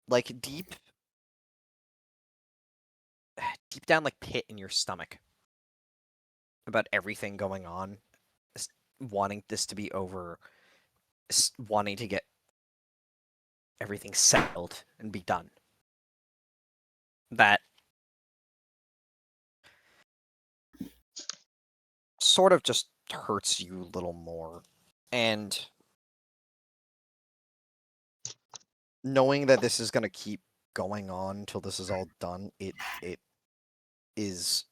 A: like, deep down, like, pit in your stomach about everything going on, wanting this to be over, wanting to get everything settled and be done. That sort of just hurts you a little more. And knowing that this is going to keep going on until this is all done, it is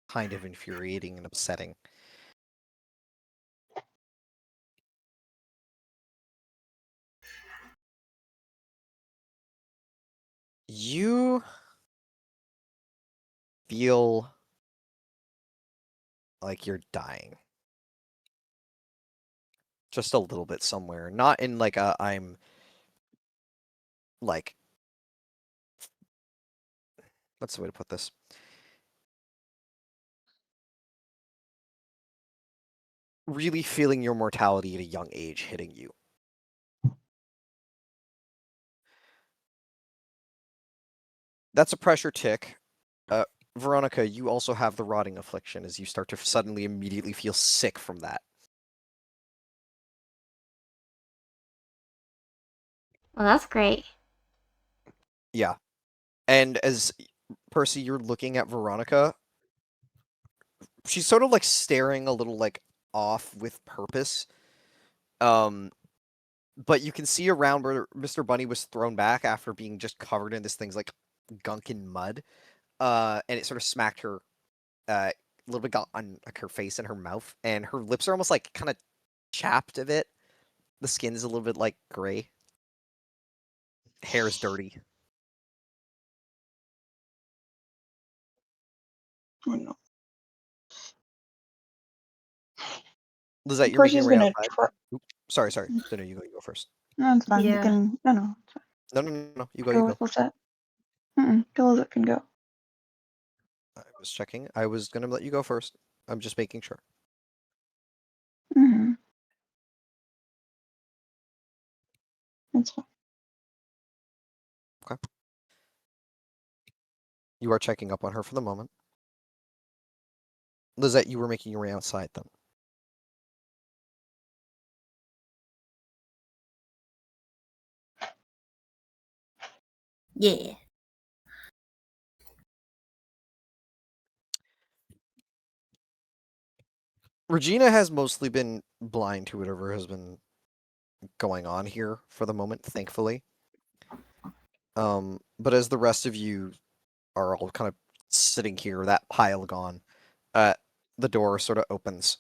A: kind of infuriating and upsetting. You feel like you're dying. Just a little bit somewhere. Not in like a I'm like, what's the way to put this? Really feeling your mortality at a young age hitting you. That's a pressure tick. Veronica, you also have the rotting affliction as you start to suddenly immediately feel sick from that.
B: Well, that's great.
A: Yeah. And as Percy, you're looking at Veronica, she's sort of like staring a little like off with purpose. But you can see around where Mr. Bunny was thrown back after being just covered in this thing's like gunk and mud. And it sort of smacked her a little bit on like her face and her mouth, and her lips are almost like kind of chapped a bit. The skin is a little bit like gray. Hair is dirty.
C: oh no.
A: Lizette, you're making
C: Percy's
A: your way
C: gonna
A: outside.
C: try.
A: Oop, sorry. No, you go first.
C: No, it's fine. You
B: Yeah.
C: can. No. It's fine.
A: No. You go.
C: Go with Lisette. Lizette can go.
A: I was checking. I was gonna let you go first. I'm just making sure.
C: Mm-hmm. That's fine.
A: You are checking up on her for the moment. Lizette, you were making your way outside then.
H: Yeah.
A: Regina has mostly been blind to whatever has been going on here for the moment, thankfully. But as the rest of you are all kind of sitting here, that pile gone, the door sort of opens.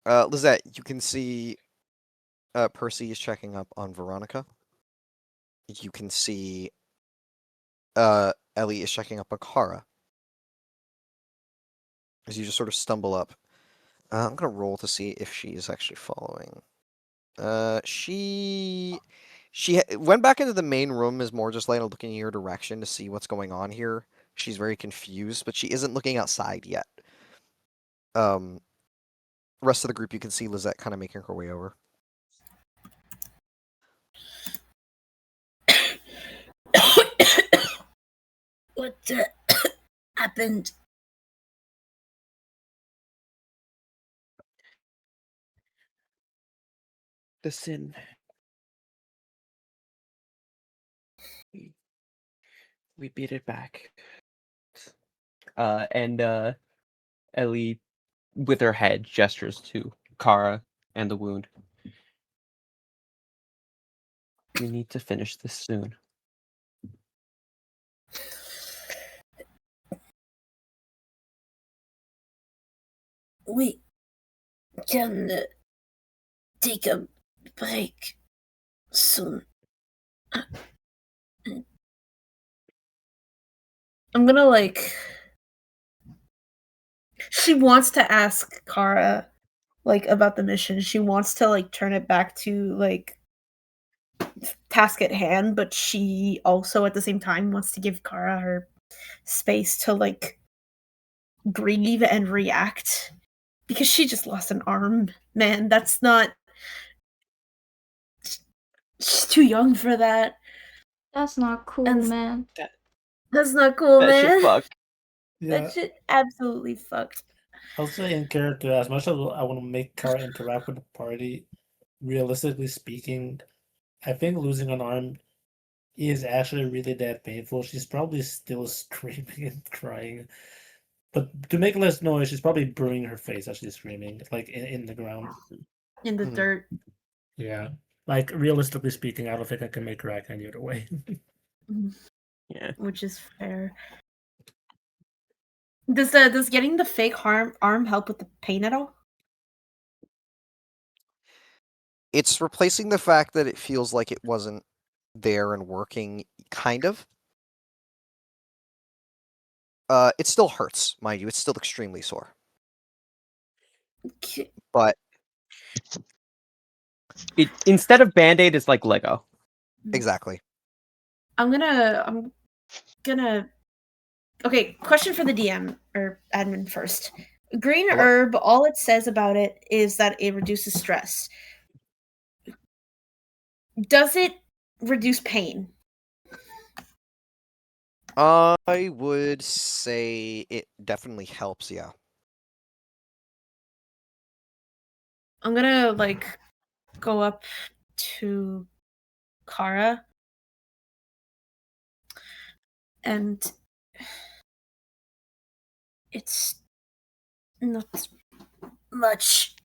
A: Lizette, you can see Percy is checking up on Veronica. You can see Ellie is checking up on Kara. As you just sort of stumble up. I'm gonna roll to see if she is actually following. She went back into the main room, is more just like looking in your direction to see what's going on here. She's very confused, but she isn't looking outside yet. Rest of the group, you can see Lizette kind of making her way over.
H: What happened?
F: The sin. We beat it back. And Ellie, with her head, gestures to Kara and the wound. We need to finish this soon.
H: We can take a break soon. I'm gonna like. She wants to ask Kara like about the mission. She wants to like turn it back to like task at hand, but she also at the same time wants to give Kara her space to like grieve and react because she just lost an arm. Man, that's not. She's too young for that.
B: That's not cool,
H: And
B: man.
H: that's not cool,
F: That shit
H: man.
F: fucked.
E: Yeah,
H: That shit absolutely fucked.
E: I'll say in character, as much as I want to make Kara interact with the party, realistically speaking, I think losing an arm is actually really that painful. She's probably still screaming and crying. But to make less noise, she's probably bruising her face as she's screaming, like in the ground.
H: In the dirt.
E: Yeah. Like, realistically speaking, I don't think I can make her act any other way.
F: Yeah.
H: Which is fair. Does getting the fake arm help with the pain at all?
A: It's replacing the fact that it feels like it wasn't there and working, kind of. It still hurts, mind you. It's still extremely sore. But
F: It instead of Band-Aid, it's like Lego.
A: exactly.
H: I'm gonna Okay, question for the DM or admin first. Green
A: Hello?
H: herb, all it says about it is that it reduces stress. Does it reduce pain?
A: I would say it definitely helps, yeah.
H: I'm gonna like go up to Kara and it's not much.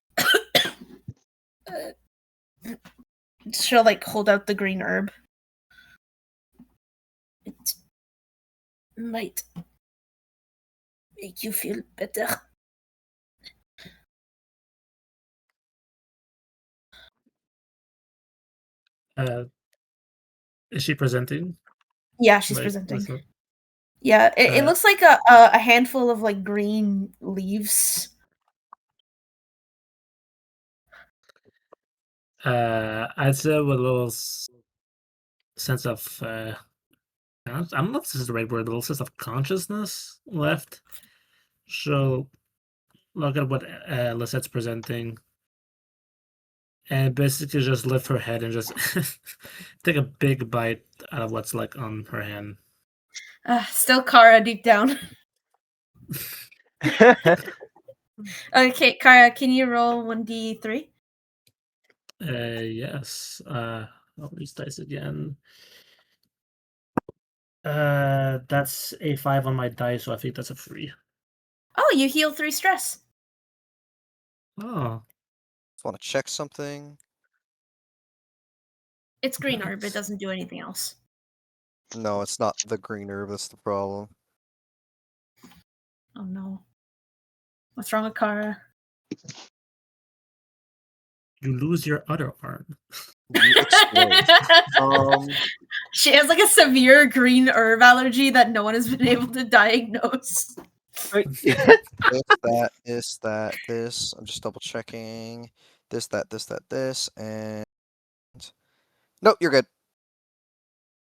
H: She'll like hold out the green herb. It might make you feel better.
E: Is she presenting?
H: Yeah, she's
E: Like,
H: presenting.
E: what's up?
H: Yeah, it
E: Uh,
H: looks like a handful of like green leaves.
E: I'd say with a little sense of I don't know if this is the right word, a little sense of consciousness left. So look at what Lisette's presenting, and basically just lift her head and just take a big bite out of what's like on her hand.
H: Still Kara deep down. Okay, Kara, can you roll 1d3?
E: Yes. I'll use dice again. That's a 5 on my dice, so I think that's a 3.
H: Oh, you heal 3 stress.
E: Oh,
D: Just want to check something.
H: It's green herb, it
E: nice.
H: doesn't do anything else.
D: No, it's not the green herb. That's the problem.
H: Oh no. What's wrong with Kara?
E: You lose your other arm.
D: You explain.
H: She has like a severe green herb allergy that no one has been able to diagnose.
D: This. I'm just double checking. This, and nope, you're good.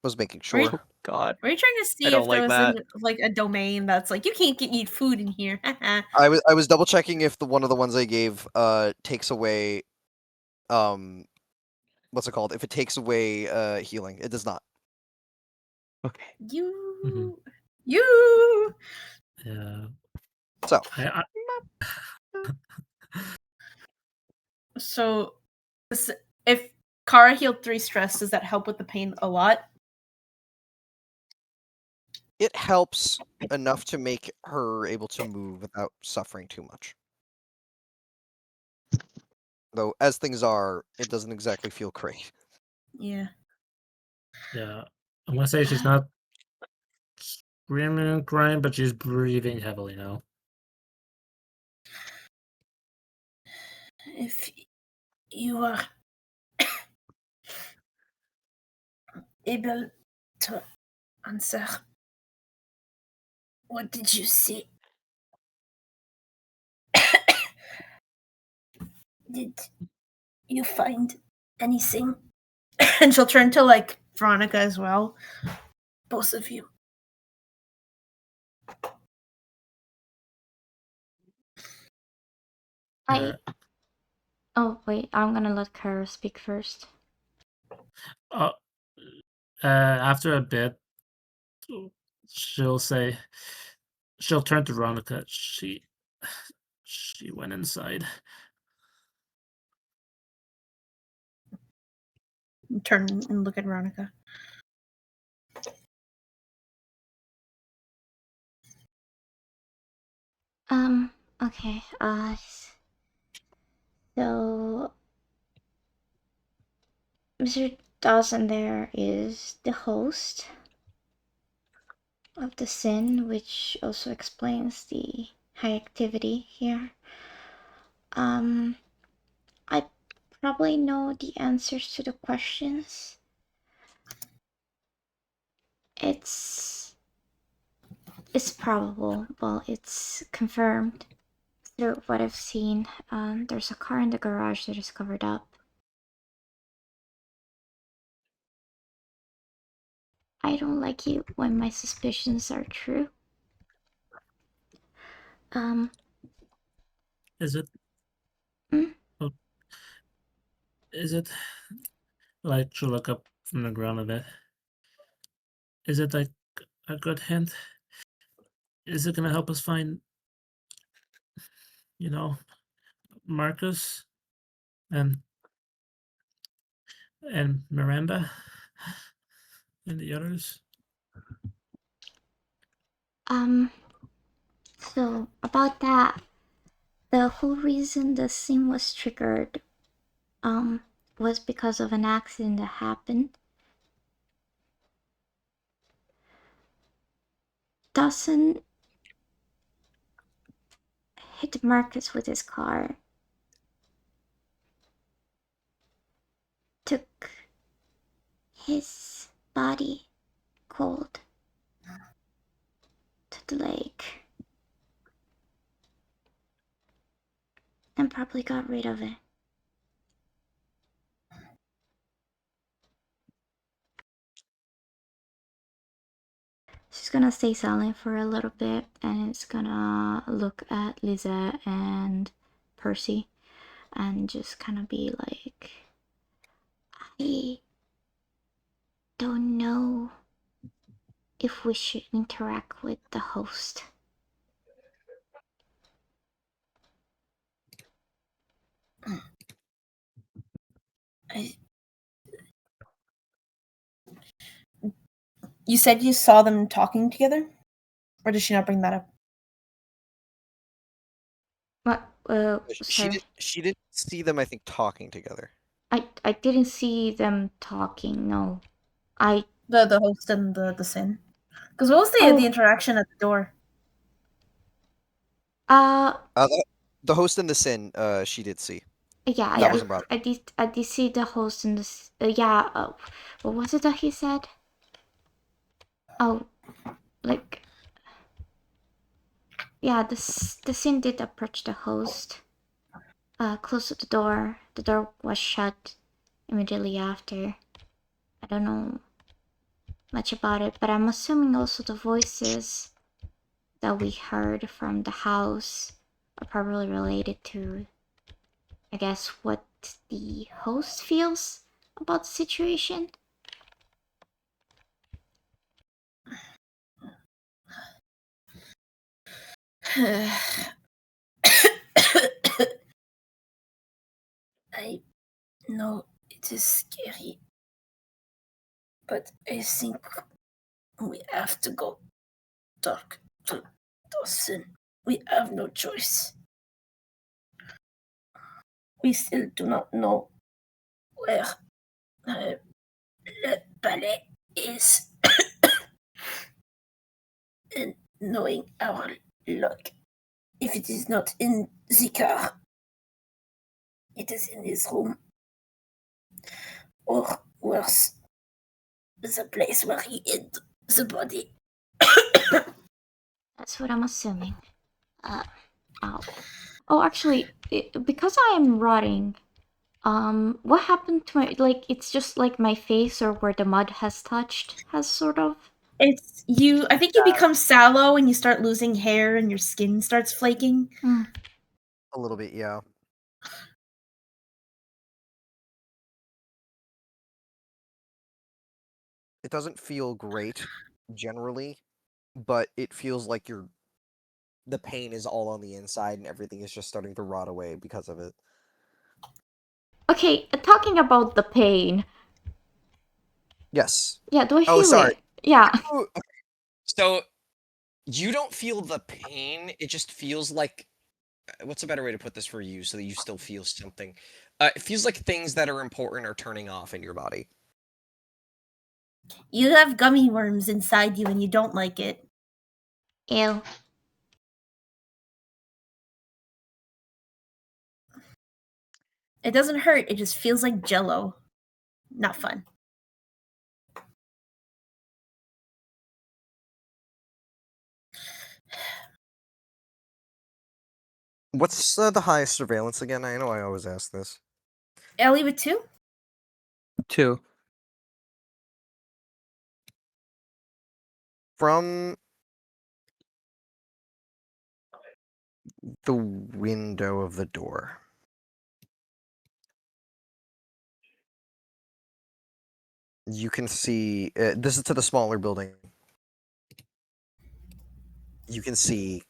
D: Was making
H: Were you,
D: sure.
F: God.
H: were you trying to see
F: don't
H: if there
F: like
H: was
F: that.
H: like a domain that's like you can't eat food in here?
D: I was double checking if one of the ones I gave takes away what's it called? If it takes away healing. It does not.
F: Okay.
H: You.
E: Yeah.
D: So
E: I
H: So, if Kara healed 3 stress, does that help with the pain a lot?
D: it helps enough to make her able to move without suffering too much. Though as things are, it doesn't exactly feel great.
H: Yeah.
E: yeah. I'm gonna say she's not screaming and crying, but she's breathing heavily now.
H: If you are able to answer, what did you see? Did you find anything? And she'll turn to like Veronica as well. Both of you.
B: I. Oh wait, I'm gonna let Kara speak first.
E: Uh, after a bit, she'll say, she'll turn to Veronica. She went inside.
H: Turn and look at Veronica.
B: Okay. So Mr. Dawson there is the host of the sin, which also explains the high activity here. I probably know the answers to the questions. It's probable. Well, it's confirmed through what I've seen. There's a car in the garage that is covered up. I don't like it when my suspicions are true.
E: Is it?
B: Hmm?
E: Oh, is it? Like, she'll look up from the ground a bit. Is it like a good hint? Is it gonna help us find, Marcus and Miranda and the others?
B: So about that, the whole reason the scene was triggered, was because of an accident that happened. Dawson hit Marcus with his car, took his body cold to the lake, and probably got rid of it. gonna stay silent for a little bit, and it's gonna look at Lisa and Percy, and just kind of be like, I don't know if we should interact with the host.
H: You said you saw them talking together? Or did she not bring that up?
B: What? Sorry.
D: She didn't see them, I think, talking together.
B: I didn't see them talking, no.
H: The host and the sin. Because what was the interaction at the door?
D: The host and the sin, she did see.
B: Yeah,
D: That wasn't brought up.
B: I did see the host in this. What was it that he said? Oh, like, yeah, the sin did approach the host. Close to the door. The door was shut immediately after. I don't know much about it, but I'm assuming also the voices that we heard from the house are probably related to, I guess, what the host feels about the situation.
H: I know it is scary, but I think we have to go talk to Dawson. We have no choice. We still do not know where le ballet is. And knowing our luck, if it is not in the car, it is in his room. Or worse, the place where he hid the body.
B: That's what I'm assuming. Ow. Oh, actually, because I am rotting, what happened to my, like, it's just like my face or where the mud has touched has sort of.
H: It's you. I think you become sallow and you start losing hair and your skin starts flaking.
D: A little bit, yeah. It doesn't feel great, generally, but it feels like the pain is all on the inside and everything is just starting to rot away because of it.
B: Okay, talking about the pain.
D: Yes.
B: Yeah, do I
D: Oh,
B: feel
D: sorry.
B: it? Yeah.
D: So, you don't feel the pain, it just feels like... What's a better way to put this for you so that you still feel something? It feels like things that are important are turning off in your body.
H: You have gummy worms inside you and you don't like it.
B: Ew.
H: It doesn't hurt, it just feels like jello. Not fun.
D: What's the highest surveillance again? I know I always ask this.
H: I'll leave it 2.
F: 2.
D: From the window of the door. You can see... this is to the smaller building. You can see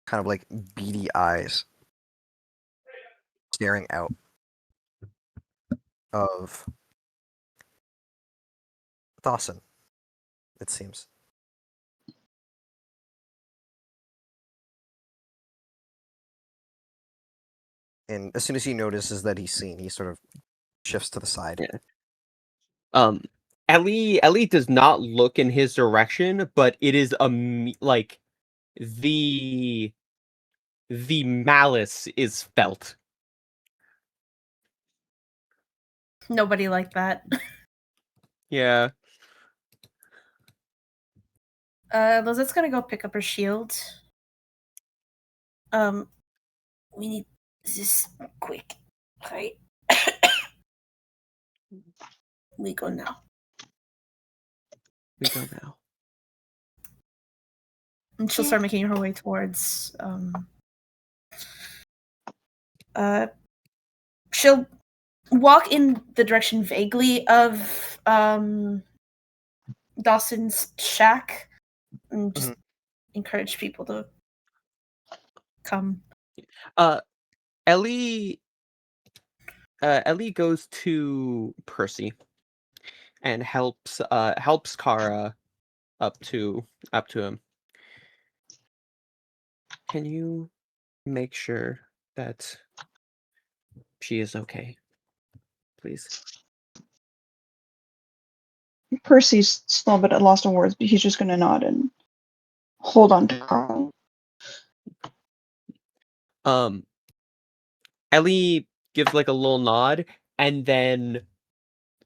D: kind of like beady eyes staring out of Dawson, it seems. And as soon as he notices that he's seen, he sort of shifts to the side.
F: Yeah. Ellie does not look in his direction, but it is like the malice is felt.
H: Nobody liked that.
F: Yeah.
H: Lizette's gonna go pick up her shield. We need this quick, right? We go now.
F: We go now.
H: And she'll start making her way towards. She'll walk in the direction vaguely of Dawson's shack and just encourage people to come.
F: Ellie goes to Percy and helps Kara up to him. Can you make sure that she is okay, please?
C: Percy's still a bit at lost of words, but he's just going to nod and hold on to Carl.
F: Ellie gives like a little nod and then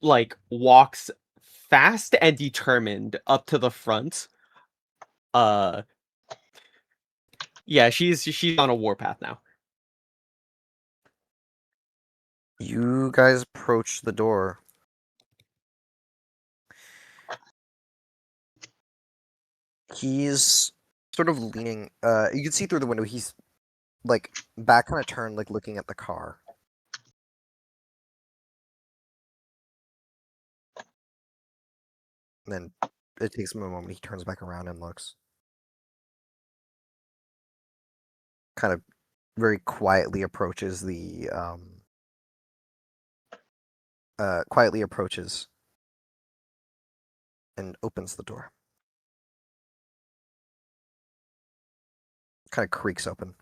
F: like walks fast and determined up to the front. Yeah, she's on a warpath now.
D: You guys approach the door. He's sort of leaning. You can see through the window. He's like back kind of turned, like looking at the car. And then it takes him a moment. He turns back around and looks. Kind of very quietly approaches the and opens the door. Kind of creaks open.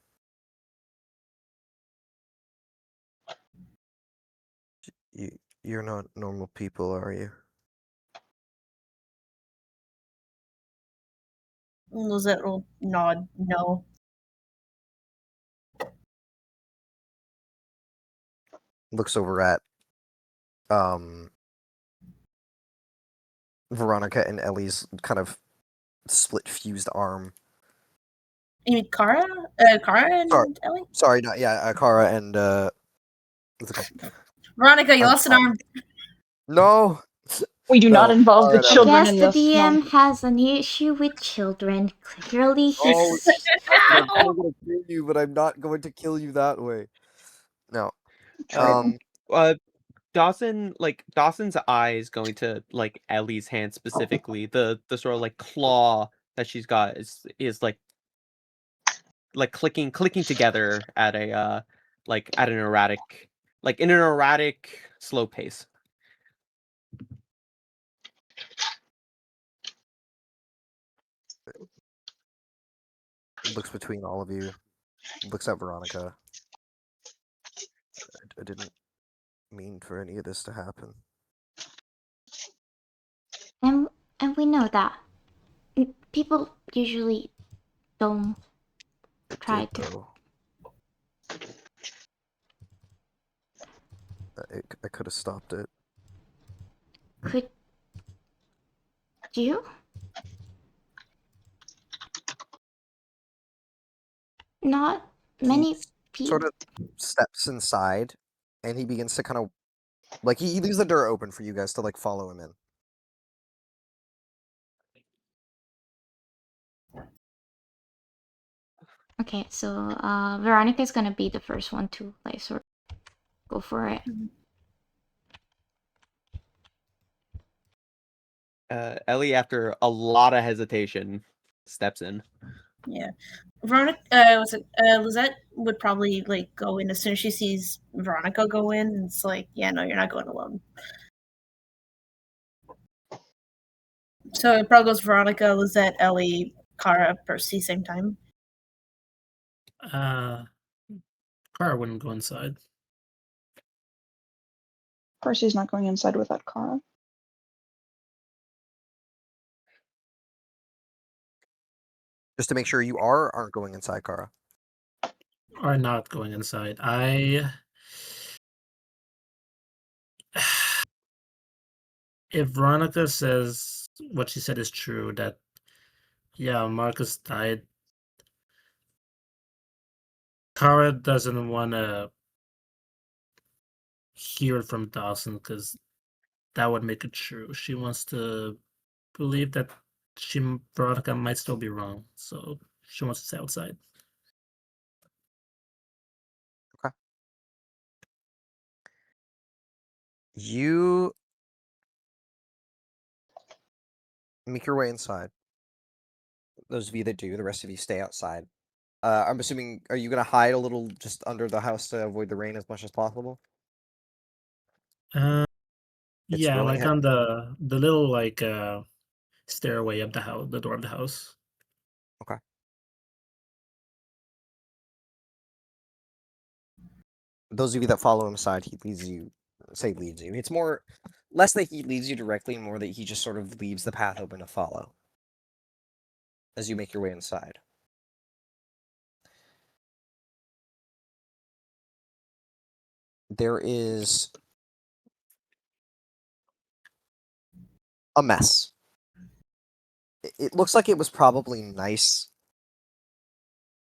D: You're not normal people, are you?
H: Lizette will nod no.
D: Looks over at Veronica and Ellie's kind of split fused arm.
H: You mean Kara? Kara and Ellie?
D: Sorry, not Kara and what's it called?
H: Veronica, you lost an arm.
D: No.
C: We do not involve the
B: I
C: children
B: guess
C: in
B: the
C: this.
B: DM has an issue with children. Clearly,
D: Oh,
B: he's.
D: I'm going to kill you, but I'm not going to kill you that way. No.
F: Dawson's eyes going to like Ellie's hand specifically. The sort of like claw that she's got is like clicking together at a in an erratic slow pace.
D: Looks between all of you. Looks at Veronica. I didn't mean for any of this to happen.
B: And we know that. People usually don't try to.
D: Though. I could have stopped it.
B: Could you? Not many people.
D: Sort of steps inside, and he begins to kind of like he leaves the door open for you guys to like follow him in.
B: Okay, so Veronica's gonna be the first one to like sort of go for it.
F: Ellie, after a lot of hesitation, steps in.
H: Yeah. Veronica, Lizette would probably like go in as soon as she sees Veronica go in. And it's like, yeah, no, you're not going alone. So it probably goes Veronica, Lizette, Ellie, Kara, Percy, same time.
E: Kara wouldn't go inside.
C: Percy's not going inside without Kara.
D: Just to make sure you aren't going inside, Kara.
E: Are not going inside. If Veronica says what she said is true, that yeah, Marcus died, Kara doesn't want to hear it from Dawson because that would make it true. She wants to believe that Veronica might still be wrong, so she wants to stay outside.
D: You make your way inside. Those of you that do, the rest of you stay outside. I'm assuming, are you gonna hide a little just under the house to avoid the rain as much as possible? It's
E: Yeah,
D: really
E: like on the little like stairway of the house, the door of the house.
D: Okay. Those of you that follow him aside, he leads you. Say leads you. It's more, less that he leads you directly, and more that he just sort of leaves the path open to follow as you make your way inside. There is a mess. It looks like it was probably nice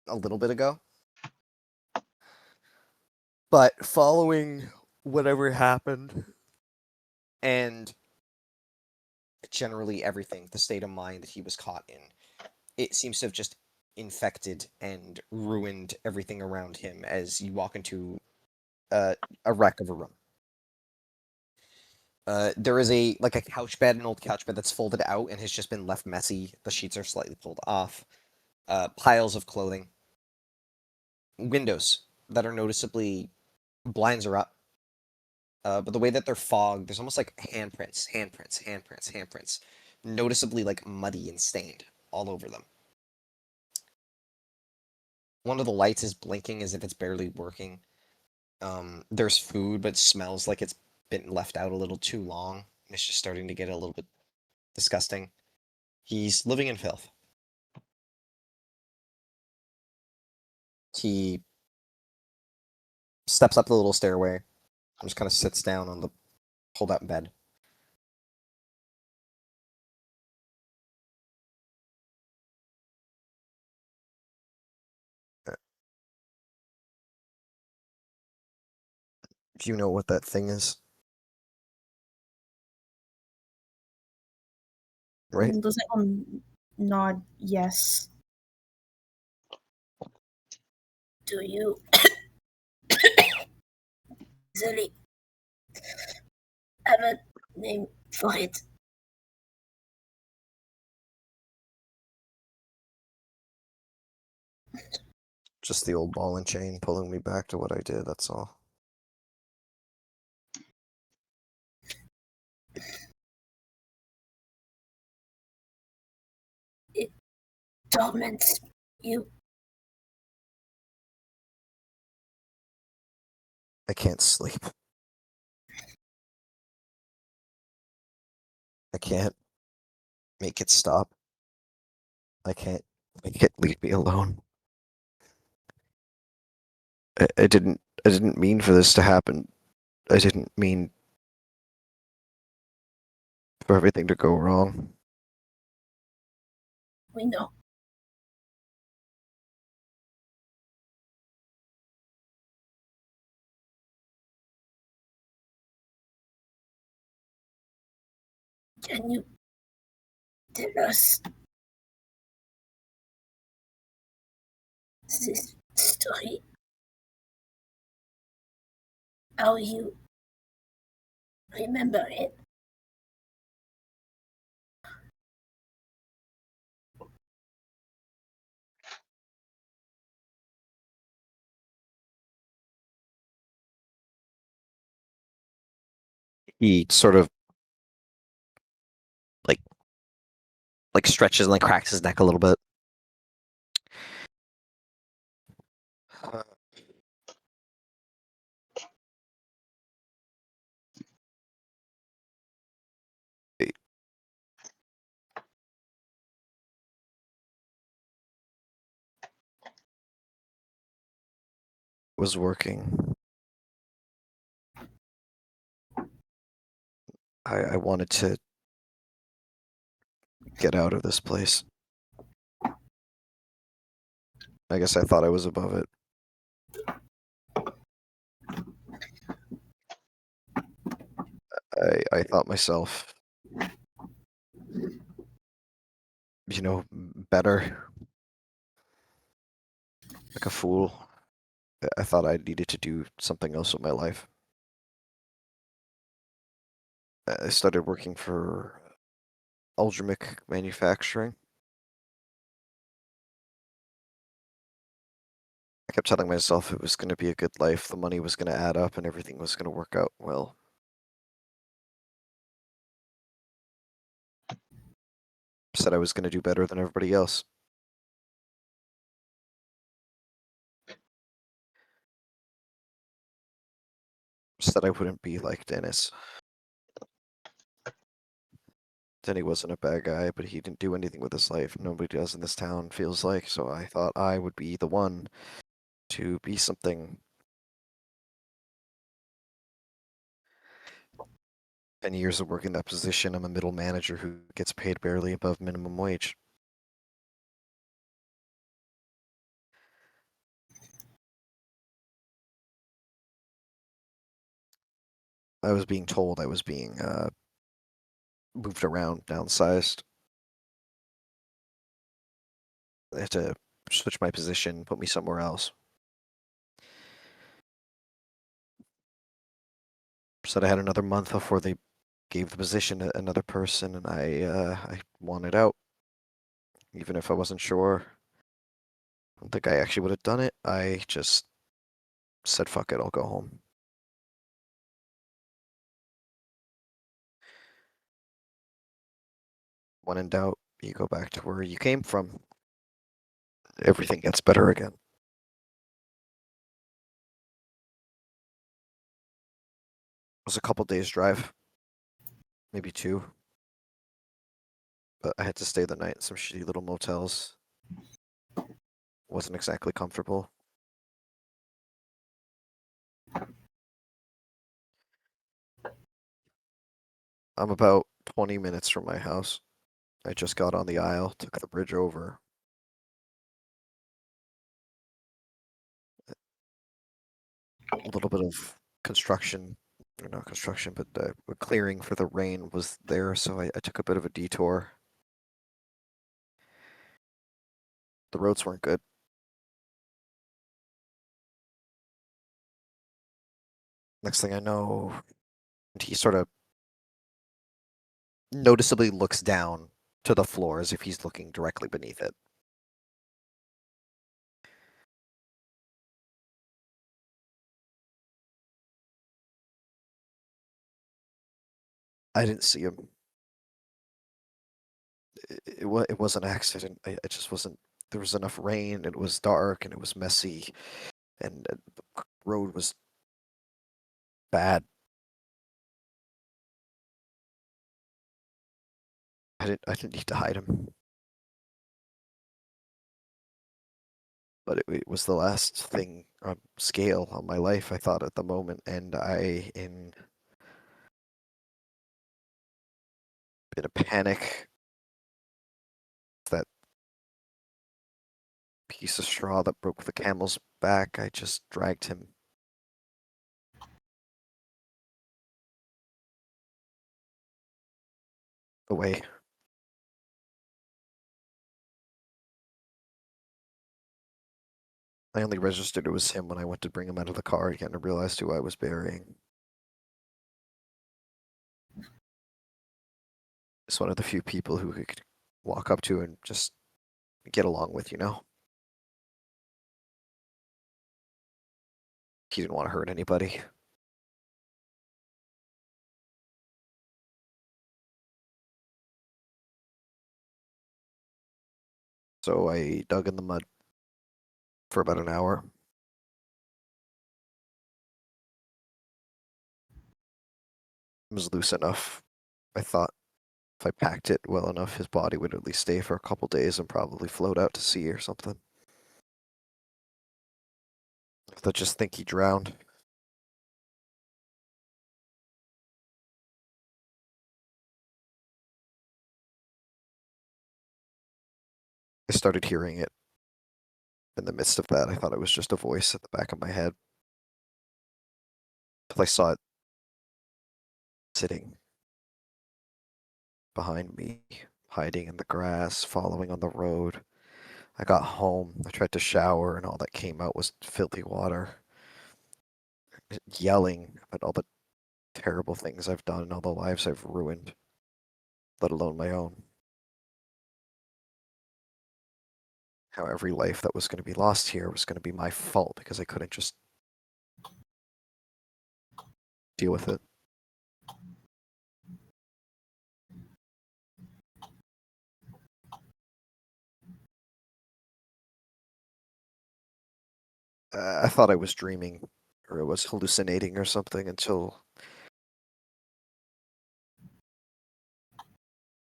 D: a little bit ago. But following whatever happened and generally everything, the state of mind that he was caught in, it seems to have just infected and ruined everything around him as you walk into a wreck of a room. There is a couch bed, an old couch bed that's folded out and has just been left messy. The sheets are slightly pulled off. Piles of clothing. Windows that are noticeably, blinds are up. But the way that they're fogged, there's almost like handprints, noticeably like muddy and stained all over them. One of the lights is blinking as if it's barely working. There's food, but it smells like it's been left out a little too long. And it's just starting to get a little bit disgusting. He's living in filth. He steps up the little stairway and just kind of sits down on the pulled-out bed. Do you know what that thing is? Right?
H: Does anyone nod yes? Do you easily have a name for it?
D: Just the old ball and chain pulling me back to what I did, that's all.
H: It torments you.
D: I can't sleep. I can't make it stop. I can't make it leave me alone. I didn't mean for this to happen. I didn't mean for everything to go wrong.
H: We know. Can you tell us this story? How you remember it?
D: He sort of like stretches and like cracks his neck a little bit. It was working. I wanted to get out of this place. I guess I thought I was above it. I thought myself better. Like a fool. I thought I needed to do something else with my life. I started working for Ultramic Manufacturing. I kept telling myself it was going to be a good life, the money was going to add up, and everything was going to work out well. Said I was going to do better than everybody else. Said I wouldn't be like Dennis. Denny wasn't a bad guy, but he didn't do anything with his life. Nobody does in this town, feels like, so I thought I would be the one to be something. 10 years of working that position, I'm a middle manager who gets paid barely above minimum wage. I was being told I was being moved around, downsized. They had to switch my position, put me somewhere else. Said I had another month before they gave the position to another person, and I wanted out. Even if I wasn't sure. I don't think I actually would have done it. I just said, fuck it, I'll go home. When in doubt, you go back to where you came from. Everything gets better again. It was a couple days drive. Maybe 2. But I had to stay the night in some shitty little motels. Wasn't exactly comfortable. I'm about 20 minutes from my house. I just got on the aisle, took the bridge over. A little bit of construction, or not construction, but clearing for the rain was there, so I took a bit of a detour. The roads weren't good. Next thing I know, he sort of noticeably looks down to the floor as if he's looking directly beneath it. I didn't see him. It was an accident. I just wasn't. There was enough rain. It was dark and it was messy, and the road was bad. I didn't need to hide him. But it was the last thing on scale on my life, I thought at the moment, and in a panic, that piece of straw that broke the camel's back, I just dragged him away. I only registered it was him when I went to bring him out of the car again and realized who I was burying. It's one of the few people who could walk up to and just get along with, you know? He didn't want to hurt anybody. So I dug in the mud for about an hour. It was loose enough. I thought if I packed it well enough, his body would at least stay for a couple days and probably float out to sea or something. They'll just think he drowned. I started hearing it. In the midst of that, I thought it was just a voice at the back of my head. Till I saw it sitting behind me hiding in the grass, following on the road. I got home, I tried to shower, and all that came out was filthy water. Yelling about all the terrible things I've done and all the lives I've ruined, let alone my own. How every life that was going to be lost here was going to be my fault because I couldn't just deal with it. I thought I was dreaming, or I was hallucinating or something until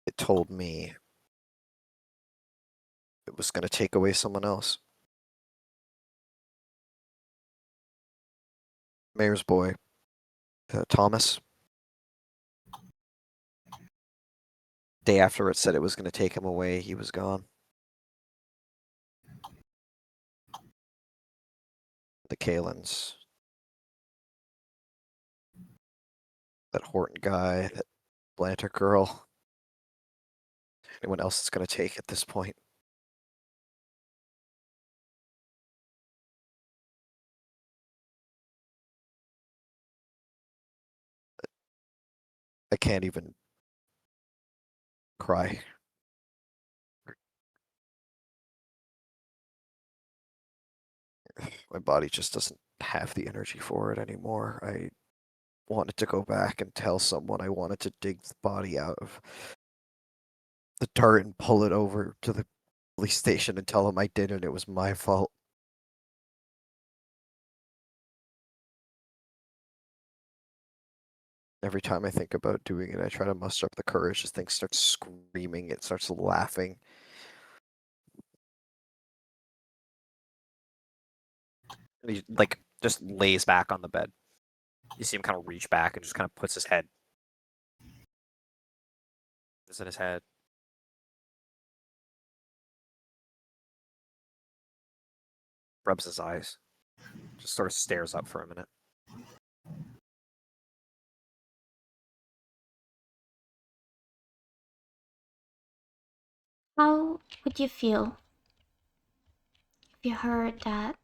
D: it told me it was going to take away someone else. Mayor's boy, Thomas. Day after it said it was going to take him away, he was gone. The Kalins. That Horton guy, that Blanter girl. Anyone else is going to take at this point. I can't even cry. My body just doesn't have the energy for it anymore. I wanted to go back and tell someone. I wanted to dig the body out of the dirt and pull it over to the police station and tell them I did it. It was my fault. Every time I think about doing it, I try to muster up the courage. This thing starts screaming. It starts laughing.
I: And he like just lays back on the bed. You see him kind of reach back and just kind of puts his head. It's in his head. Rubs his eyes. Just sort of stares up for a minute.
B: How would you feel if you heard that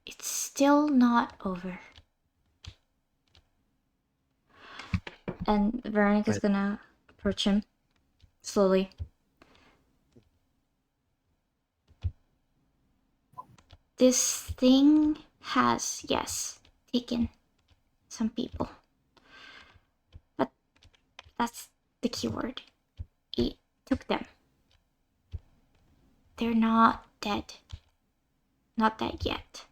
B: it's still not over? And Veronica's gonna approach him slowly. This thing has, yes, taken some people. But that's the key word. It took them. They're not dead. Not dead yet.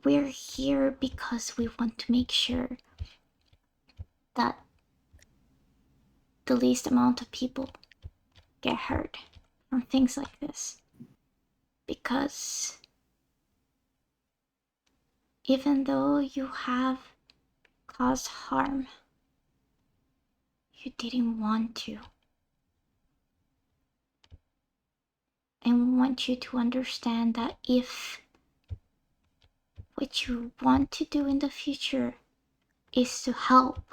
B: We're here because we want to make sure that the least amount of people get hurt from things like this. Because even though you have caused harm, you didn't want to. And we want you to understand that if what you want to do in the future is to help,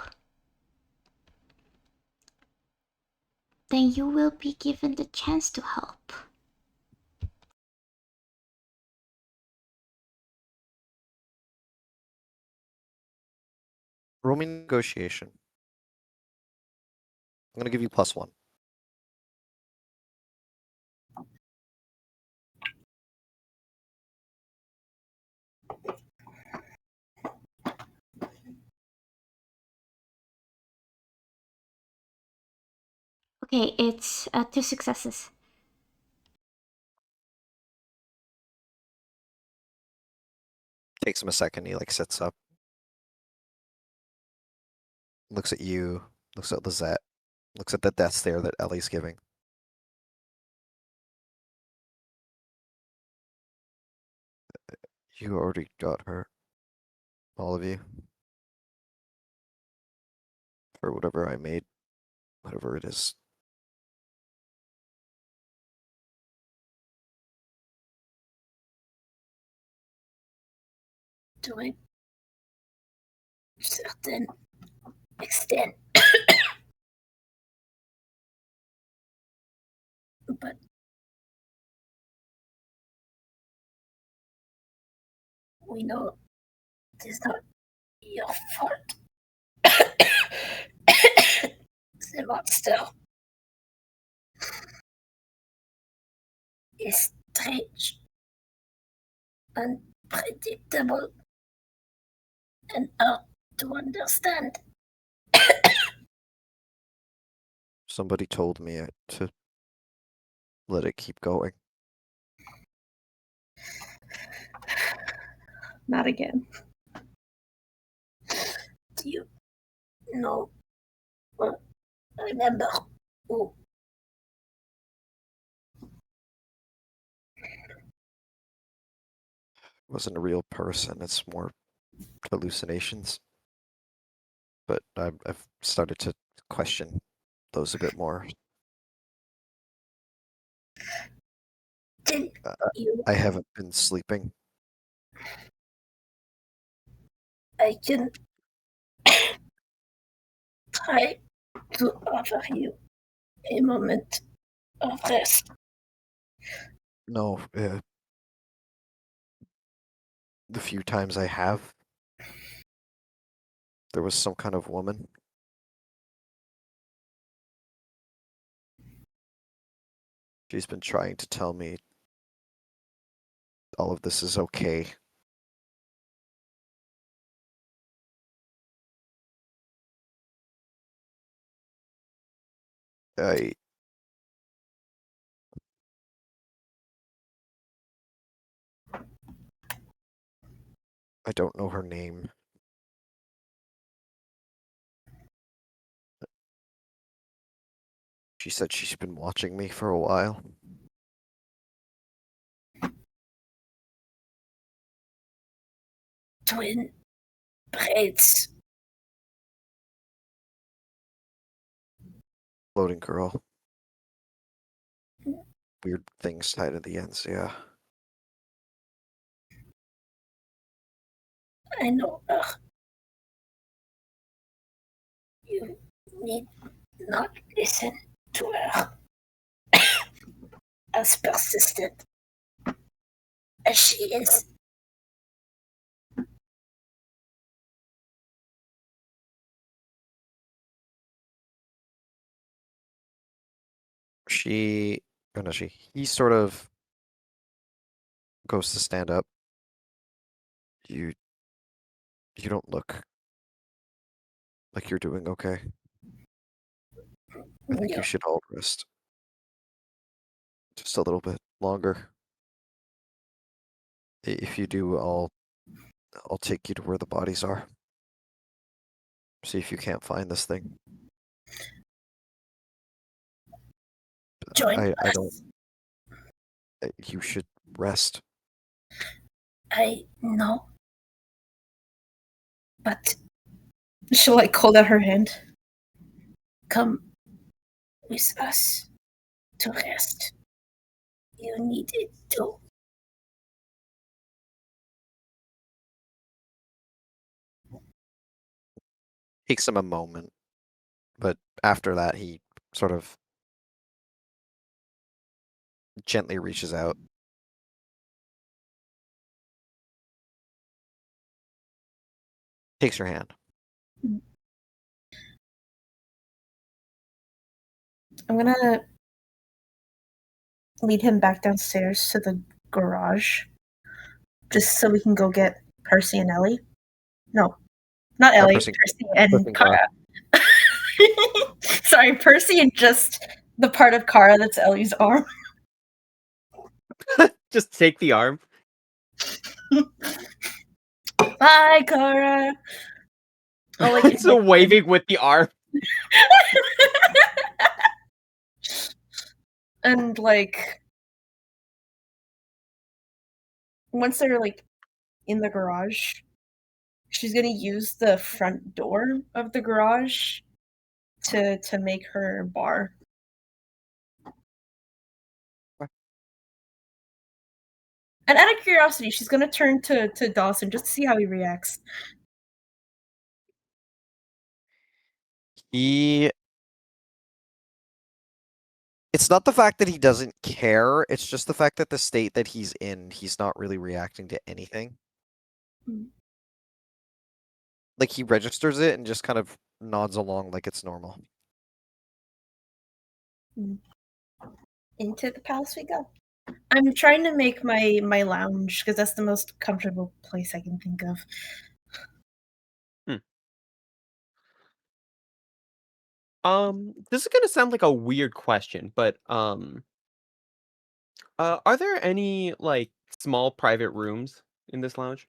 B: then you will be given the chance to help.
D: Roll me negotiation. I'm gonna give you +1.
B: Okay, it's 2 successes.
D: Takes him a second. He like sits up, looks at you, looks at Lizette, looks at the death stare that Ellie's giving. You already got her. All of you. For whatever I made. Whatever it is.
H: Do I? Certain.
J: extend. But we know it is not your fault. The monster is strange, unpredictable, and hard to understand.
D: Somebody told me to let it keep going.
J: Not again. Do you know or remember who?
D: It wasn't a real person. It's more hallucinations. But I've started to question those a bit more.
J: Did you?
D: I haven't been sleeping.
J: I can try to offer you a moment of rest.
D: No, the few times I have, there was some kind of woman. She's been trying to tell me all of this is okay. I don't know her name. She said she's been watching me for a while.
J: Twin braids.
D: Floating girl. Weird things tied at the ends, yeah.
J: I know her. You need not listen to her. As persistent as she is.
D: He sort of goes to stand up. You don't look like you're doing okay. I think
J: Yeah.
D: you should all rest. Just a little bit longer. If you do, I'll take you to where the bodies are. See if you can't find this thing.
J: Join
D: I
J: us.
D: don't. You should rest.
J: I know. But
H: She'll like hold out her hand.
J: come with us to rest. You need it too.
D: Takes him a moment, but after that, he sort of gently reaches out. Takes your hand.
H: I'm gonna lead him back downstairs to the garage, just so we can go get Percy and Ellie. No, not Ellie.
D: Percy
H: and
D: and Kara.
H: Kara. Sorry, Percy and just the part of Kara that's Ellie's arm.
F: Just take the arm.
H: Bye, Kara. Oh, like
F: It's so waving with the arm.
H: And like once they're like in the garage, she's gonna use the front door of the garage to make her bar. And out of curiosity, she's gonna turn to Dawson just to see how he reacts.
D: It's not the fact that he doesn't care, it's just the fact that the state that he's in, he's not really reacting to anything.
H: Mm.
D: Like, he registers it and just kind of nods along like it's normal.
H: Into the palace we go. I'm trying to make my lounge because that's the most comfortable place I can think of.
F: This is gonna sound like a weird question, but are there any like small private rooms in this lounge?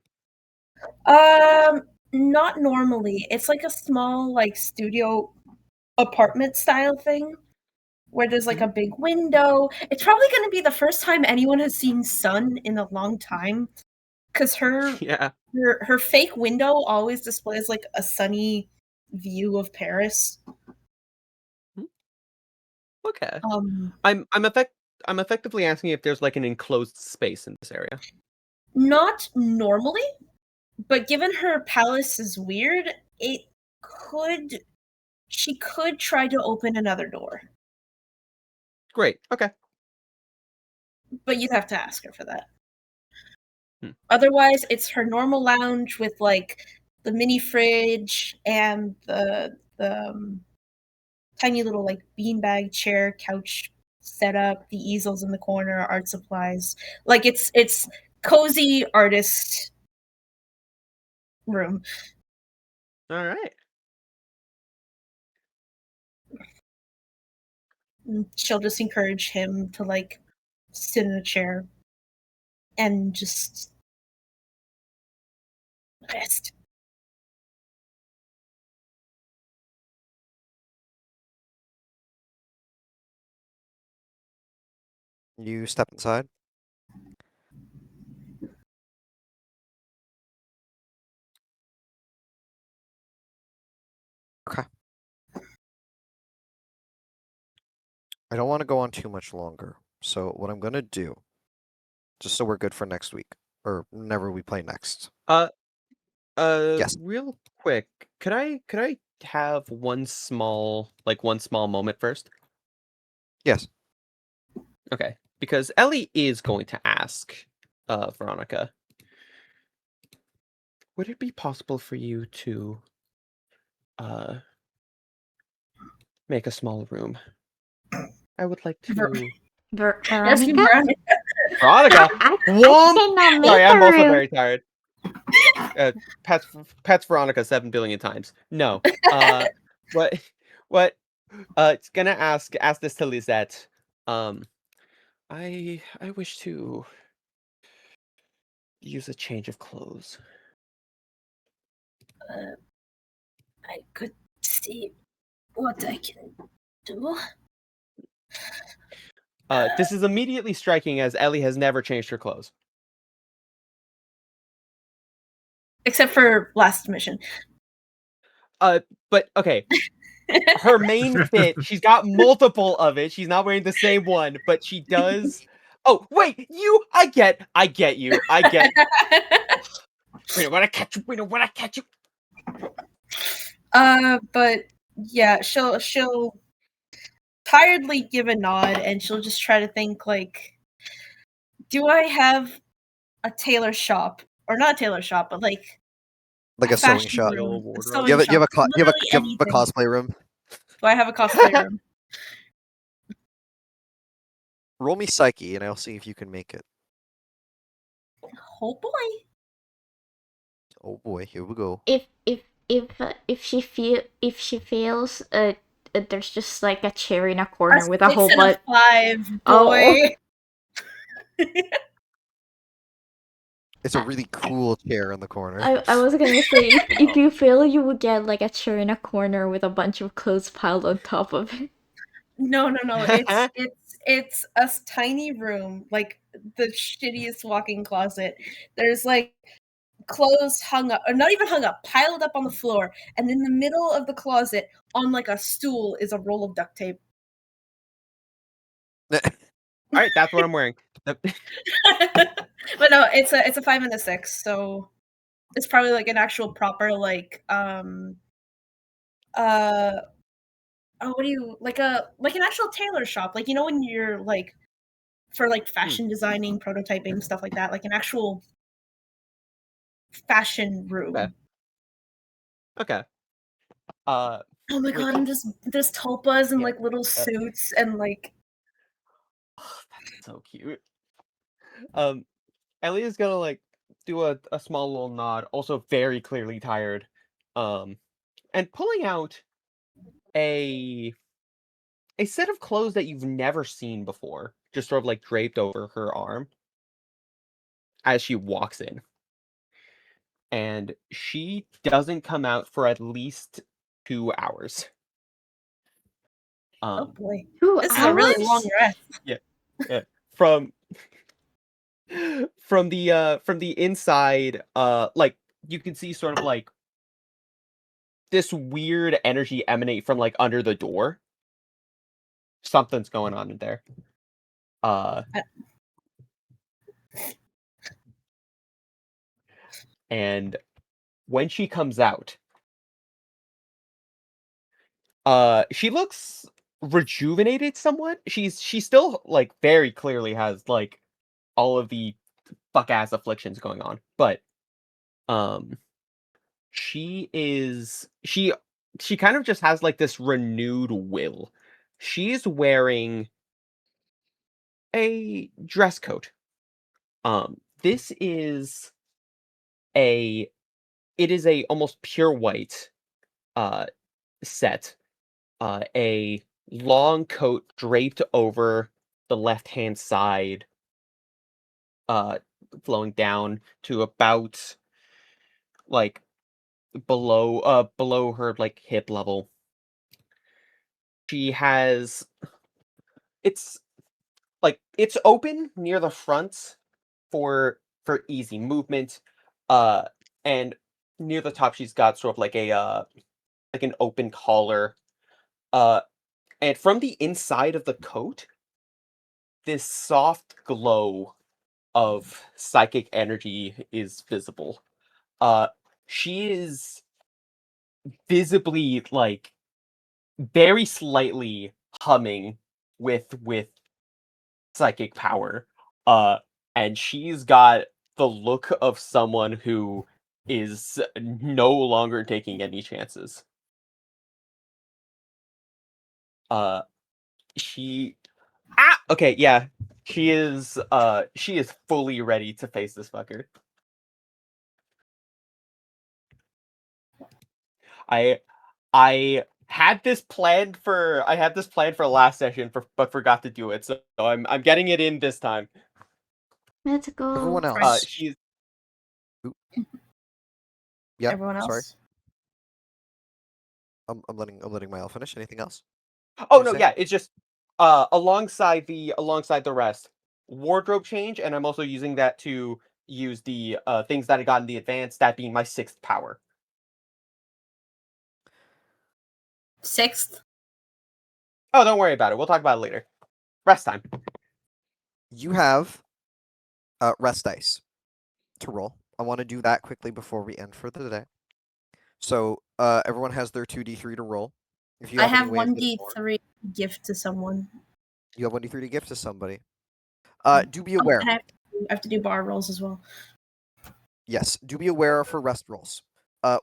H: Not normally. It's like a small like studio apartment style thing where there's like a big window. It's probably going to be the first time anyone has seen sun in a long time because
F: Yeah.
H: her fake window always displays like a sunny view of Paris.
F: Okay. I'm effectively asking if there's like an enclosed space in this area.
H: Not normally, but given her palace is weird, she could try to open another door.
F: Great. Okay.
H: But you'd have to ask her for that. Otherwise, it's her normal lounge with like the mini fridge and the tiny little like beanbag chair couch setup, the easels in the corner, art supplies. Like it's cozy artist room.
F: All right.
H: And she'll just encourage him to like sit in a chair and just rest.
D: You step inside. Okay. I don't want to go on too much longer. So what I'm gonna do, just so we're good for next week, or whenever we play next. Yes.
F: Real quick, could I have one small moment first?
D: Yes.
F: Okay, because Ellie is going to ask Veronica, would it be possible for you to make a small room? I would like to
B: Veronica?
F: Veronica.
B: I
F: Womp!
B: cannot make
F: Sorry, I'm
B: a
F: also
B: room.
F: very tired. Pets Veronica 7 billion times. No. What it's gonna ask this to Lisette. I wish to use a change of clothes.
J: I could see what I can do.
F: This is immediately striking as Ellie has never changed her clothes.
H: Except for last mission.
F: But okay. Her main fit, she's got multiple of it. She's not wearing the same one, but she does. Oh, wait, I get you. I get. Wait, when I catch you.
H: But yeah, she'll tiredly give a nod and she'll just try to think like, do I have a tailor shop or not a tailor shop, but like
D: a sewing
H: fashion
D: shop.
H: room, a
F: You
H: sewing
D: You have a
H: shop,
D: you have
H: literally
D: a
H: anything.
D: cosplay room.
H: Do I have a cosplay room?
D: Roll me psyche, and I'll see if you can make it.
H: Oh boy.
D: Oh boy, here we go.
B: If she fails, there's just like a chair in a corner
H: A
B: with a
H: 6
B: whole
H: and a
B: bunch.
H: 5,
B: Oh.
H: boy.
D: It's a really cool chair in the corner.
B: I was gonna say if you fail, you would get like a chair in a corner with a bunch of clothes piled on top of it.
H: No. It's a tiny room, like the shittiest walk-in closet. There's like clothes hung up, or not even hung up, piled up on the floor, and in the middle of the closet, on like a stool, is a roll of duct tape.
F: All right, that's what I'm wearing.
H: But no, it's a 5 and a 6, so it's probably like an actual proper like what do you like an actual tailor shop? Like, you know, when you're like for like fashion designing, prototyping, stuff like that, like an actual fashion room.
F: Okay. Okay.
H: Oh my
F: Wait.
H: god, and just there's tulpas and
F: Yeah.
H: like little suits and like
F: Oh, that's so cute. Elliot's gonna like do a small little nod, also very clearly tired. And pulling out a set of clothes that you've never seen before, just sort of like draped over her arm as she walks in. And she doesn't come out for at least 2 hours.
H: oh boy.
B: 2
H: This is a really
B: hours?
H: long rest.
F: Yeah. From from the inside, like you can see sort of like this weird energy emanate from like under the door. Something's going on in there. And when she comes out, she looks rejuvenated somewhat. She still like very clearly has like all of the fuck ass afflictions going on, but um she kind of just has like this renewed will. She's wearing a dress coat. This is a it is a almost pure white uh set. A long coat draped over the left hand side, uh flowing down to about like below her like hip level. She has it's it's open near the front for easy movement. Uh and near the top she's got sort of like a like an open collar. Uh and from the inside of the coat, this soft glow of psychic energy is visible. Uh she is visibly like very slightly humming with psychic power. Uh and she's got the look of someone who is no longer taking any chances. Uh she okay, yeah. She is fully ready to face this fucker. I I had this planned for last session but forgot to do it. So I'm getting it in this time.
B: Let's go.
A: Everyone else.
F: She's
A: Yeah.
H: Everyone
A: Sorry.
H: else.
A: I'm letting Mile finish. Anything else?
F: Oh
A: you
F: no,
A: say?
F: yeah, it's just alongside the rest. Wardrobe change, and I'm also using that to use the things that I got in the advance, that being my 6th power.
H: 6th.
F: Oh, don't worry about it. We'll talk about it later. Rest time.
A: You have rest dice to roll. I want to do that quickly before we end for the day. So everyone has their 2d3 to roll. If you
H: I
A: have any
H: have
A: way of getting more,
H: 1d3 gift to someone.
A: you have 1d3 to give to somebody. Do be
H: Oh,
A: aware.
H: and I have to do bar rolls as well.
A: Yes, do be aware for rest rolls.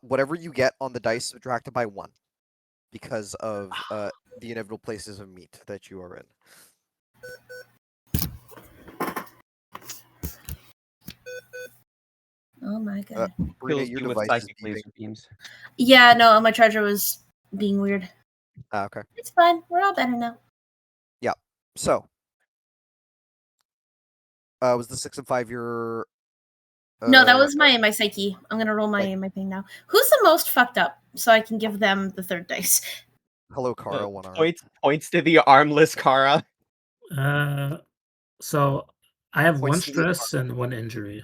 A: Whatever you get on the dice, subtract it by 1 because of the inevitable places of meat that you are in.
H: Oh my god.
A: Brina,
F: Kills
A: your
F: you with
A: device is
F: psychic
A: beeping.
F: laser beams.
H: Yeah, no, my charger was being weird.
A: Okay.
H: It's fine. We're all better now.
A: Yeah. So, was the 6 and 5 your?
H: No, that was my psyche. I'm gonna roll
A: Like-
H: my thing now. Who's the most fucked up? So I can give them the third dice.
A: Hello, Kara. 1 arm.
F: Points to the armless Kara.
E: So I have
A: Points
E: one
A: to the
E: stress and one injury.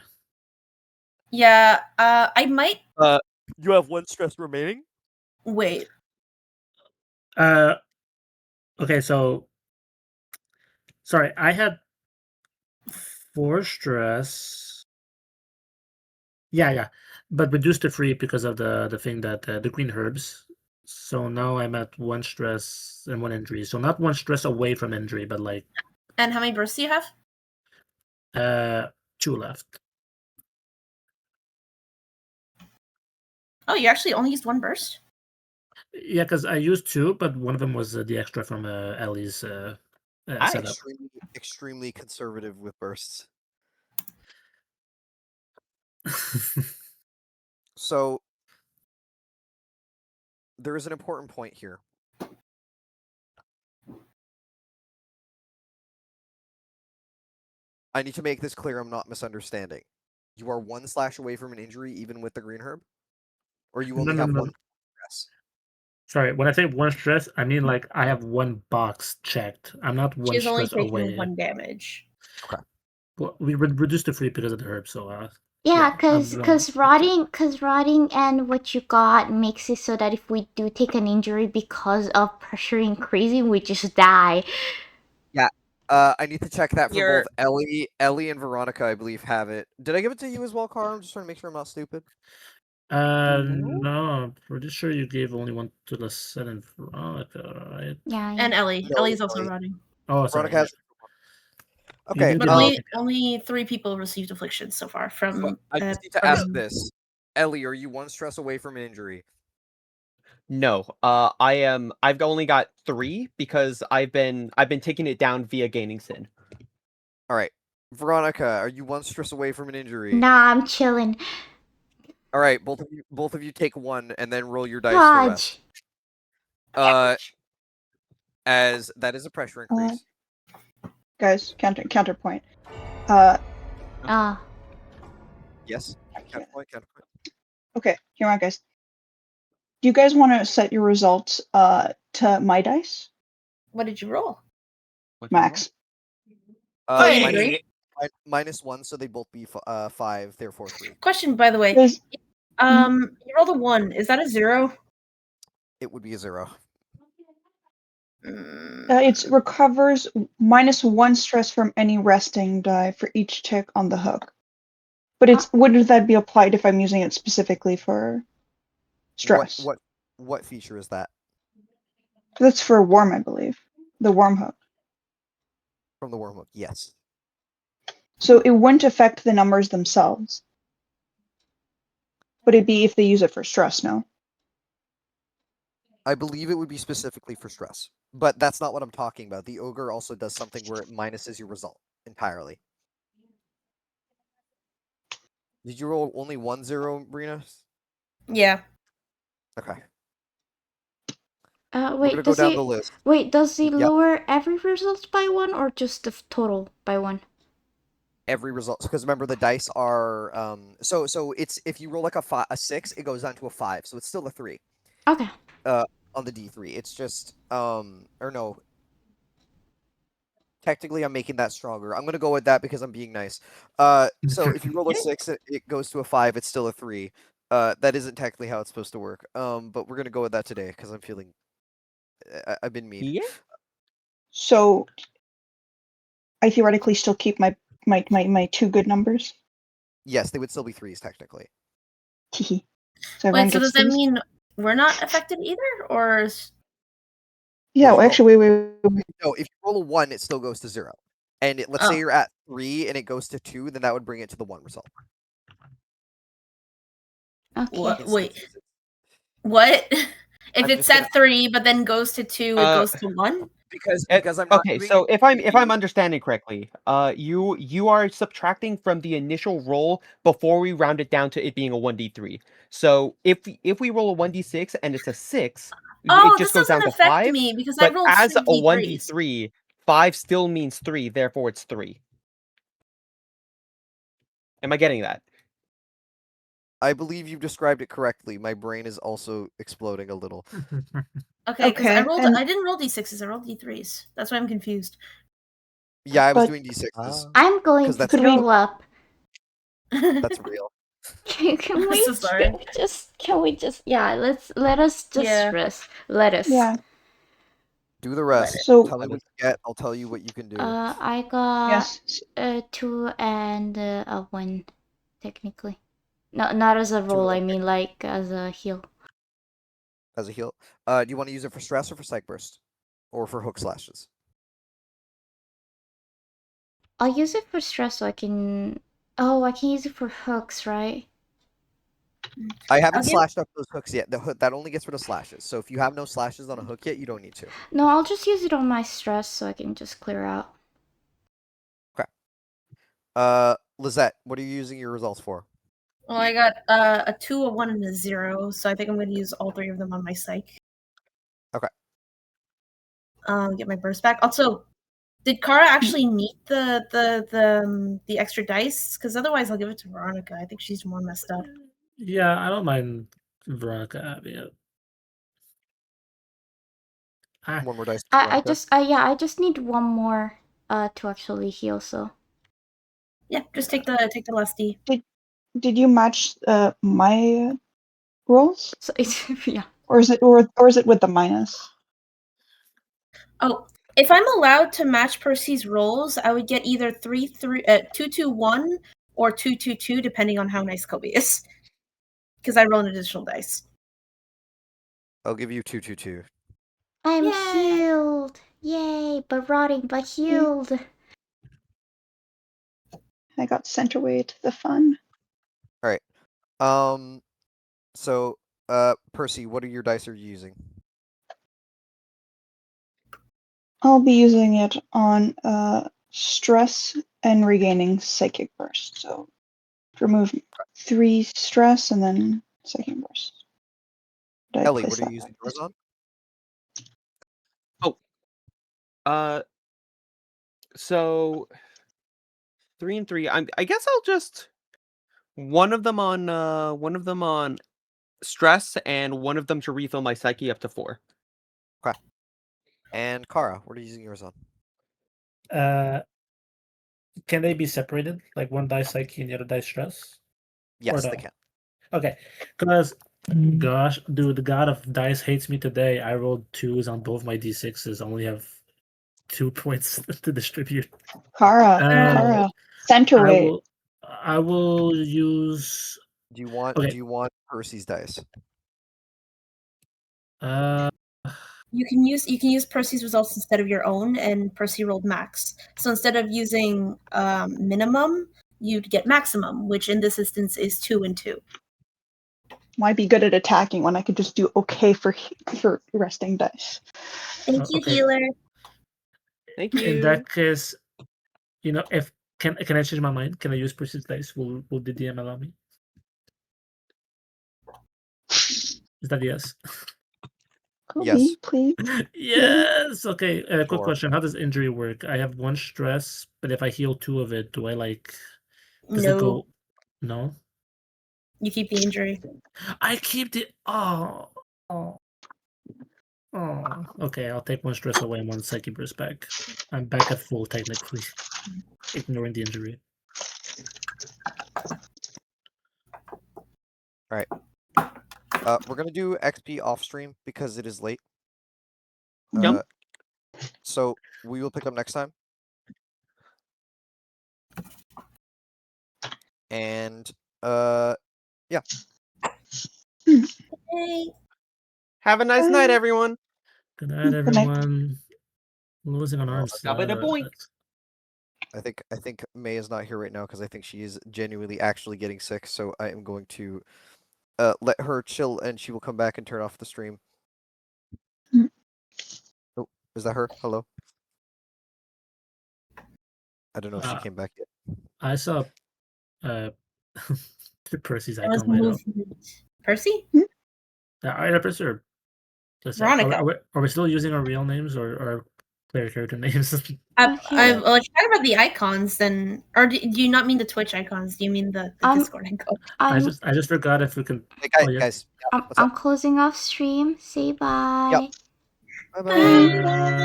H: Yeah, I might
A: You have 1 stress remaining.
H: wait.
E: Okay, so sorry, I had 4 stress. Yeah, but reduced to 3 because of the thing that the green herbs. So now I'm at 1 stress and 1 injury. So not 1 stress away from injury, but like
H: And how many bursts do you have?
E: 2 left.
H: Oh, you actually only used 1 burst?
E: Yeah, because I used 2, but one of them was the extra from Ellie's setup.
D: Extremely conservative with bursts. So there is an important point here. I need to make this clear. I'm not misunderstanding. You are 1 slash away from an injury, even with the green herb, or you only
E: No,
D: have
E: no.
D: 1 stress.
E: Sorry, when I say 1 stress, I mean like I have 1 box checked. I'm not 1
H: She's only
E: stress
H: taking
E: away.
H: 1 damage.
D: Okay.
E: Well, we reduced the 3 because of the herb, so
B: Yeah,
E: I'm
B: cause rotting and what you got makes it so that if we do take an injury because of pressure increasing, we just die.
D: Yeah. I need to check that for
F: You're-
D: both Ellie and Veronica, I believe, have it. Did I give it to you as well, Carl? I'm just trying to make sure I'm not stupid.
E: No, I'm pretty sure you gave only 1 to the set and Veronica, right?
B: Yeah.
H: And Ellie.
D: No,
H: Ellie's also
D: Ellie.
H: running.
E: Oh, sorry.
D: Veronica has.
E: You
D: Okay.
E: didn't
H: But
E: give me
H: only 3 people received afflictions so far from.
D: I just need to
H: from-
D: ask this. Ellie, are you 1 stress away from an injury?
F: No, I've only got 3 because I've been taking it down via gaining sin.
D: All right. Veronica, are you 1 stress away from an injury?
B: Nah, I'm chilling.
D: All right, both of you take 1 and then roll your dice for rest.
B: Fudge.
D: As that is a pressure increase.
C: Guys, counterpoint.
D: Yes. Counterpoint.
C: Okay, here on, guys. Do you guys want to set your results to my dice?
H: What did you roll?
C: Max.
H: Wait.
D: -1, so they both be 5, therefore 3.
H: Question, by the way.
C: Does-
H: You rolled a 1. Is that a 0?
D: It would be a 0.
C: It recovers -1 stress from any resting die for each tick on the hook. But would that be applied if I'm using it specifically for stress?
D: What feature is that?
C: That's for worm, I believe. The worm hook.
D: From the wormhook, yes.
C: So it wouldn't affect the numbers themselves. But it'd be if they use it for stress, no?
D: I believe it would be specifically for stress. But that's not what I'm talking about. The ogre also does something where it minuses your result entirely. Did you roll only 1 0, Brina?
H: Yeah.
D: Okay.
B: Wait,
D: We're gonna go down the list.
B: Wait, does he
D: Yep.
B: lower every result by 1 or just the total by 1?
D: Every result, because remember the dice are so it's if you roll like a 6, it goes down to a 5, so it's still a 3.
B: Okay.
D: On the D3, it's just or no. Technically, I'm making that stronger. I'm gonna go with that because I'm being nice. So if you roll a 6, it goes to a 5. It's still a 3. That isn't technically how it's supposed to work. But we're gonna go with that today because I'm feeling. I've been mean.
F: Yeah.
C: So I theoretically still keep my 2 good numbers.
D: Yes, they would still be 3s technically.
C: Teehee. So everyone
H: Wait, so
C: gets
H: does that
C: these?
H: mean we're not affected either? Or.
C: Yeah,
D: Well,
C: well, actually, wait.
D: No, if you roll a 1, it still goes to 0. And let's say
H: Oh.
D: you're at 3 and it goes to 2, then that would bring it to the 1 result.
B: Okay.
H: What?
D: In
H: Wait.
D: some cases.
H: What? If
D: I'm
H: it's
D: just
H: at 3 but then goes to 2, it goes to 1?
D: Because I'm not
F: Okay,
D: doing
F: so
D: it
F: if I'm understanding correctly, you are subtracting from the initial roll before we round it down to it being a 1d3. So if we roll a 1d6 and it's a 6,
H: Oh,
F: it just
H: this
F: goes down
H: doesn't
F: to
H: affect
F: 5.
H: me because I
F: But
H: rolled
F: as a
H: 3 d3s.
F: 1d3, 5 still means 3, therefore it's 3. Am I getting that?
D: I believe you've described it correctly. My brain is also exploding a little.
H: Okay, because I
C: Okay,
H: didn't roll d6s, I rolled d3s. That's why I'm confused.
D: Yeah, I was
C: But-
D: doing D6s.
B: I'm going
D: 'Cause
B: to
D: that's
B: throw up.
D: That's real.
B: Can
H: I'm
B: we
H: so sorry.
B: yeah, let us just
H: Yeah.
B: rest. Let us.
C: Yeah.
D: Do the rest.
C: So-
D: Tell me what you get. I'll tell you what you can do.
B: I got
C: Yes.
B: 2 and a 1, technically. No, not as a roll. I
D: okay.
B: mean like as a heal.
A: as a heal. Do you want to use it for stress or for psych burst, or for hook slashes?
B: I'll use it for stress so I can. Oh, I can use it for hooks, right?
A: I haven't
H: I'll give-
A: slashed up those hooks yet. The hook that only gets rid of slashes. So if you have no slashes on a hook yet, you don't need to.
B: No, I'll just use it on my stress so I can just clear out.
A: Lizette, what are you using your results for?
H: Well, I got a 2, a 1, and a 0, so I think I'm going to use all 3 of them on my psych.
A: Okay.
H: Get my burst back. Also, did Kara actually need the extra dice? Because otherwise, I'll give it to Veronica. I think she's more messed up.
E: Yeah, I don't mind Veronica having it.
A: One more dice.
B: I just need one more to actually heal. So
H: Yeah, just take the last D.
C: Did you match my rolls,
B: so it's yeah.
C: or is it with the minus?
H: Oh, if I'm allowed to match Percy's rolls, I would get either 2-2-1 or 2-2-2, depending on how nice Kobe is. Because I roll an additional dice.
A: I'll give you 2-2-2.
B: I'm
H: Yay!
B: healed. Yay! But rotting, but healed.
C: I got sent away to the fun.
A: All right. So, Percy, what are your dice are you using?
C: I'll be using it on stress and regaining psychic burst. So remove 3 stress and then psychic burst. Did I
A: Ellie,
C: place
A: what are
C: that
A: you using
C: right?
A: yours on?
F: So 3 and 3. I guess I'll just one of them on stress and one of them to refill my psyche up to 4.
A: And Kara, what are you using yours on?
E: Can they be separated? Like one dice psyche and the other dice stress?
A: Yes,
E: no?
A: they can.
E: Okay, because gosh, dude, the god of dice hates me today. I rolled 2s on both my d6s. I only have 2 points to distribute.
C: Kara, center
E: I
C: weight.
E: will use.
A: Do you want Percy's dice?
H: You can use Percy's results instead of your own, and Percy rolled max. So instead of using minimum, you'd get maximum, which in this instance is 2 and 2.
C: Why be good at attacking when I could just do okay for resting dice?
H: Thank you,
E: Okay.
H: healer.
F: Thank you.
E: In that case, if can I change my mind? Can I use Percy's dice? Will the DM allow me? Is that yes?
C: Kobe,
A: Yes.
C: please.
E: Yes. Okay. Quick
A: Sure.
E: question: how does injury work? I have 1 stress, but if I heal 2 of it, do I Does it go? No.
H: You keep the injury.
E: I keep the Okay, I'll take 1 stress away and 1 psyche burst back. I'm back at full technically, ignoring the injury.
A: All right. We're gonna do XP off stream because it is late.
F: Yep.
A: So we will pick up next time. And yeah.
H: Hey.
F: Have a nice night, everyone.
E: Good night,
C: Good night.
E: everyone. Losing on arms.
A: I think May is not here right now because I think she is genuinely actually getting sick. So I am going to let her chill, and she will come back and turn off the stream. Oh, is that her? Hello. I don't know if she came back yet.
E: I saw Percy's
H: That was
E: icon light up.
H: Percy?
E: Either Percy or
H: Veronica.
E: Are we still using our real names or player character names?
H: If you're talking about the icons, then, or do you not mean the Twitch icons? Do you mean the Discord icon?
E: I just forgot if we can.
A: Hey, guys.
B: I'm closing off stream. Say bye.
A: Bye bye.